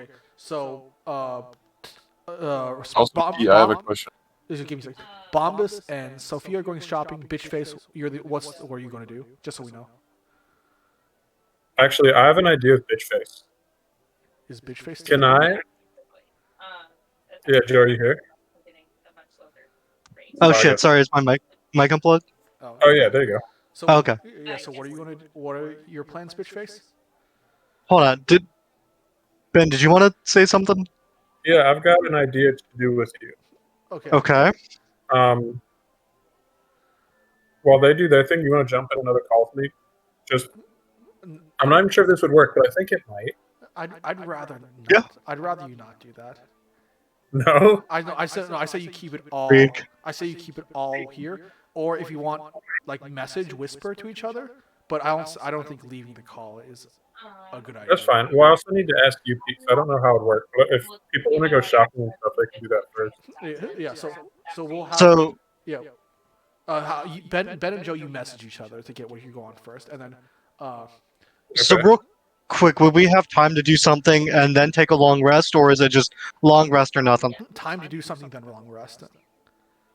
Also, I have a question.
Give me a second. Bombus and Sophia are going shopping. Bitchface, what are you going to do? Just so we know.
Actually, I have an idea with Bitchface.
Is Bitchface?
Can I? Yeah, Joe, are you here?
Oh
I
shit!
got-
Sorry, is my mic unplugged?
Oh yeah, there you go.
So
Okay.
Yeah. So what are you going to? What are your plans, Bitchface?
Hold on. Ben? Did you want to say something?
Yeah, I've got an idea to do with you.
Okay.
Okay.
While they do their thing, you want to jump in another call with me? Just, I'm not even sure if this would work, but I think it might.
I'd rather not.
Yeah.
I'd rather you not do that.
No.
I say you keep it all.
Freak.
I say you keep it all here, or if you want, like message whisper to each other. But I don't think leaving the call is a good idea.
That's fine. Well, I also need to ask you, Pete, 'cause I don't know how it works. But if people want to go shopping and stuff, they can do that first.
Yeah. So we'll have.
So
Yeah. Ben and Joe, you message each other to get where you go on first, and then.
So
Okay.
real quick, would we have time to do something and then take a long rest, or is it just long rest or nothing?
Time to do something, then long rest.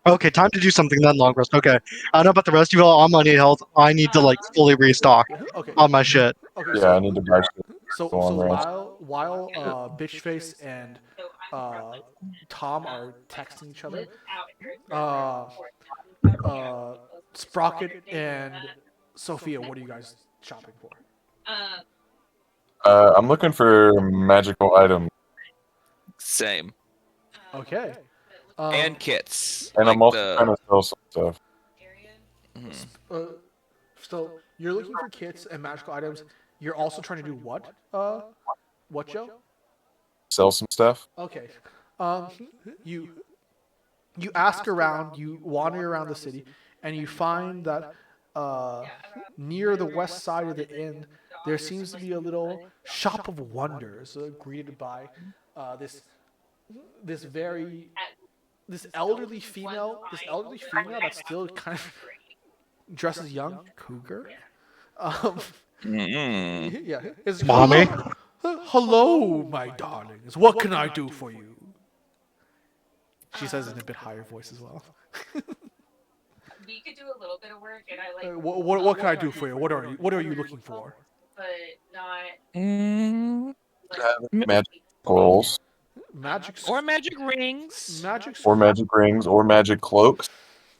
Okay, time to do something then long rest. Okay, I don't know about the rest of you all. I'm on 8 health. I need to like fully restock
Okay.
on my shit.
Okay.
Yeah,
So,
I need to buy shit.
so
long rest.
while Bitchface and Tom are texting each other, Sprocket and Sophia, what are you guys shopping for?
I'm looking for magical items,
Same.
Okay.
And kits.
and
like
I'm also
the-
trying to sell some stuff.
Mhm.
So you're looking for kits and magical items. You're also trying to do what? What, Joe?
Sell some stuff.
Okay. You ask around, you wander around the city, and you find that near the west side of the inn, there seems to be a little shop of wonders, greeted by this elderly female that's still kind of dresses young, cougar. Yeah, it's
Mommy?
Hello, my darlings. What can I do for you? She says in a bit higher voice as well.
We could do a little bit of work, and I like.
What can I do for you? What are you looking for?
But not.
Mm,
Magic scrolls,
Magic
or magic rings.
magic
or magic rings, or magic cloaks.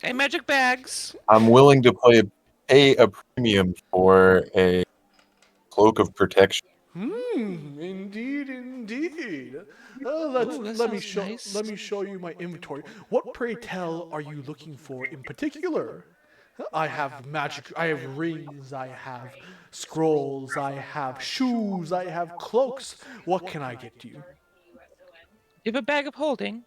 And magic bags.
I'm willing to pay a premium for a cloak of protection.
Indeed.
Ooh, that
Let me
sounds
show
nice.
let me show you my inventory. What, pray tell, are you looking for in particular? I have magic. I have rings. I have scrolls. I have shoes. I have cloaks. What can I get you?
You have a bag of holding.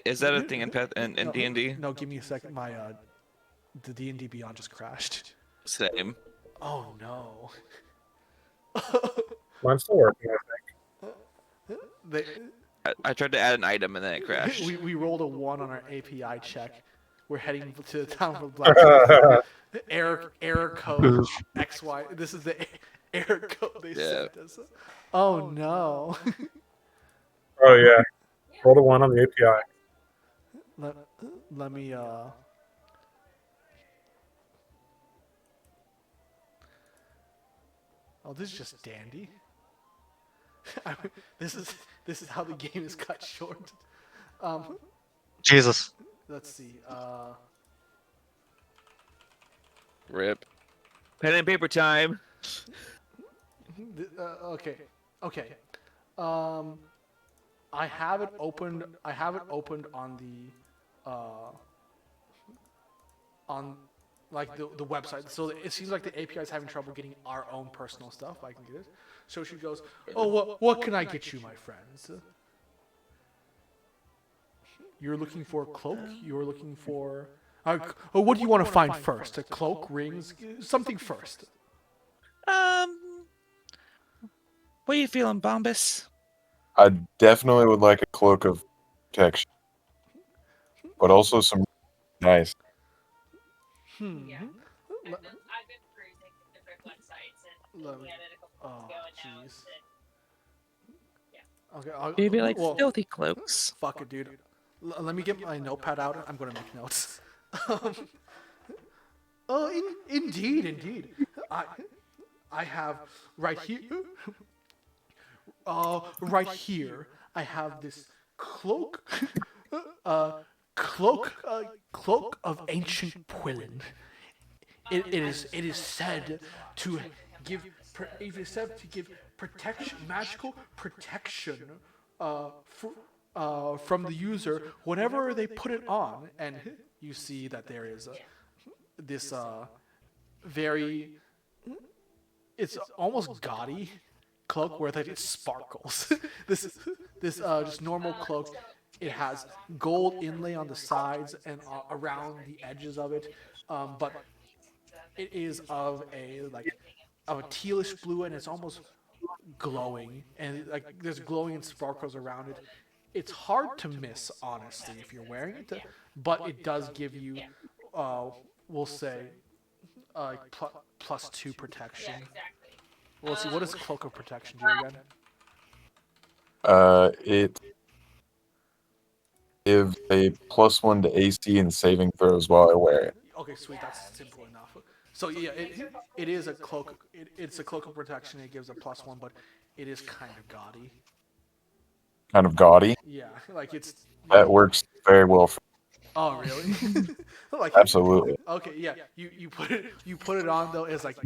Is that a thing in
no,
D&D?
No, give me a second. My the D&D Beyond just crashed.
Same.
Oh no.
Mine's still working, I think.
They,
I tried to add an item and then it crashed.
we rolled a 1 on our API check. We're heading to the town of Blacksmith. Error code XY. This is the Error code they
Yeah.
sent us. Oh no.
Oh yeah. Roll the one on the API.
let me Oh, this is just dandy. I mean, this is how the game is cut short.
Jesus.
Let's see.
Rip. Pen and paper time.
Okay. Okay. I have it opened. I have it opened on the on like the website. So it seems like the API is having trouble getting our own personal stuff. I can get it. So she goes, "Oh, what can I get you, my friends? You're looking for a cloak. You're looking for. Oh, what do you want to find first? A cloak, rings, something first.
What are you feeling, Bombus?
I definitely would like a cloak of protection, but also some nice.
Yeah. I've been cruising different websites and
Let me-
looking at it a couple
Oh,
weeks ago, and now
jeez.
it's
Okay.
Maybe like
well,
stealthy cloaks.
fuck it, dude. Let me get my notepad out. I'm gonna make notes. Oh, indeed. I have right here. Right here, I have this cloak. Cloak of ancient Quillen. It is said to give protection, magical protection, from the user whenever they put it on, and you see that there is this very, it's almost gaudy cloak where it sparkles. this just normal cloak. It has gold inlay on the sides and around the edges of it, but it is of a tealish blue, and it's almost glowing, and like there's glowing and sparkles around it. It's hard to miss, honestly, if you're wearing it, but it does give you, we'll say, +2 protection. Well, let's see, what does Cloak of Protection do again?
It gives a +1 to AC and saving throws while I wear it.
Okay, sweet, that's simple enough. So yeah, it is a cloak. It's a Cloak of Protection. It gives a +1, but it is kind of gaudy.
Kind of gaudy.
Yeah, like it's.
That works very well for
Oh really? Like
absolutely.
Okay, yeah. You put it on though. It's like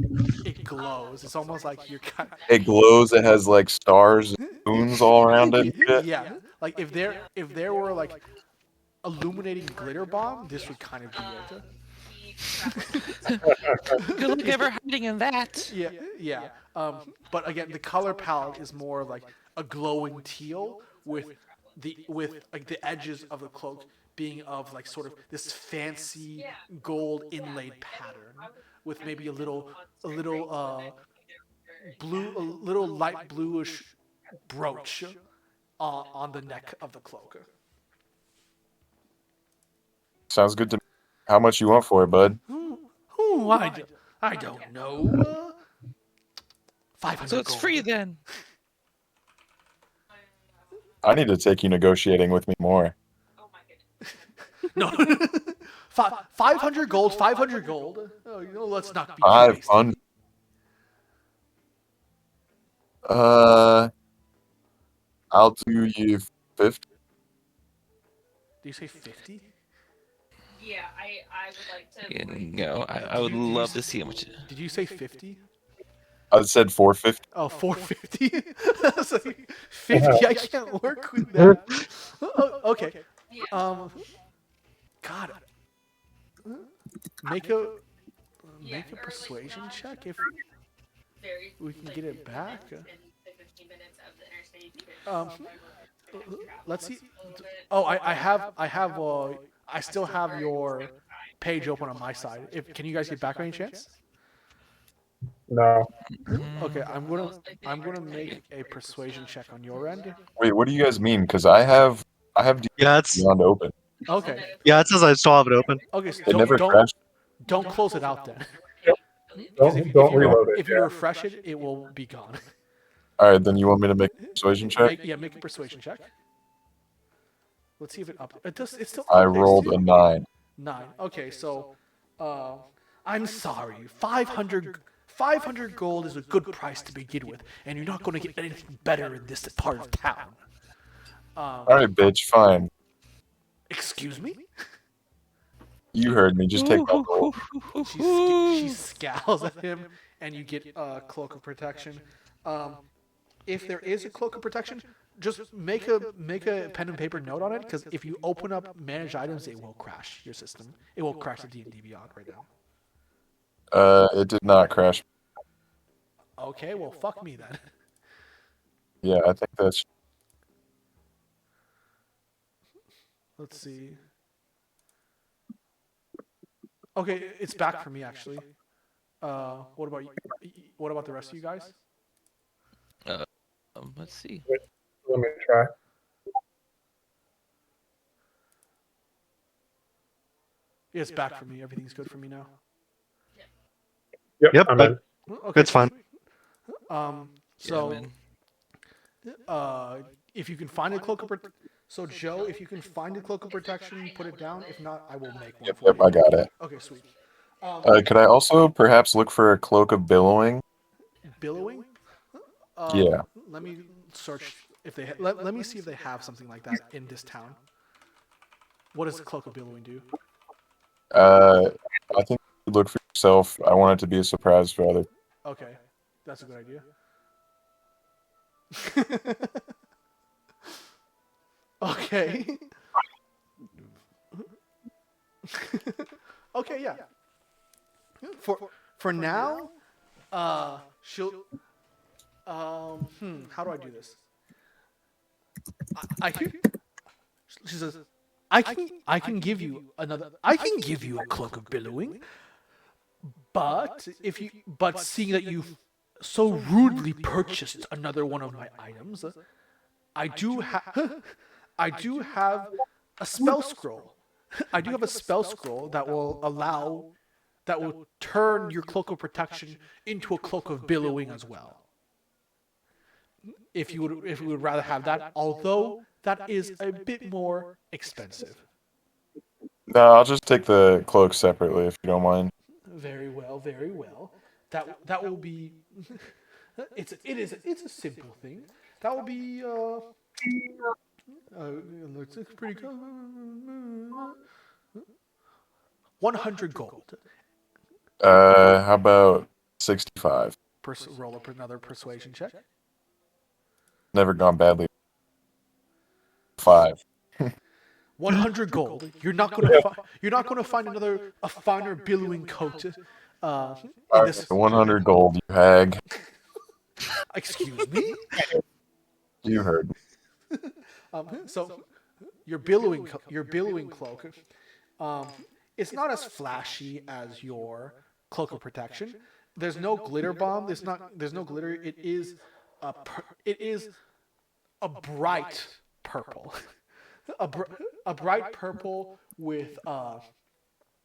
it glows. It's almost like you're kind.
It glows. It has like stars and moons all around it. And shit.
Yeah, like if there were like illuminating glitter bomb, this would kind of be it.
Good luck ever hiding in that.
Yeah. But again, the color palette is more of like a glowing teal with like the edges of the cloak being of like sort of this fancy gold inlaid pattern with maybe a little blue, a little light bluish brooch on the neck of the cloak.
Sounds good to me. How much you want for it, bud?
I don't know. 500
So it's
gold.
free then.
I need to take you negotiating with me more.
Oh my goodness.
No. 500 gold, 500 gold. Oh, let's not be too
500. I'll do you 50.
Do you say 50?
Yeah, I would like to.
You know, I would love to see how much.
Did you say 50?
I said 450.
Oh, 450? I was like, 50? I can't work with that. Okay. God. Make a persuasion check if we can get it back. Let's see. Oh, I still have your page open on my side. Can you guys get back by any chance?
No.
Okay, I'm gonna make a persuasion check on your end.
Wait, what do you guys mean? Because I have
Yeah, it's
Beyond open.
Okay.
yeah. It says I still have it open.
Okay. So
It never
don't
crashed.
close it out then. Because if
Don't reload it.
if you refresh it, it will be gone.
All right, then you want me to make a persuasion check?
Make a persuasion check. Let's see if it up. It does. It still.
I
updates
rolled
too.
a 9.
9. Okay, so, I'm sorry. 500 gold is a good price to begin with, and you're not going to get anything better in this part of town.
All right, bitch, fine.
Excuse me?
You heard me. Just take my gold.
She scowls at him, and you get a cloak of protection. If there is a cloak of protection, just make a pen and paper note on it, because if you open up manage items, it will crash your system. It will crash the D&D Beyond right now.
It did not crash.
Okay, well, fuck me then.
Yeah, I think that's.
Let's see. Okay, it's back for me actually. What about you? What about the rest of you guys?
Let's see.
Let me try.
Yeah, it's back for me. Everything's good for me now.
Yep, I'm in.
Okay,
It's fine.
So,
man.
if you can find a cloak of so Joe, if you can find a cloak of protection, put it down. If not, I will make one
Yep,
for
yep,
you.
I got it.
Okay, sweet.
Could I also perhaps look for a cloak of billowing?
Billowing.
Yeah.
Let me search if they. Let me see if they have something like that in this town. What does the cloak of billowing do?
I think you look for yourself. I want it to be a surprise for others.
Okay, that's a good idea. Okay. Okay, yeah. For now, she'll. How do I do this? I can. She says, I can give you another. I can give you a cloak of billowing, but seeing that you've so rudely purchased another one of my items, I do have a spell scroll. I do have a spell scroll that will turn your cloak of protection into a cloak of billowing as well. If you would rather have that, although that is a bit more expensive.
No, I'll just take the cloak separately if you don't mind.
Very well, very well. That will be. It's a simple thing. That will be. Looks pretty good. 100 gold.
How about 65?
Roll up another persuasion check.
Never gone badly. 5.
100 gold. You're not gonna find a finer billowing coat. In this.
100 gold, you hag.
Excuse me.
You heard me.
So your billowing cloak. It's not as flashy as your cloak of protection. There's no glitter bomb. There's no glitter. It is a bright purple. a bright purple with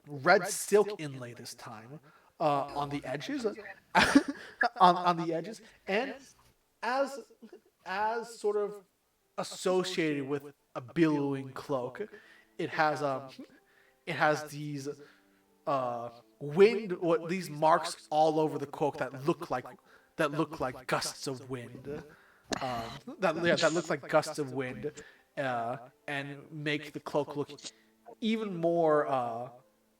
red silk inlay this time on the edges, on the edges, and as sort of associated with a billowing cloak, it has these these marks all over the cloak that look like gusts of wind. That look like gusts of wind, and make the cloak look even more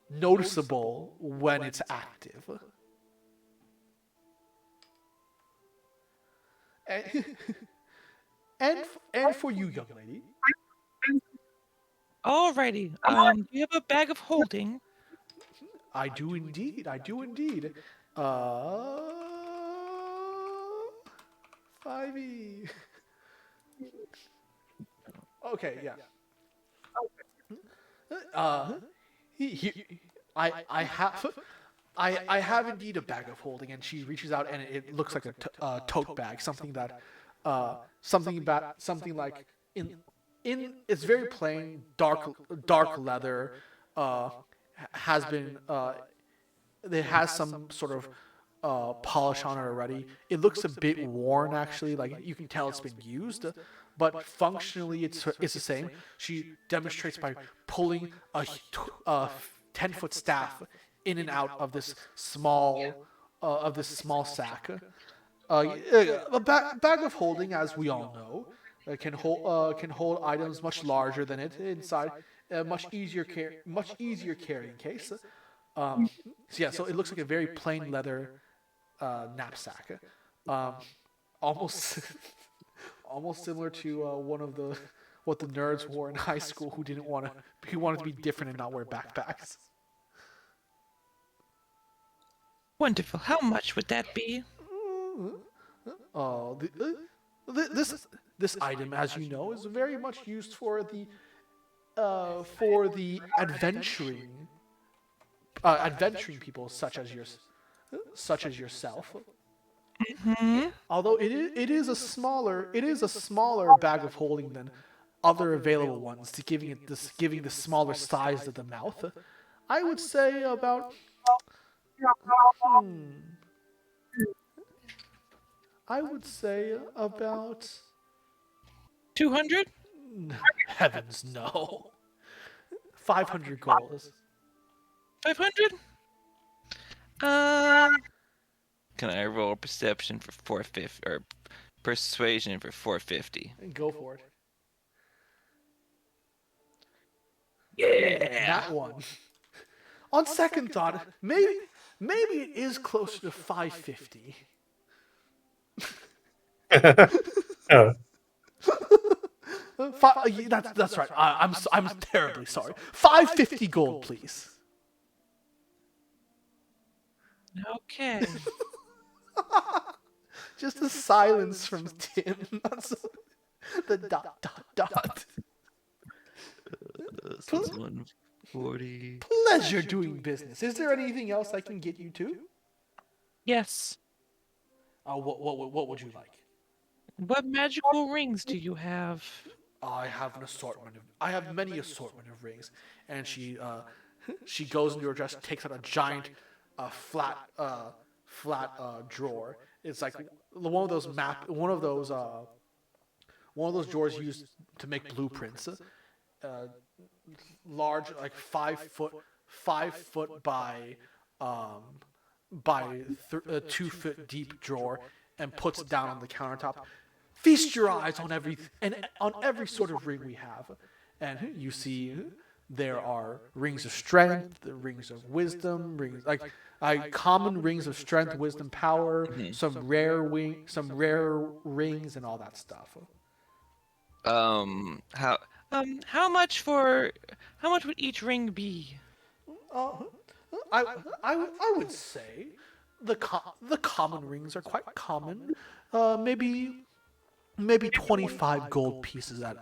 noticeable when it's active. And for you, young lady.
Alrighty. Do you have a bag of holding?
I do indeed. 5e. Okay, yeah. I have indeed a bag of holding, and she reaches out, and it looks like a tote bag, something like in it's very plain, dark leather, has been it has some sort of polish on it already. It looks a bit worn, actually. Like you can tell it's been used, but functionally it's the same. She demonstrates by pulling a 10-foot staff in and out of this small sack. A bag of holding, as we all know, can hold items much larger than it inside. Much easier carrying case. So yeah, so it looks like a very plain leather knapsack, almost almost similar to one of the what the nerds wore in high school who wanted to be different and not wear backpacks.
Wonderful. How much would that be?
Oh, this item, as you know, is very much used for the adventuring people such as yourself. Although it is a smaller bag of holding than other available ones, to giving the smaller size of the mouth. I would say about. I would say about
200?
heavens no. 500 gold.
500? Um, can I roll perception for 450 or persuasion for 450?
Go for it.
Yeah.
That one. On second thought, maybe it is closer to 550.
Yeah.
That's right. I'm terribly sorry. 550 gold, please.
Okay.
Just a silence from Tim. The dot dot dot.
This is 140.
Pleasure doing business. Is there anything else I can get you to?
Yes.
What would you like?
What magical rings do you have?
I have many assortment of rings, and she goes into her dress, takes out a giant, flat drawer. It's like one of those drawers used to make blueprints. Large, like 5 foot by 2 foot deep drawer, and puts it down on the countertop. Feast your eyes on every sort of ring we have, and you see there are rings of strength, the rings of wisdom, rings like common rings of strength, wisdom, power, some rare rings, and all that stuff.
How much would each ring be?
I would say the common rings are quite common. Maybe 25 gold pieces at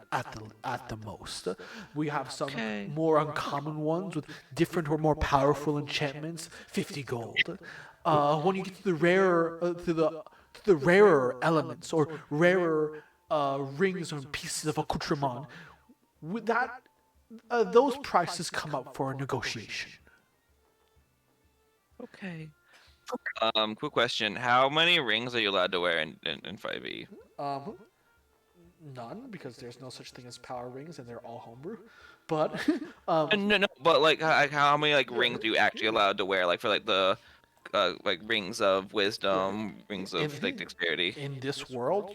the most. We have some more uncommon ones with different or more powerful enchantments. 50 gold. When you get to the rarer elements or rarer rings or pieces of accoutrement, with that those prices come up for a negotiation.
Okay.
Quick question: how many rings are you allowed to wear in 5e?
None, because there's no such thing as power rings, and they're all homebrew. But
No, but like how many like rings are you actually allowed to wear? Like for like the like rings of wisdom, rings of like dexterity.
in this world,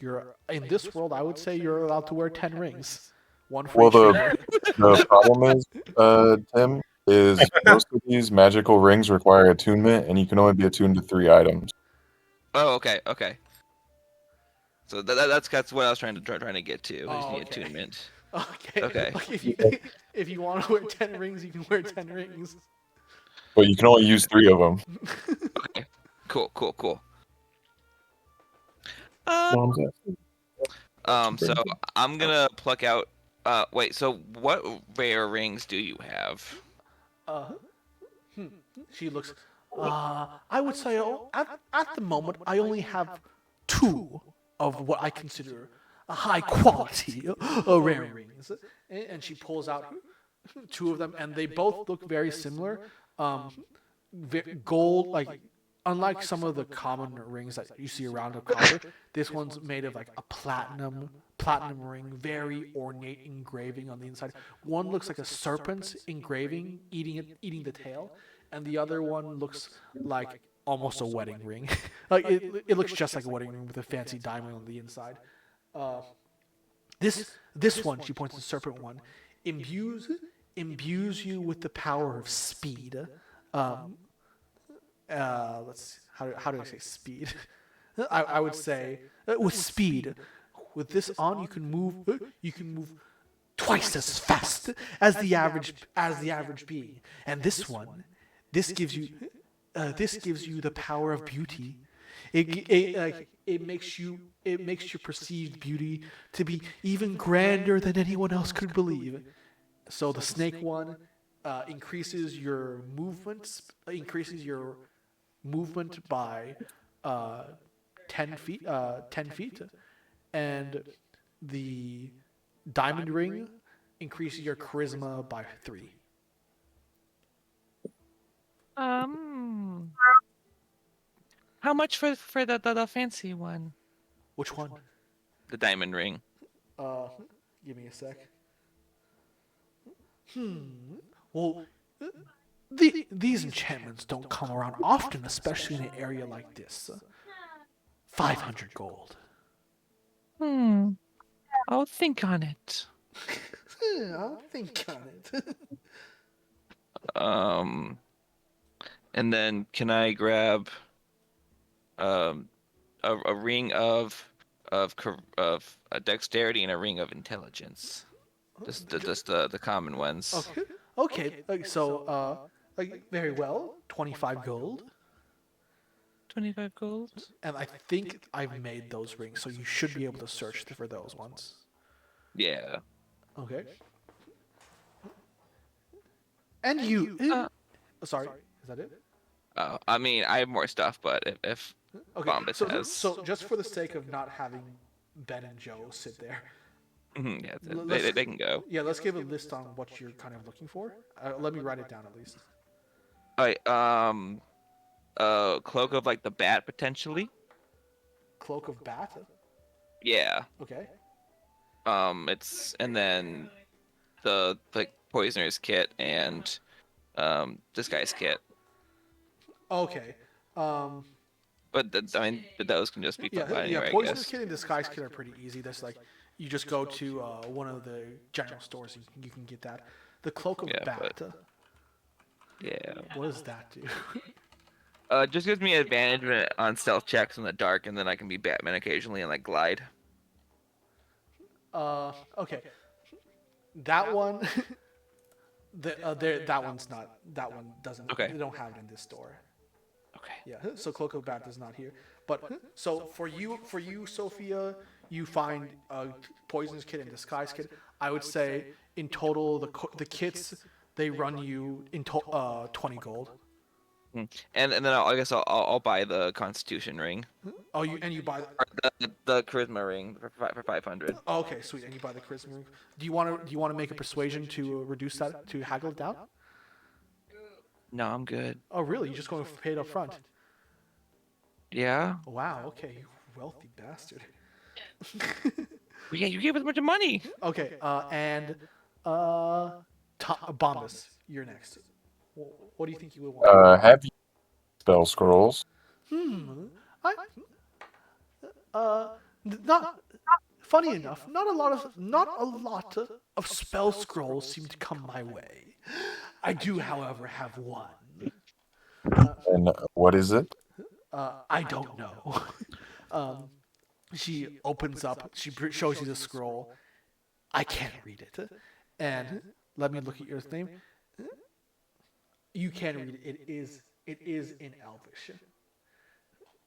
I would say you're allowed to wear 10 rings, one for
Well,
each finger.
the problem is, Tim, is most of these magical rings require attunement, and you can only be attuned to 3 items.
Oh, okay. So that's what I was trying to get to. Is
Oh,
the
okay.
attunement.
Okay.
Okay.
Like if you want to wear 10 rings, you can wear 10 rings.
But you can only use 3 of them.
Okay. Cool. So I'm gonna pluck out. Wait. So what rare rings do you have?
She looks. I would say at the moment I only have 2 of what I consider a high quality rare rings, and she pulls out 2 of them, and they both look very similar. gold, like unlike some of the common rings that you see around a copper, this one's made of like a platinum ring, very ornate engraving on the inside. One looks like a serpent engraving eating the tail, and the other one looks like almost a wedding ring. Like it looks just like a wedding ring with a fancy diamond on the inside. Uh, this one, she points to the serpent one, imbues you with the power of speed. Um, let's how do I say speed? I would say with speed. With this on, you can move twice as fast as the average being. And this gives you the power of beauty. It makes your perceived beauty to be even grander than anyone else could believe. So the snake one increases your movement by uh, 10 feet, and the diamond ring increases your charisma by 3.
Um, how much for the fancy one?
Which one?
The diamond ring.
Give me a sec. Well, these enchantments don't come around often, especially in an area like this. 500 gold.
I'll think on it.
I'll think on it.
And then can I grab a ring of a dexterity and a ring of intelligence? Just the common ones.
Okay. Very well. 25 gold.
25 gold.
And I think I've made those rings, so you should be able to search for those ones.
Yeah.
Okay. And you. Sorry, is that it?
I mean, I have more stuff, but if
Okay.
Bombus has,
So just for the sake of not having Ben and Joe sit there,
yeah,
let's-
they can go.
yeah, let's give a list on what you're kind of looking for. Let me write it down at least.
All right. Cloak of like the bat potentially.
Cloak of Bat.
Yeah.
Okay.
It's and then the like poisoner's kit and disguise kit.
Okay.
But I mean, those can just be put by anywhere, I
Poisonous
guess.
Kit and Disguise Kit are pretty easy. That's like you just go to one of the general stores and you can get that. The Cloak of
Yeah,
Bat.
but- Yeah.
What does that do?
Just gives me advantage on stealth checks in the dark, and then I can be Batman occasionally and like glide.
Okay. That one. That one's not. That one doesn't.
Okay.
They don't have it in this store.
Okay.
Yeah. So Cloak of Bat is not here. But so for you, Sophia, you find Poisonous Kit and Disguise Kit. I would say in total the kits they run you in 20 gold.
And then I guess I'll buy the Constitution ring,
Oh, you buy.
or the Charisma ring for 500.
Oh, okay, sweet. And you buy the charisma ring. Do you want to make a persuasion to reduce that to haggle it down?
No, I'm good.
Oh, really? You just going to pay it up front?
Yeah.
Wow. Okay, you wealthy bastard.
Well, yeah, you gave us a bunch of money.
Okay. Bombus, you're next. What do you think you would want?
Have you spell scrolls?
Not funny enough, not a lot of spell scrolls seem to come my way. I do, however, have one.
And what is it?
I don't know. She opens up. She shows you the scroll. I can't read it. And let me look at your name. You can read it. It is in Elvish.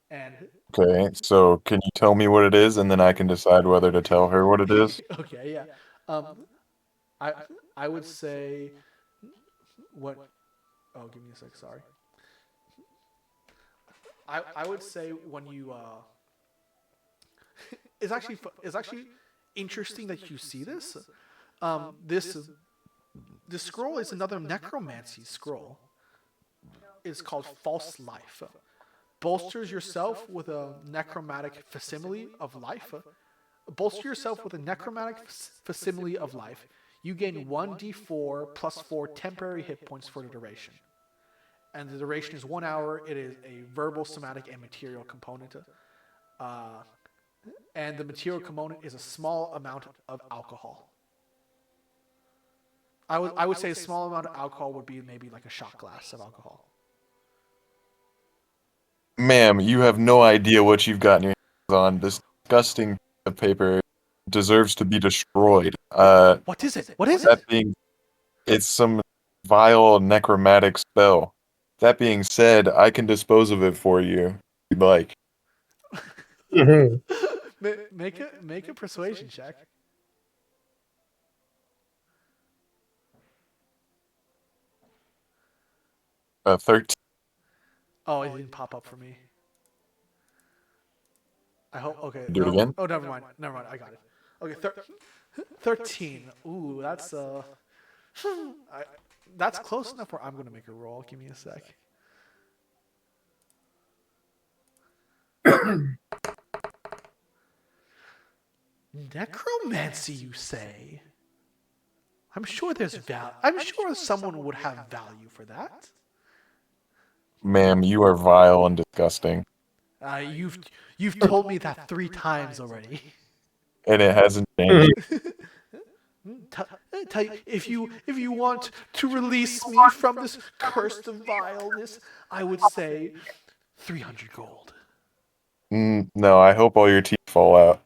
And
Okay, so can you tell me what it is, and then I can decide whether to tell her what it is?
okay, yeah. I would say what? Oh, give me a sec. Sorry. I would say when you it's actually interesting that you see this. This scroll is another necromancy scroll. is called false life. Bolsters yourself with a necromantic facsimile of life. Bolster yourself with a necromantic facsimile of life. You gain 1d4 plus 4 temporary hit points for the duration. And the duration is 1 hour. It is a verbal, somatic, and material component. And the material component is a small amount of alcohol. I would say a small amount of alcohol would be maybe like a shot glass of alcohol.
Ma'am, you have no idea what you've gotten your hands on. This disgusting piece of paper deserves to be destroyed.
What is it? What is
That
it?
being, it's some vile necromantic spell. That being said, I can dispose of it for you, if you'd like.
Mhm.
Make a persuasion check.
13.
Oh, it didn't pop up for me. I hope. Okay.
Do it again?
Oh, never mind. Never mind. I got it. Okay. 13. Ooh, that's that's close enough where I'm gonna make a roll. Give me a sec. Necromancy, you say? I'm sure there's value. I'm sure someone would have value for that.
Ma'am, you are vile and disgusting.
You've told me that 3 times already.
And it hasn't changed.
Tell you, if you want to release me from this cursed vileness, I would say 300 gold.
No, I hope all your teeth fall out.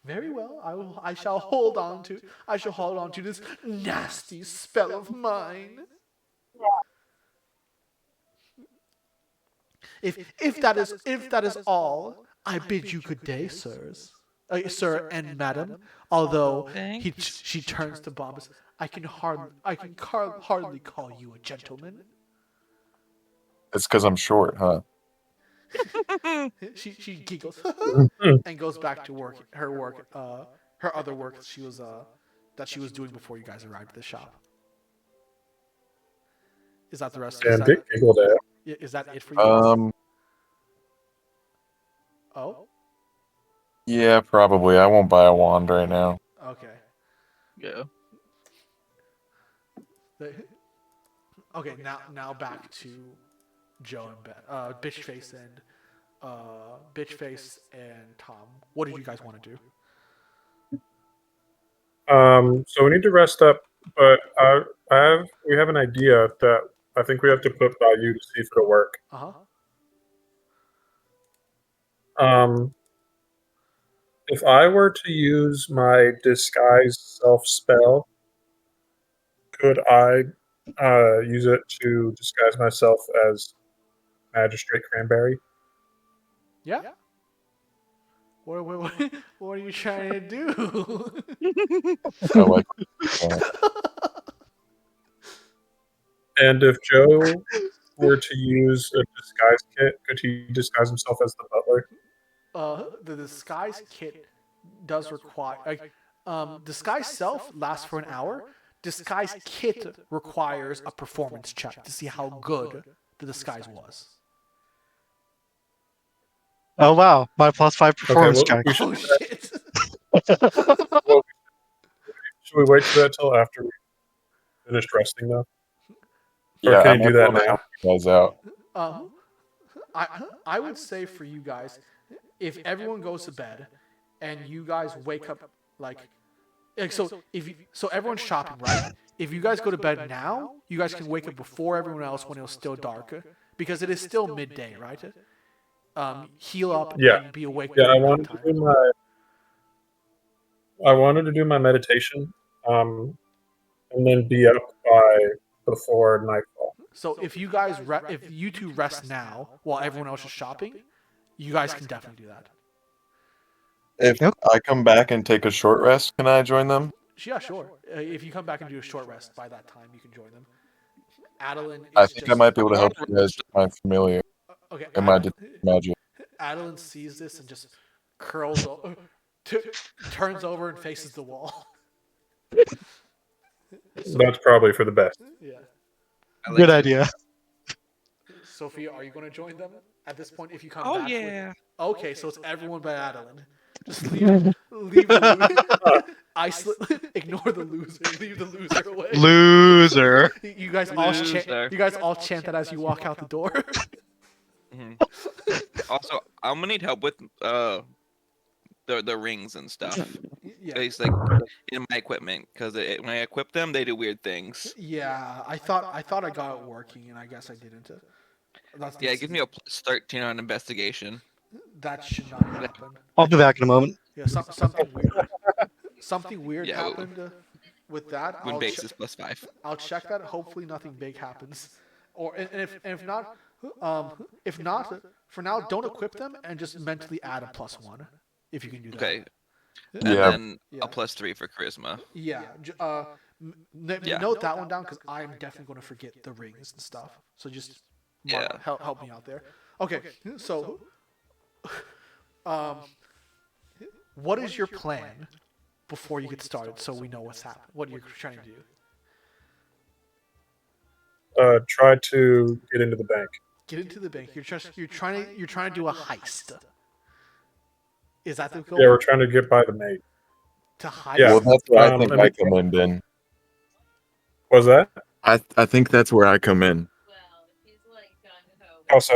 Very well. I shall hold on to this nasty spell of mine. If that is all, I bid you good day, sirs. Sir and madam. Although she turns to Bob and says, I can hardly call you a gentleman.
It's because I'm short, huh?
She giggles and goes back to her other work that she was doing before you guys arrived at the shop. Is that the rest?
And get giggled at.
Is that it for you guys? Oh,
Yeah, probably. I won't buy a wand right now.
okay.
Yeah.
Okay, now back to Joe and Ben, Bitchface and Tom. What did you guys want to do?
So we need to rest up, but we have an idea that I think we have to put by you to see if it'll work. If I were to use my disguise self spell, could I use it to disguise myself as Magistrate Cranberry?
Yeah. What are you trying to do?
I like that.
And if Joe were to use a disguise kit, could he disguise himself as the butler?
The disguise kit does require disguise self lasts for an hour. Disguise kit requires a performance check to see how good the disguise was.
Oh wow, my +5 performance
well,
check.
we should,
Oh shit!
well, should we wait for that till after we finished resting, though? Or
Yeah,
can
I
you
might
do
be
that
able to
now?
help you guys out.
I would say for you guys, if everyone goes to bed and you guys wake up like so everyone's shopping, right? If you guys go to bed now, you guys can wake up before everyone else when it's still dark, because it is still midday, right? Heal up and be awake.
Yeah, I wanted to do my meditation, and then be up by before nightfall.
So if you guys if you two rest now while everyone else is shopping, you guys can definitely do that.
If
Yep.
I come back and take a short rest, can I join them?
Yeah, sure. If you come back and do a short rest by that time, you can join them. Adeline
I
is
think
just
I might be able to help you guys with my familiar
okay.
and my magic.
Adeline sees this and just curls over, turns over and faces the wall.
That's probably for the best.
Yeah.
Good idea.
Sophia, are you going to join them at this point? If you come
Oh
back with
yeah.
okay, so it's everyone but Adeline. Just leave the loser. Ignore the loser. Leave the loser away.
Loser.
You guys all chant.
Loser.
You guys all chant that as you walk out the door.
Mhm. Also, I'm gonna need help with the rings and stuff.
Yeah.
It's like in my equipment because when I equip them, they do weird things.
Yeah, I thought I got it working, and I guess I didn't. That's
Yeah, it gives me a +13 on investigation.
that should not happen.
I'll be back in a moment.
Yeah, something weird. Something weird
Yeah,
happened with that.
when base is +5.
I'll check that. Hopefully, nothing big happens. Or and if not, if not, for now, don't equip them and just mentally add a +1 if you can do that.
Okay, and
Yeah.
then
Yeah.
a +3 for charisma.
Yeah.
Yeah.
Note that one down because I'm definitely going to forget the rings and stuff. So just
Yeah.
help me out there. Okay. So, what is your plan before you get started so we know what's happening? What you're trying to do?
Try to get into the bank.
Get into the bank. You're trying to do a heist. Is that the goal?
Yeah, we're trying to get by the maid.
To heist?
Yeah.
Well, that's where I think
and
I come in, Ben.
Was that?
I think that's where I come in.
Well, he's like gung-ho.
How so?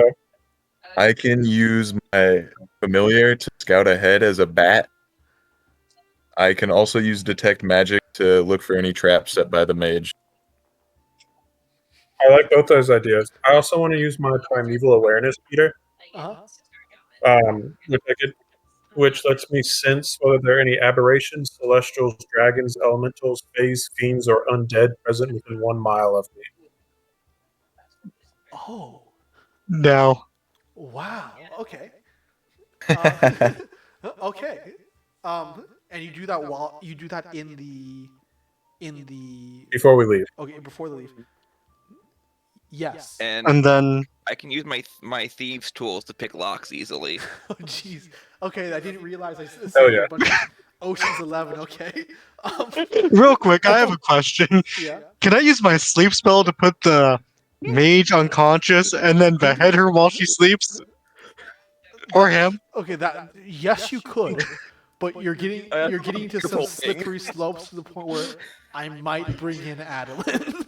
I can use my familiar to scout ahead as a bat. I can also use detect magic to look for any traps set by the mage.
I like both those ideas. I also want to use my primeval awareness, Peter, which lets me sense whether there are any aberrations, celestials, dragons, elementals, fays, fiends, or undead present within 1 mile of me.
Oh,
Now,
wow. Okay. Okay. And you do that while you do that in the
Before we leave.
okay before the leave. Yes.
and then
I can use my thieves tools to pick locks easily.
Oh jeez. Okay, I didn't realize I said
Hell yeah.
a bunch of Ocean's 11. Okay.
real quick, I have a question.
Yeah.
Can I use my sleep spell to put the mage unconscious and then behead her while she sleeps? Or him?
Okay, that yes you could, but you're getting to some
Triple
slippery slopes to the point where I might bring in Adeline.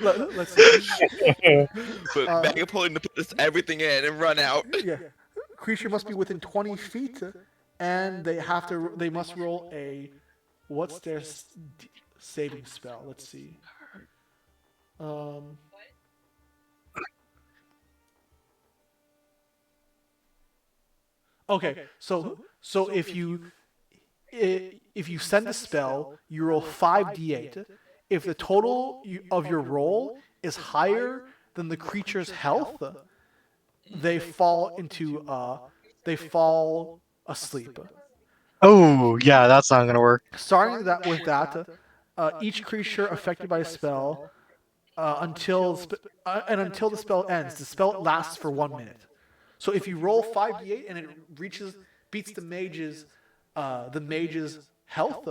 Let's see.
But bag of pulling to put this everything in and run out.
Yeah. Creature must be within 20 feet, and they must roll a what's their saving spell? Let's see. Okay, so if you send a spell, you roll 5d8. If the total of your roll is higher than the creature's health, they fall asleep.
Oh, yeah, that's not gonna work.
Starting with that, each creature affected by a spell until the spell ends, the spell lasts for 1 minute. So if you roll 5d8 and it beats the mage's health,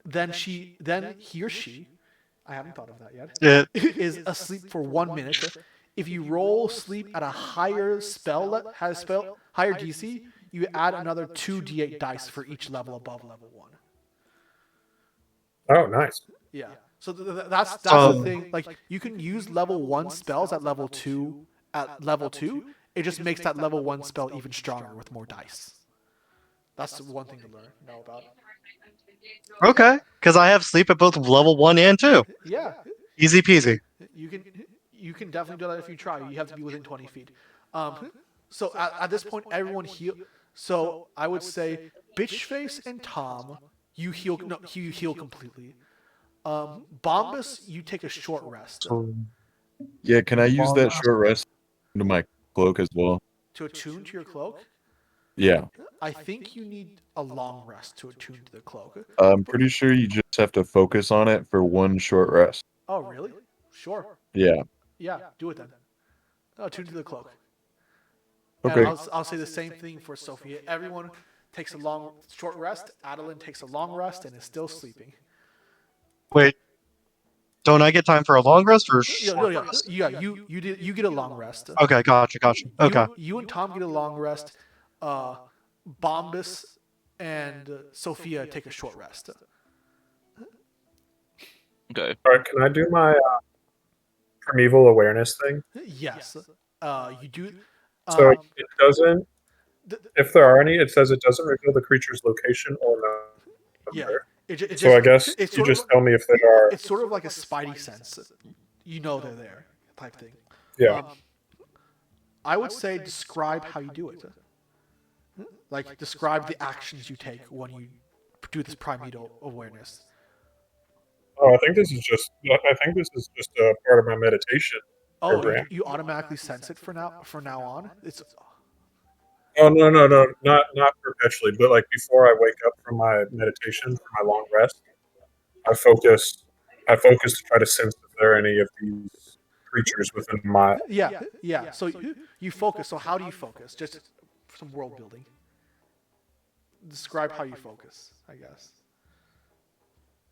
then he or she, I haven't thought of that yet, is asleep for 1 minute. If you roll sleep at a higher higher DC, you add another 2d8 dice for each level above level 1.
Oh, nice.
Yeah. So that's the thing. Like you can use level 1 spells at level 2. It just makes that level 1 spell even stronger with more dice. That's one thing to know about.
Okay, because I have sleep at both level 1 and 2.
Yeah.
Easy peasy.
You can definitely do that if you try. You have to be within 20 feet. So at this point, everyone heal. So I would say Bitchface and Tom, you heal completely. Bombus, you take a short rest.
Yeah, can I use that short rest into my cloak as well?
To attune to your cloak?
Yeah.
I think you need a long rest to attune to the cloak.
I'm pretty sure you just have to focus on it for 1 short rest.
Oh, really? Sure.
Yeah.
Yeah, do it then. Attune to the cloak.
Okay.
And I'll say the same thing for Sophia. Everyone takes a short rest. Adeline takes a long rest and is still sleeping.
Wait. Don't I get time for a long rest or
Yeah,
short
no,
rest?
you get a long rest.
Okay, gotcha. Okay.
You and Tom get a long rest. Bombus and Sophia take a short rest.
Okay.
All right, can I do my primeval awareness thing?
Yes. You do.
So
Um,
it doesn't.
th-
If there are any, it says it doesn't reveal the creature's location or
yeah.
number.
It
So I guess
it's
you
sort of
just tell me if they are.
it's sort of like a spidey sense. You know they're there, type thing.
Yeah.
I would say describe how you do it. Like describe the actions you take when you do this primeval awareness.
Oh, I think this is just. I think this is just a part of my meditation
Oh,
program.
you automatically sense it for now on. It's
Oh no, not perpetually, but like before I wake up from my meditation for my long rest, I focus. I focus to try to sense if there are any of these creatures within my.
yeah. So you focus. So how do you focus? Just some world building. Describe how you focus, I guess.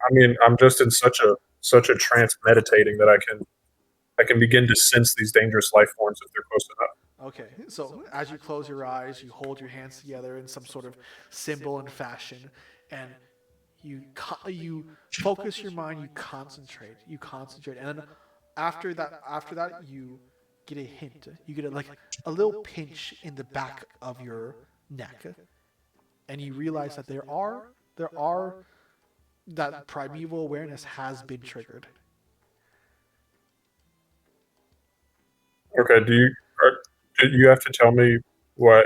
I mean, I'm just in such a trance meditating that I can begin to sense these dangerous life forms if they're close enough.
Okay, so as you close your eyes, you hold your hands together in some sort of symbol and fashion, and you focus your mind, you concentrate, and then after that, you get a hint. You get a little pinch in the back of your neck, and you realize that there are that primeval awareness has been triggered.
Okay, do you have to tell me what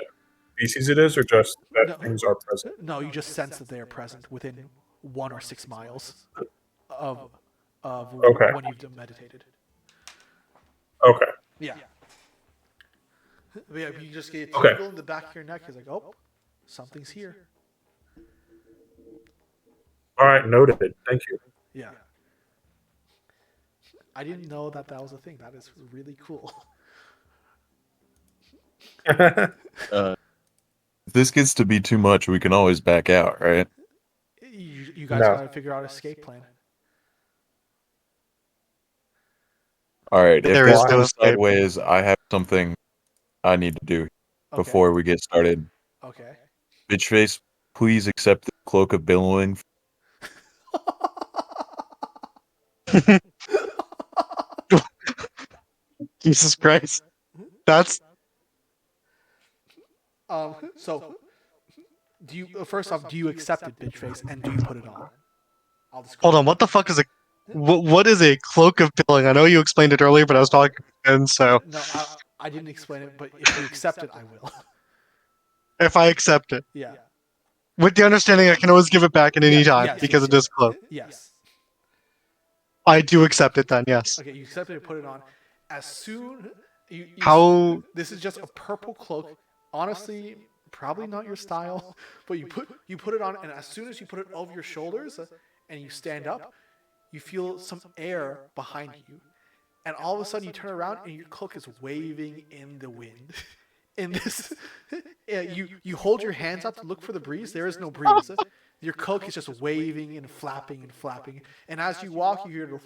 species it is, or just that
No,
things are present?
no, you just sense that they are present within 1 or 6 miles of
Okay,
when you've meditated.
okay,
Yeah. But yeah, you just get a
okay.
tingle in the back of your neck. It's like, oh, something's here.
All right, noted. Thank you.
Yeah. I didn't know that was a thing. That is really cool.
If this gets to be too much, we can always back out, right?
You guys
No.
gotta figure out an escape plan.
All right. If
There
this
is no
goes
escape.
sideways, I have something I need to do
Okay.
before we get started.
Okay.
Bitch face, please accept the cloak of billowing.
Jesus Christ. That's
So, do you first off, do you accept it, bitch face, and do you put it on? I'll describe.
hold on. What the fuck is a what is a cloak of billing? I know you explained it earlier, but I was talking and so
No, I didn't explain it, but if you accept it, I will.
if I accept it,
Yeah.
with the understanding I can always give it back at any time because it is cloak.
Yes.
I do accept it then. Yes.
Okay, you accept it and put it on. As soon you
How?
this is just a purple cloak. Honestly, probably not your style, but you put it on, and as soon as you put it over your shoulders and you stand up, you feel some air behind you, and all of a sudden you turn around and your cloak is waving in the wind. In this, yeah, you hold your hands up to look for the breeze. There is no breeze. Your cloak is just waving and flapping, and as you walk, you hear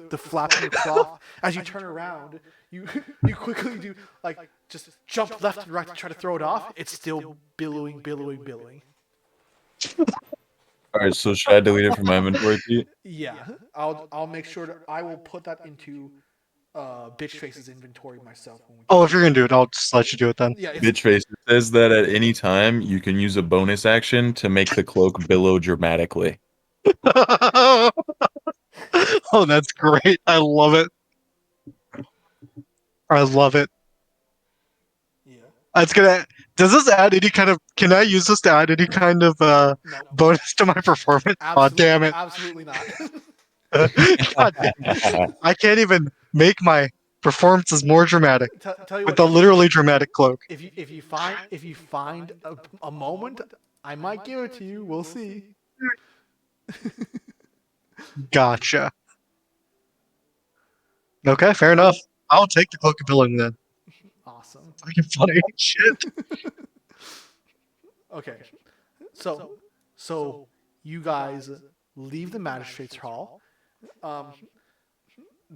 the flapping of cloth. As you turn around, you quickly do just jump left and right to try to throw it off. It's still billowing.
All right. So should I delete it from my inventory, Pete?
Yeah, I'll make sure that I will put that into bitch face's inventory myself. When we
Oh, if you're gonna do it, I'll just let you do it then.
yeah,
Bitch face. It says that at any time you can use a bonus action to make the cloak billow dramatically.
Oh, that's great. I love it. I love it.
yeah.
It's gonna. Does this add any kind of? Can I use this to add any kind of
No,
bonus to my performance? Oh, damn it!
absolutely not.
God damn it. I can't even make my performances more dramatic
Tell you
with
what,
the literally dramatic cloak.
if you find a moment, I might give it to you. We'll see.
Gotcha. Okay, fair enough. I'll take the cloak of billing then.
Awesome.
Fucking funny shit.
Okay, so you guys leave the magistrate's hall.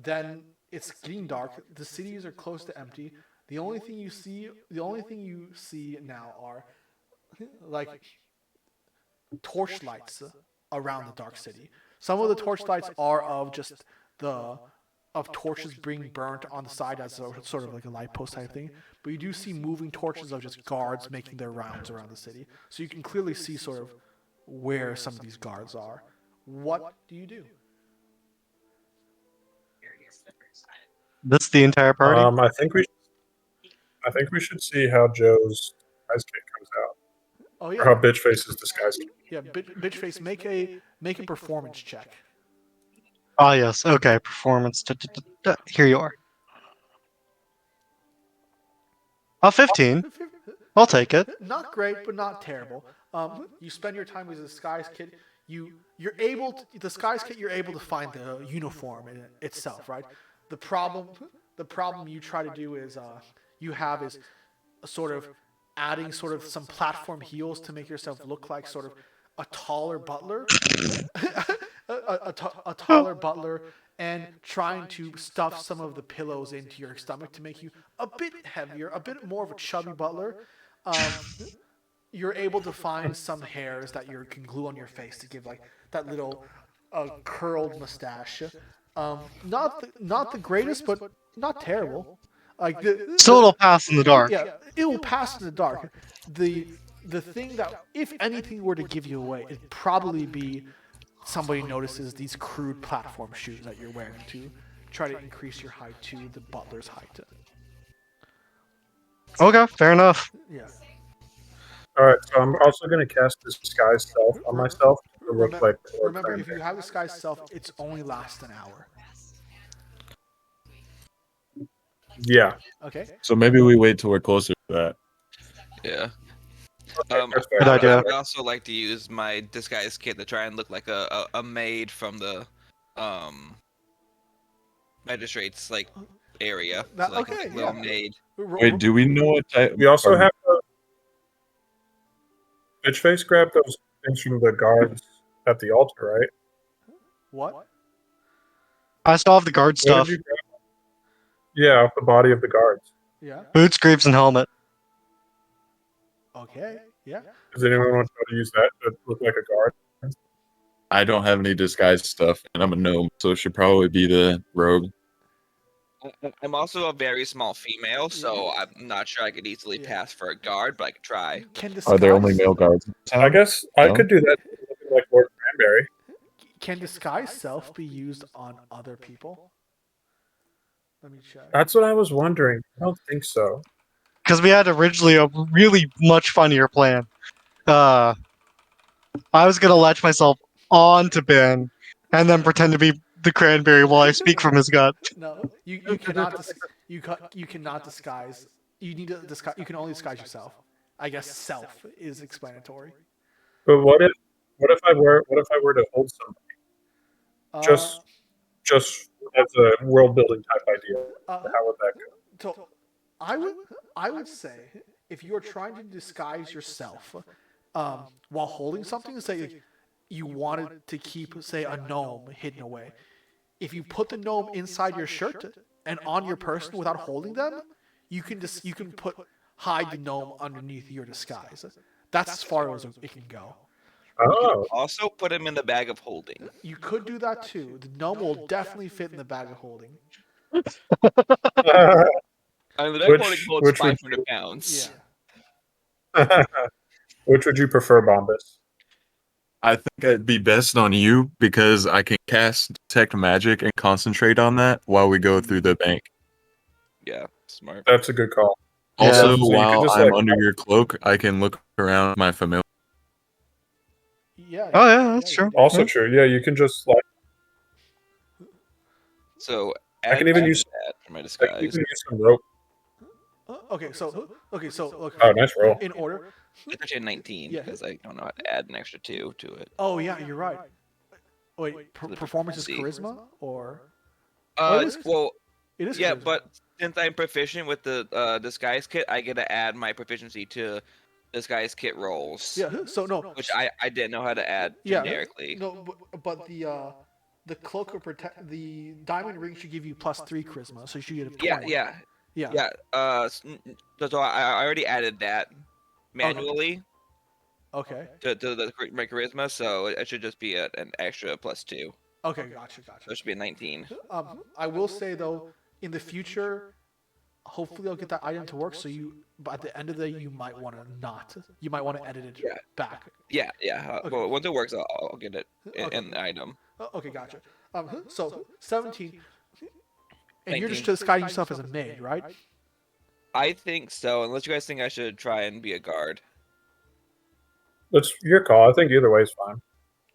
then it's getting dark. The cities are close to empty. The only thing you see now are like torchlights around the dark city. Some of the torchlights are of just the of torches being burnt on the side as a sort of like a light post type thing. But you do see moving torches of just guards making their rounds around the city. So you can clearly see sort of where some of these guards are. What do you do?
That's the entire party.
I think we should see how Joe's disguise kit comes out,
Oh
or how
yeah,
Bitchface's disguise kit.
yeah. Bitchface, make a performance check.
Ah, yes. Okay. Performance. Here you are. 15. I'll take it.
Not great, but not terrible. You spend your time with a disguise kit. You're able to disguise kit. You're able to find the uniform in itself, right? The problem you try to do is you have is a sort of adding sort of some platform heels to make yourself look like sort of a taller butler, a taller butler, and trying to stuff some of the pillows into your stomach to make you a bit heavier, a bit more of a chubby butler. You're able to find some hairs that you can glue on your face to give like that little curled mustache. Not the greatest, but not terrible. Like
Still, it'll pass in the dark.
yeah, it will pass in the dark. The the thing that if anything were to give you away, it'd probably be somebody notices these crude platform shoes that you're wearing to try to increase your height to the butler's height.
Okay. Fair enough.
Yeah.
All right, so I'm also going to cast disguise self on myself to look like Lord
Remember, if you
Cranberry.
have disguise self, it's only lasts an hour.
Yeah,
Okay.
So maybe we wait till we're closer to that.
Yeah.
that's fair.
Good
I
idea.
would also like to use my disguise kit to try and look like a maid from the magistrate's like area.
That-
So like
okay,
a little
yeah.
maid.
Wait, do we know what type?
We also
are-
have to Bitchface grab those things from the guards at the altar, right?
What?
I still have the guard
What
stuff:
did you grab? Yeah, off the body of the guards.
Yeah.
boots, greaves, and helmet.
Okay. Yeah.
Does anyone want to try to use that to look like a guard?
I don't have any disguise stuff, and I'm a gnome, so it should probably be the rogue.
I'm also a very small female, so I'm not sure I could easily
Yeah.
pass for a guard, but I could try.
Can disguise?
Are there only male guards? in
I
town?
guess I
No?
could do that looking like Lord Cranberry.
Can disguise self be used on other people? Let me check.
That's what I was wondering. I don't think so.
Because we had originally a really much funnier plan. I was gonna latch myself onto Ben and then pretend to be the cranberry while I speak from his gut.
No, you cannot you cannot disguise. You need to disguise. You can only disguise yourself. I guess self is explanatory.
But what if I were to hold something just as a world building type idea? How would that go?
So I would say if you're trying to disguise yourself while holding something, say you wanted to keep say a gnome hidden away. If you put the gnome inside your shirt and on your person without holding them, you can hide the gnome underneath your disguise. That's as far as it can go.
Oh,
Also, put him in the bag of holding.
You could do that too. The gnome will definitely fit in the bag of holding.
I mean, the bag of holding holds
which would
500 pounds.
Yeah.
which would you prefer, Bombus?
I think it'd be best on you because I can cast detect magic and concentrate on that while we go through the bank.
Yeah, smart.
That's a good call.
Yeah.
Also,
So you could
while
just,
I'm
like-
under your cloak, I can look around my familiar.
Yeah.
Oh yeah, that's
you
true.
can do
Also
Yeah.
true. Yeah, you can just like
So
I can even use
that for my
you
disguise.
can use some rope.
Okay, so look.
Oh, nice roll.
In order.
It's actually a 19
Yeah.
because I don't know how to add an extra 2 to it.
Oh yeah, you're right. Wait, performance is
proficiency.
charisma or? Oh, it is-
Well,
It is.
yeah,
charisma.
but since I'm proficient with the disguise kit, I get to add my proficiency to disguise kit rolls.
Yeah. So no.
Which I didn't know how to add
Yeah.
generically.
No, but the cloak of protect the diamond ring should give you +3 charisma, so you should get a
Yeah,
20.
yeah,
Yeah.
yeah. So I already added that manually
Okay.
to my charisma, so it should just be an extra +2.
Okay. Gotcha.
So it should be a 19.
I will say though, in the future, hopefully I'll get that item to work. So but at the end of the day, you might want to not. You might want to edit it
Yeah.
back.
Yeah, yeah.
Okay.
Well, once it works, I'll get it
Okay.
in the item.
Okay, gotcha. So 17, and you're
19.
just disguising yourself as a maid, right?
I think so, unless you guys think I should try and be a guard.
That's your call. I think either way is fine.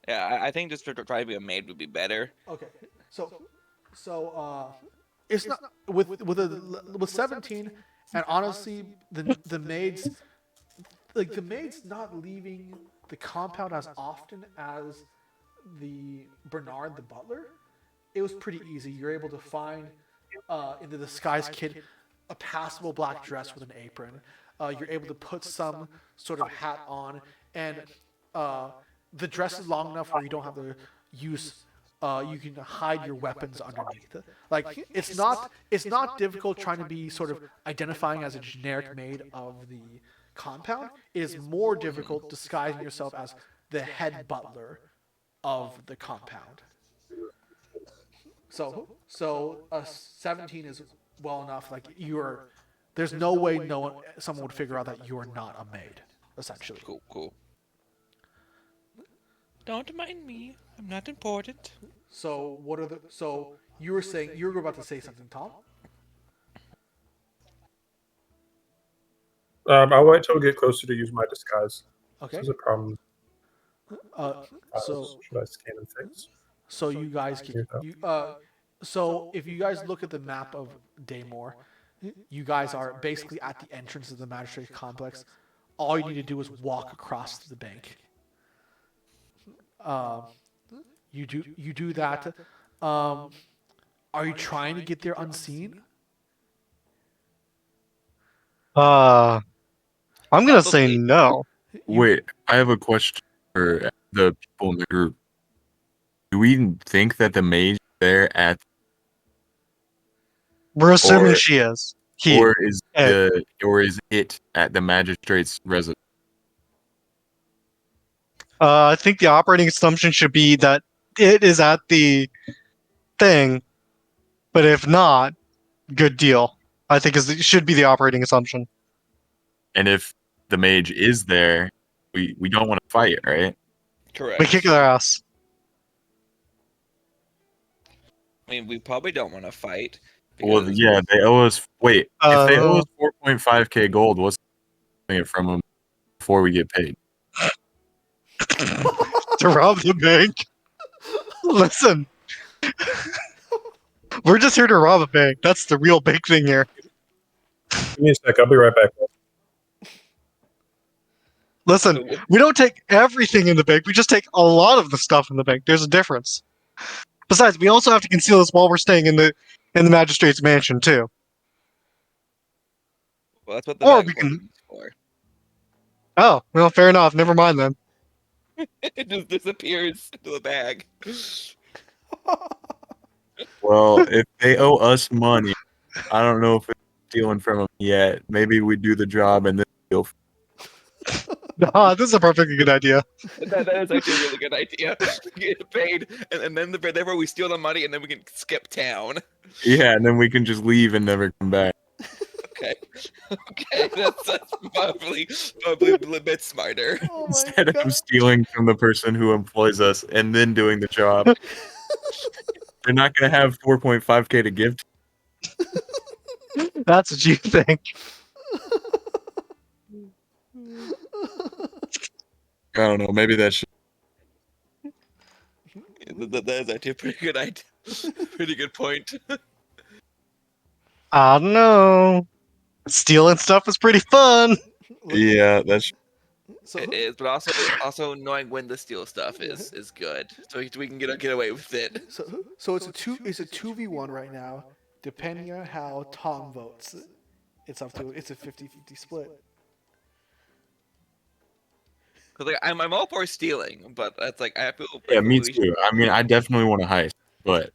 Yeah, I think just to try to be a maid would be better.
Okay. So it's not with 17, and honestly, the maids, like the maids not leaving the compound as often as the Bernard the butler. It was pretty easy. You're able to find in the disguise kit a passable black dress with an apron. You're able to put some sort of hat on, and the dress is long enough where you don't have to use. You can hide your weapons underneath. Like it's not difficult trying to be sort of identifying as a generic maid of the compound. It is more difficult disguising yourself as the head butler of the compound. So 17 is well enough. Like there's no way someone would figure out that you are not a maid, essentially.
Cool.
Don't mind me. I'm not important.
So so you were about to say something, Tom?
I'll wait till we get closer to use my disguise.
Okay.
This is a problem.
So
Should I scan and fix?
so you guys can so if you guys look at the map of Daymore, you guys are basically at the entrance of the magistrate complex. All you need to do is walk across to the bank. You do that. Are you trying to get there unseen?
I'm gonna say
Probably.
no.
Wait, I have a question for the people in the group. Do we think that the mage is there at,
We're assuming
Or-
she is. He.
or is
Ed.
it at the magistrate's residence?
I think the operating assumption should be that it is at the thing, but if not, good deal. I think it should be the operating assumption.
And if the mage is there, we don't want to fight, right?
Correct.
We kick their ass.
I mean, we probably don't want to fight.
Well,
because-
yeah, they owe us. Wait, if they owe
Uh,
us 4.5k gold, what's it from them before we get paid?
to rob the bank. Listen, we're just here to rob a bank. That's the real big thing here.
Give me a sec. I'll be right back.
Listen, we don't take everything in the bank. We just take a lot of the stuff in the bank. There's a difference. Besides, we also have to conceal this while we're staying in the magistrate's mansion too.
Well, that's what the
Or
bag
we can-
is for.
Oh, well, fair enough. Never mind then.
It just disappears into the bag.
Well, if they owe us money, I don't know if it's stealing from them yet. Maybe we do the job and then steal.
Ah, this is a perfectly good idea.
That is actually a really good idea. Get paid, and then therefore we steal the money, and then we can skip town.
Yeah, and then we can just leave and never come back.
Okay, okay, that's probably a bit smarter.
Oh my
Instead
God.
of stealing from the person who employs us and then doing the job. They're not going to have 4.5k to give.
That's what you think.
I don't know. Maybe that should.
That is actually a pretty good idea. Pretty good point.
I don't know. Stealing stuff is pretty fun.
Yeah, that's.
So
It is, but also knowing when to steal stuff is good, so we can get away with it.
so it's a 2v1 right now. Depending on how Tom votes, it's a 50-50 split.
Cause like I'm all for stealing, but that's like I feel.
Yeah, me
we
too. I mean, I definitely want to heist. but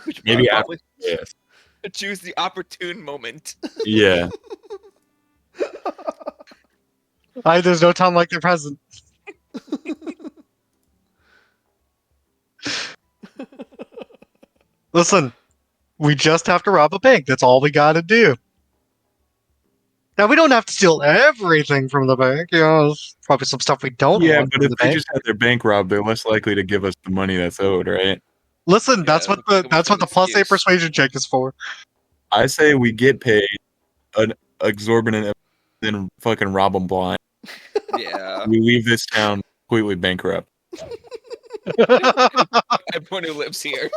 Which
maybe after.
probably
Yeah.
choose the opportune moment.
Yeah.
There's no time like the present. Listen, we just have to rob a bank. That's all we gotta do. Now, we don't have to steal everything from the bank. There's probably some stuff we don't
Yeah,
want
but
from
if
the
they
bank.
just had their bank robbed, they're less likely to give us the money that's owed, right?
Listen,
Yeah,
that's what
it's a
the
good
plus 8
excuse.
persuasion check is for.
I say we get paid an exorbitant, then fucking rob them blind.
Yeah.
We leave this town completely bankrupt.
Everyone who lives here.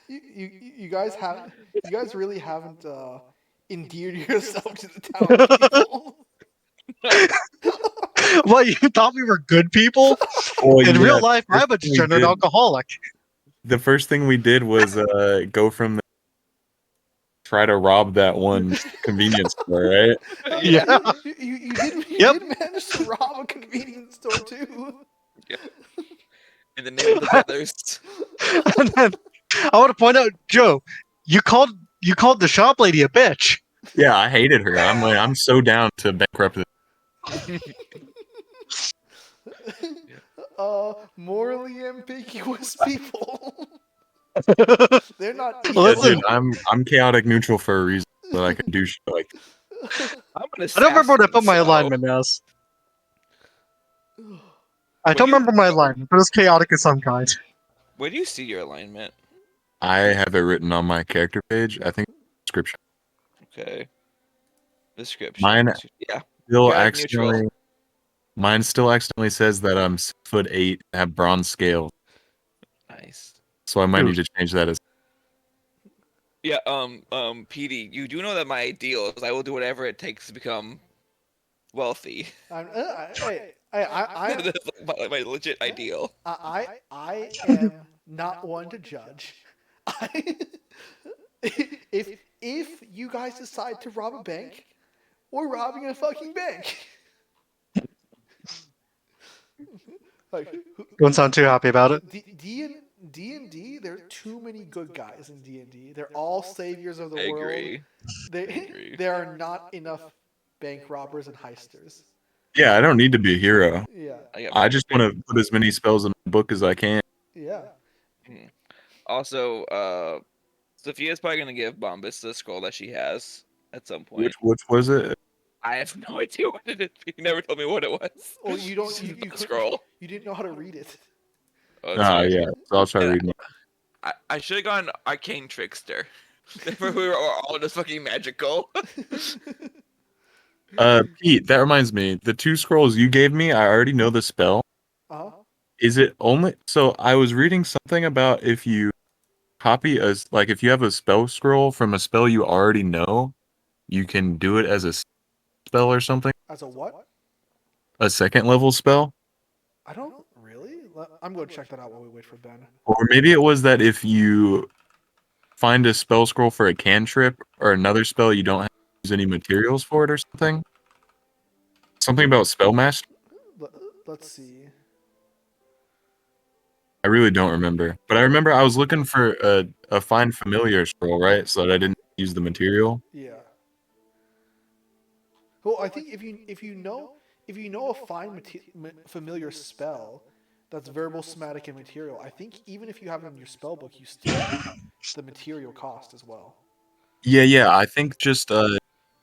You guys really haven't endeared yourself to the townspeople.
What, you thought we were good people?
Well,
In
yeah,
real life,
the first
I'm a
thing we
degenerate
did-
alcoholic.
The first thing we did was go from the try to rob that one convenience store, right?
Yeah.
You did
Yep.
manage to rob a convenience store too.
In the name of the brothers.
And then I want to point out, Joe, you called the shop lady a bitch.
Yeah, I hated her. I'm so down to bankrupt this.
Morally ambiguous people. They're not
Yeah,
evil.
Listen,
dude, I'm chaotic neutral for a reason, so I can do shit like
I'm an
I don't remember what I put my
assassin, so-
alignment as. I
When
don't
you-
remember my alignment, but it's chaotic of some kind.
Where do you see your alignment?
I have it written on my character page. I think description.
Okay. Description.
Mine
Yeah.
still
Chaotic
accidentally.
neutral.
Mine still accidentally says that I'm 6'8", have bronze scales,
Nice.
so I might
Dude.
need to change that as.
Yeah, PD, you do know that my ideal is I will do whatever it takes to become wealthy.
I
That's like my legit ideal.
I am not one to judge. If you guys decide to rob a bank, we're robbing a fucking bank. Like
Don't sound too happy about it.
D&D, there are too many good guys in D&D. They're all saviors of the
I
world.
agree. agree.
There are not enough bank robbers and heisters.
Yeah, I don't need to be a hero.
Yeah,
I just want to put as many spells in my book as I can.
yeah.
Also, Sophia's probably gonna give Bombus the scroll that she has at some point.
Which was it?
I have no idea what it is. You never told me what it was.
Oh, you don't.
This is
You
the scroll.
You didn't know how to read it.
Oh, that's
Oh
right.
yeah, so I'll try
Yeah.
reading it.
I should have gone arcane trickster. We were all just fucking magical.
Pete, that reminds me. The 2 scrolls you gave me, I already know the spell. Is it only so? I was reading something about if you copy if you have a spell scroll from a spell you already know, you can do it as a spell or something.
As a what?
A second level spell,
I don't really. I'm going to check that out while we wait for Ben.
or maybe it was that if you find a spell scroll for a cantrip or another spell, you don't have to use any materials for it or something. Something about spell master.
Let's see.
I really don't remember, but I remember I was looking for a find familiar scroll, right? So that I didn't use the material.
Yeah. Well, I think if you know a fine familiar spell that's verbal, somatic, and material, I think even if you have it in your spell book, you still need the material cost as well.
Yeah. I think just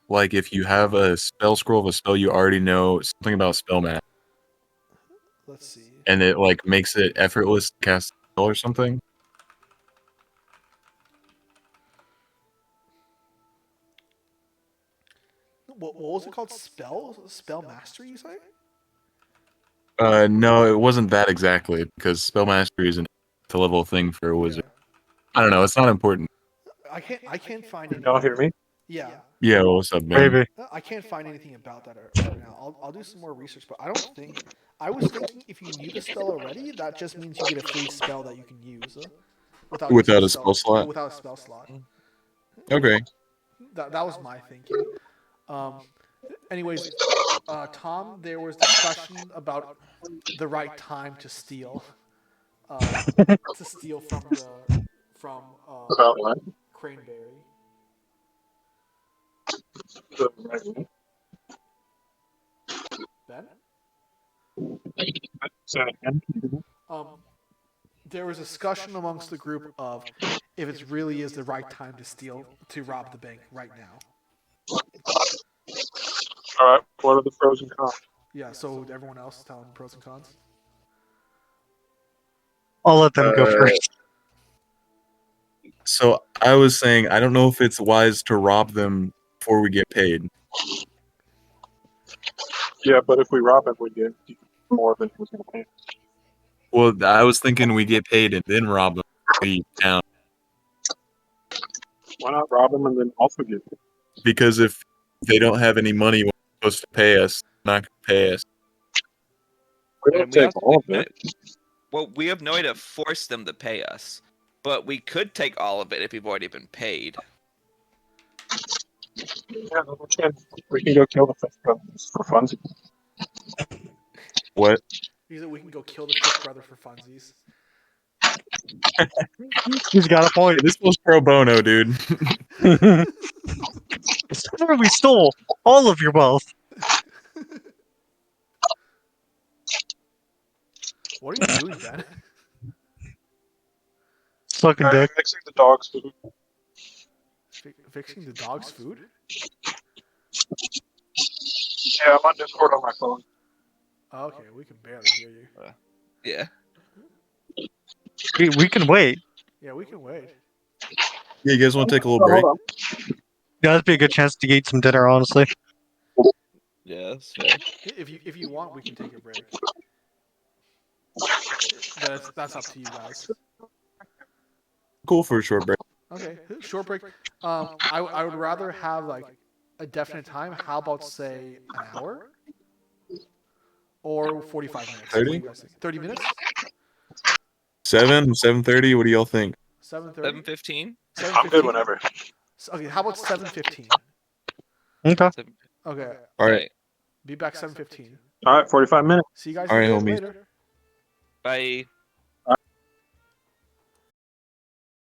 like if you have a spell scroll of a spell you already know something about spell math,
Let's see.
and it like makes it effortless to cast a spell or something.
What was it called? Spell mastery, you say?
No, it wasn't that exactly because spell mastery is an to level thing for a wizard. I don't know. It's not important.
I can't find anything.
Y'all hear me?
Yeah.
Yeah, well, what's up, man?
Maybe.
I can't find anything about that right now. I'll do some more research, but I don't think. I was thinking if you knew the spell already, that just means you get a free spell that you can use without
Without
using
a spell slot?
Without a spell slot.
Okay.
That was my thinking. Anyways, Tom, there was discussion about the right time to steal. To steal from
About what?
Craneberry. Ben? Um, there was discussion amongst the group of if it really is the right time to rob the bank right now.
All right. What are the pros and cons?
Yeah, so everyone else tell them pros and cons.
I'll let them go first.
So I was saying, I don't know if it's wise to rob them before we get paid.
Yeah, but if we rob him, we get more than he was going to pay.
Well, I was thinking we get paid and then rob them. Leave town.
Why not rob him and then also get paid?
Because if they don't have any money when they're supposed to pay us, they're not going to pay us.
We
And
don't
we
take
also-
all of it.
Well, we have no way to force them to pay us, but we could take all of it if we've already been paid.
Yeah, we can go kill the fifth brothers for funsies.
What?
He said we can go kill the fifth brother for funsies.
He's got a point.
This was pro bono, dude.
We stole all of your wealth.
What are you doing, Ben?
Sucking dick.
Mixing the dog's food.
Fixing the dog's food?
Yeah, I'm on Discord on my phone.
Oh, okay, we can barely hear you.
Yeah.
We can wait.
Yeah, we can wait.
Yeah, you guys want to take a little break?
Hold
Yeah, that'd be a good chance to eat some dinner, honestly.
Yeah, that's fair.
If you want, we can take a break. But that's up to you guys.
Cool for a short break.
Okay, short break. I would rather have like a definite time. How about say an hour or 45 minutes?
30?
What do you guys think? 30 minutes?
7:30. What do y'all think?
7:30.
7:15.
I'm good whenever.
Okay, how about 7:15?
Okay.
Okay,
All right.
be back 7:15.
All right, 45 minutes.
See you guys
All right,
later.
homies.
later.
Bye.